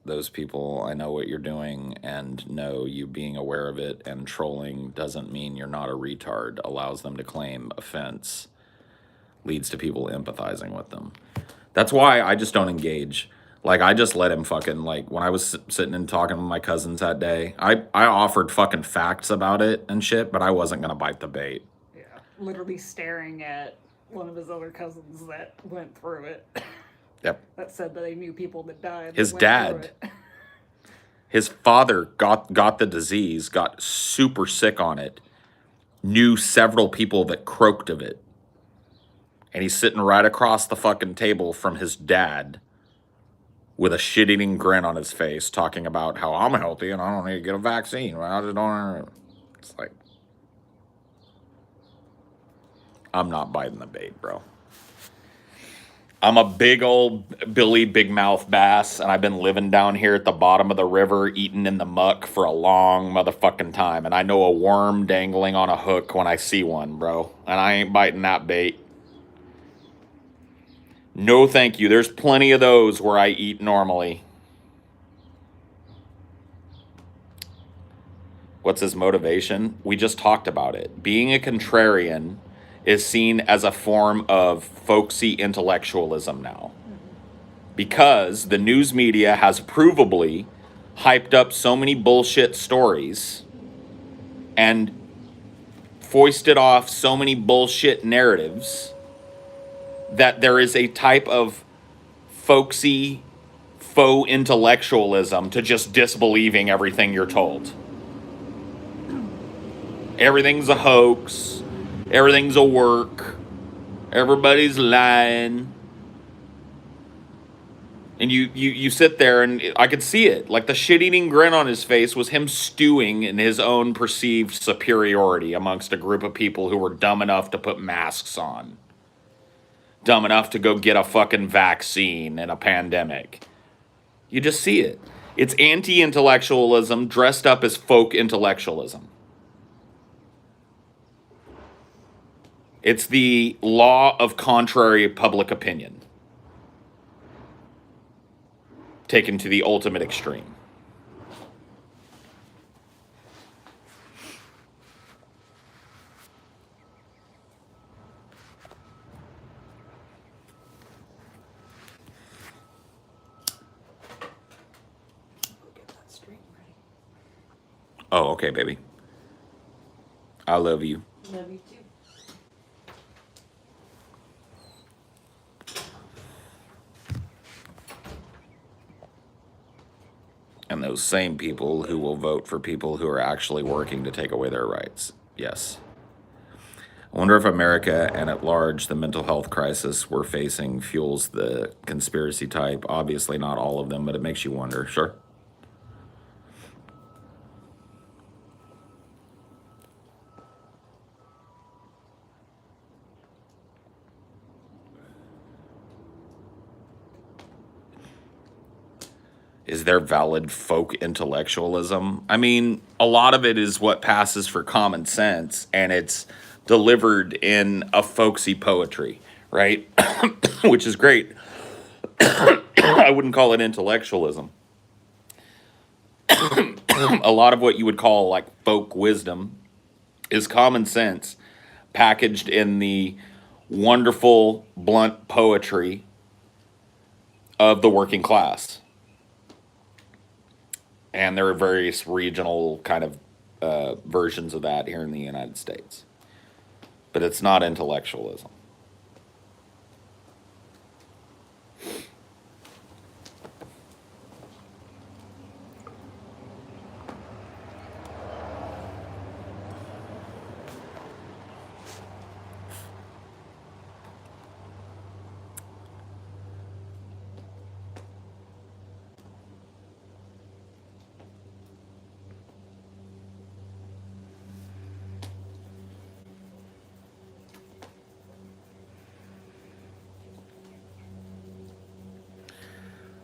those people, I know what you're doing, and no, you being aware of it and trolling doesn't mean you're not a retard, allows them to claim offense, leads to people empathizing with them. That's why I just don't engage. Like, I just let him fucking, like, when I was sitting and talking with my cousins that day, I offered fucking facts about it and shit, but I wasn't going to bite the bait. Yeah. Literally staring at one of his other cousins that went through it. Yep. That said that they knew people that died. His that dad, his father got the disease, got super sick on it, knew several people that croaked of it. And he's sitting right across the fucking table from his dad with a shit-eating grin on his face, talking about how I'm healthy and I don't need to get a vaccine. I just don't. It's like, I'm not biting the bait, bro. I'm a big old Billy Big Mouth Bass, and I've been living down here at the bottom of the river, eating in the muck for a long motherfucking time. And I know a worm dangling on a hook when I see one, bro. And I ain't biting that bait. No, thank you. There's plenty of those where I eat normally. What's his motivation? We just talked about it. Being a contrarian is seen as a form of folksy intellectualism now. Because the news media has provably hyped up so many bullshit stories and foisted off so many bullshit narratives that there is a type of folksy, faux intellectualism to just disbelieving everything you're told. Everything's a hoax. Everything's a work. Everybody's lying. And you sit there, and I could see it. Like, the shit-eating grin on his face was him stewing in his own perceived superiority amongst a group of people who were dumb enough to put masks on. Dumb enough to go get a fucking vaccine in a pandemic. You just see it. It's anti-intellectualism dressed up as folk intellectualism. It's the law of contrary public opinion, taken to the ultimate extreme. Get that stream ready. Oh, okay, baby. I love you. Love you too. And those same people who will vote for people who are actually working to take away their rights. Yes. I wonder if America and at large the mental health crisis we're facing fuels the conspiracy type. Obviously not all of them, but it makes you wonder. Sure. Is there valid folk intellectualism? I mean, a lot of it is what passes for common sense, and it's delivered in a folksy poetry, right? Which is great. I wouldn't call it intellectualism. A lot of what you would call like folk wisdom is common sense packaged in the wonderful, blunt poetry of the working class. And there are various regional kind of versions of that here in the United States. But it's not intellectualism.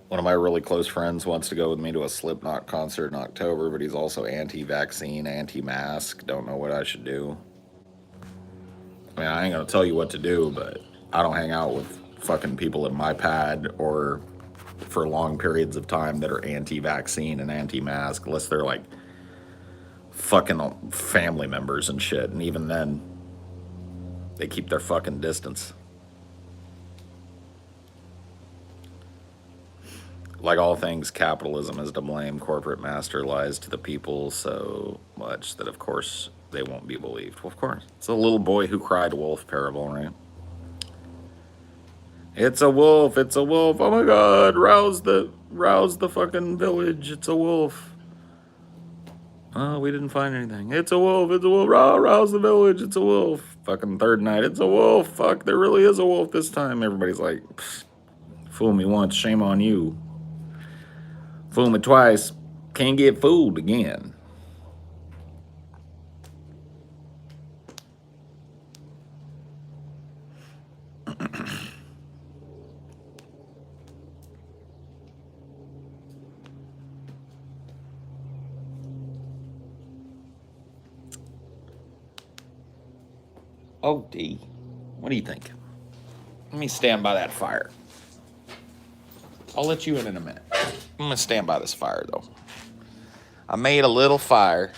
One of my really close friends wants to go with me to a Slipknot concert in October, but he's also anti-vaccine, anti-mask. Don't know what I should do. I mean, I ain't gonna tell you what to do, but I don't hang out with fucking people in my pad or for long periods of time that are anti-vaccine and anti-mask unless they're like fucking family members and shit. And even then, they keep their fucking distance. Like all things, capitalism is to blame. Corporate master lies to the people so much that, of course, they won't be believed. Well, of course. It's a little boy who cried wolf parable, right? It's a wolf, it's a wolf. Oh my god, rouse the fucking village. It's a wolf. Oh, we didn't find anything. It's a wolf, rouse the village, it's a wolf. Fucking third night, it's a wolf. Fuck, there really is a wolf this time. Everybody's like, fool me once, shame on you. Fool me twice, can't get fooled again. Oh, D, what do you think? Let me stand by that fire. I'll let you in a minute. I'm gonna stand by this fire though. I made a little fire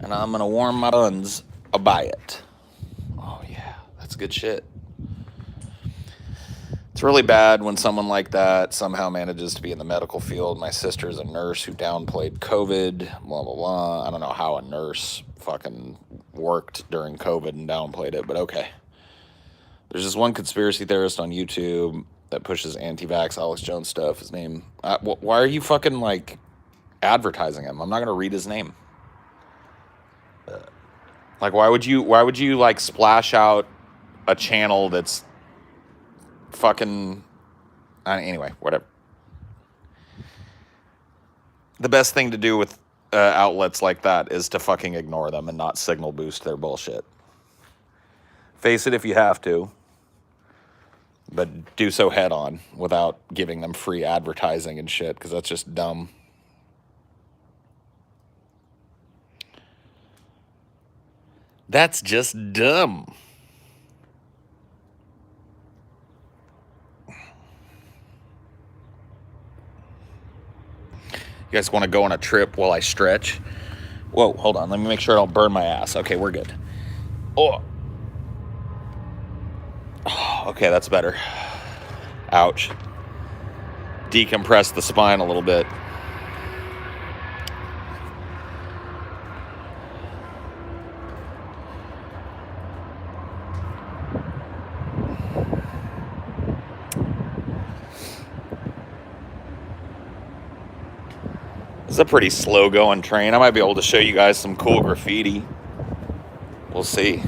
and I'm gonna warm my buns by it. Oh yeah, that's good shit. It's really bad when someone like that somehow manages to be in the medical field. My sister's a nurse who downplayed COVID, blah, blah, blah. I don't know how a nurse fucking worked during COVID and downplayed it, but okay. There's this one conspiracy theorist on YouTube that pushes anti-vax Alex Jones stuff. His name, why are you fucking like advertising him? I'm not gonna read his name. Like, why would you like splash out a channel that's fucking, anyway, whatever. The best thing to do with outlets like that is to fucking ignore them and not signal boost their bullshit. Face it if you have to, but do so head on without giving them free advertising and shit, because that's just dumb. That's just dumb. You guys want to go on a trip while I stretch? Whoa, hold on. Let me make sure I don't burn my ass. Okay, we're good. Oh. Okay, that's better. Ouch. Decompress the spine a little bit. It's a pretty slow going train. I might be able to show you guys some cool graffiti. We'll see.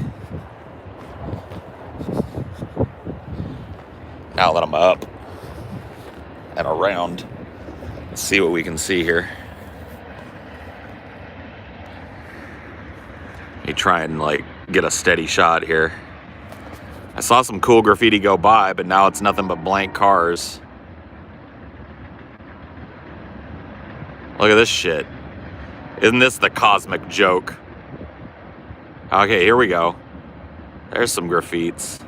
Now that I'm up and around, let's see what we can see here. Let me try and like get a steady shot here. I saw some cool graffiti go by, but now it's nothing but blank cars. Look at this shit. Isn't this the cosmic joke? Okay, here we go. There's some graffitis.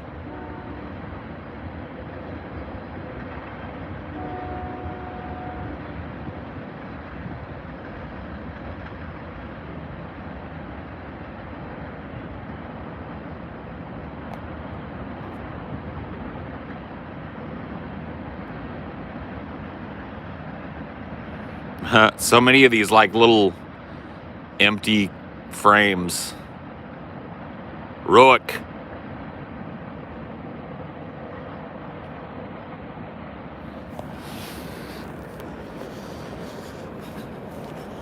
So many of these like little empty frames. Rook.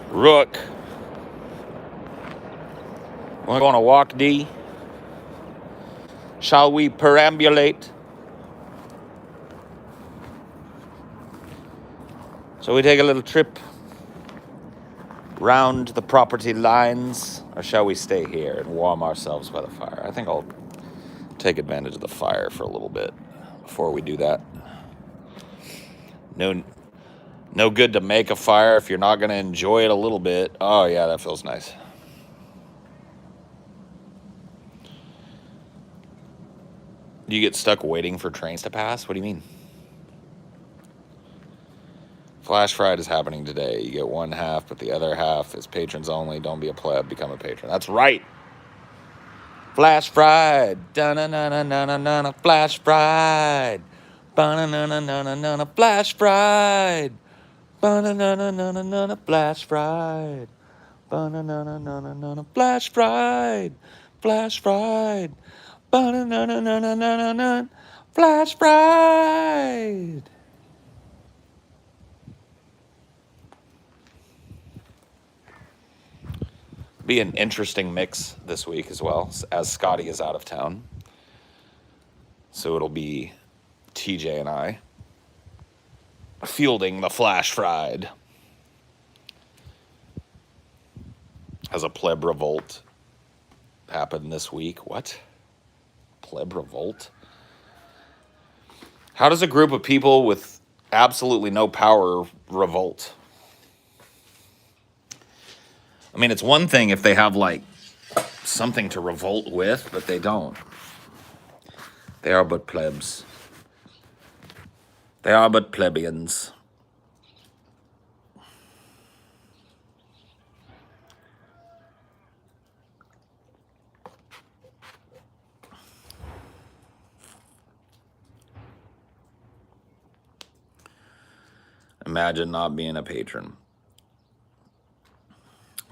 Rook. Wanna go on a walk, D? Shall we perambulate? Shall we take a little trip round the property lines? Or shall we stay here and warm ourselves by the fire? I think I'll take advantage of the fire for a little bit before we do that. No good to make a fire if you're not going to enjoy it a little bit. Oh, yeah, that feels nice. You get stuck waiting for trains to pass? What do you mean? Flash Fried is happening today. You get one half, but the other half is patrons only. Don't be a pleb, become a patron. That's right. Flash Fried. Da-na-na-na-na-na-na. Flash Fried. Ba-na-na-na-na-na-na. Flash Fried. Ba-na-na-na-na-na-na. Flash Fried. Ba-na-na-na-na-na-na. Flash Fried. Flash Fried. Ba-na-na-na-na-na-na-na. Flash Fried. Be an interesting mix this week as well, as Scotty is out of town. So it'll be TJ and I fielding the Flash Fried. Has a pleb revolt happened this week? What? Pleb revolt? How does a group of people with absolutely no power revolt? I mean, it's one thing if they have, like, something to revolt with, but they don't. They are but plebs. They are but plebeians. Imagine not being a patron.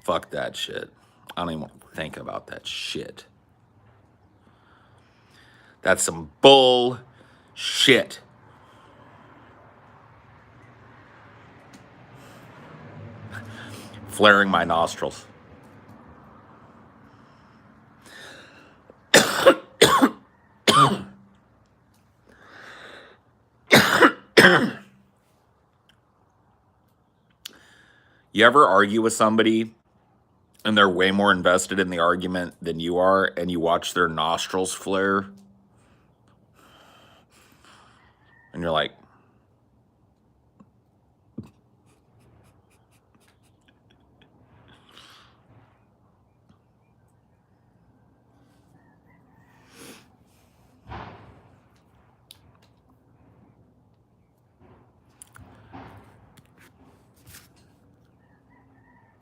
Fuck that shit. I don't even want to think about that shit. That's some bull shit. Flaring my nostrils. You ever argue with somebody and they're way more invested in the argument than you are, and you watch their nostrils flare? And you're like,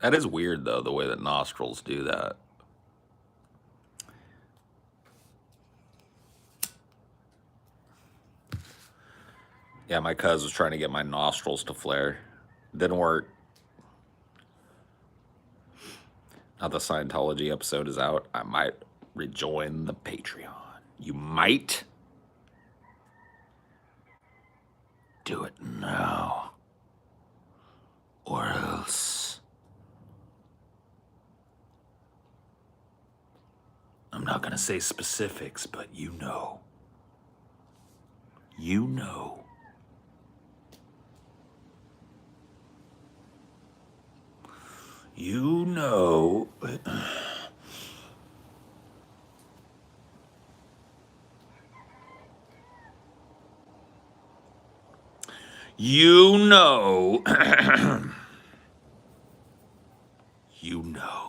that is weird, though, the way that nostrils do that. Yeah, my cuz was trying to get my nostrils to flare. Didn't work. Now the Scientology episode is out. I might rejoin the Patreon. You might do it now. Or else. I'm not going to say specifics, but you know. You know. You know. You know. You know.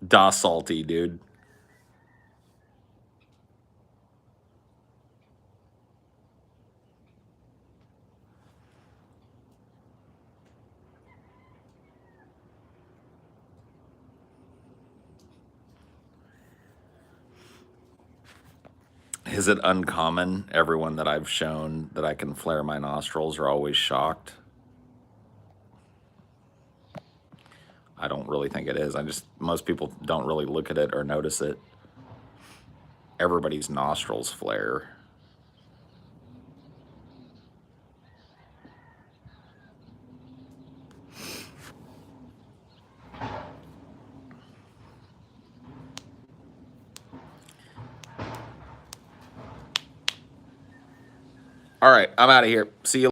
Da salty, dude. Is it uncommon? Everyone that I've shown that I can flare my nostrils are always shocked. I don't really think it is. Most people don't really look at it or notice it. Everybody's nostrils flare. All right, I'm out of here. See you.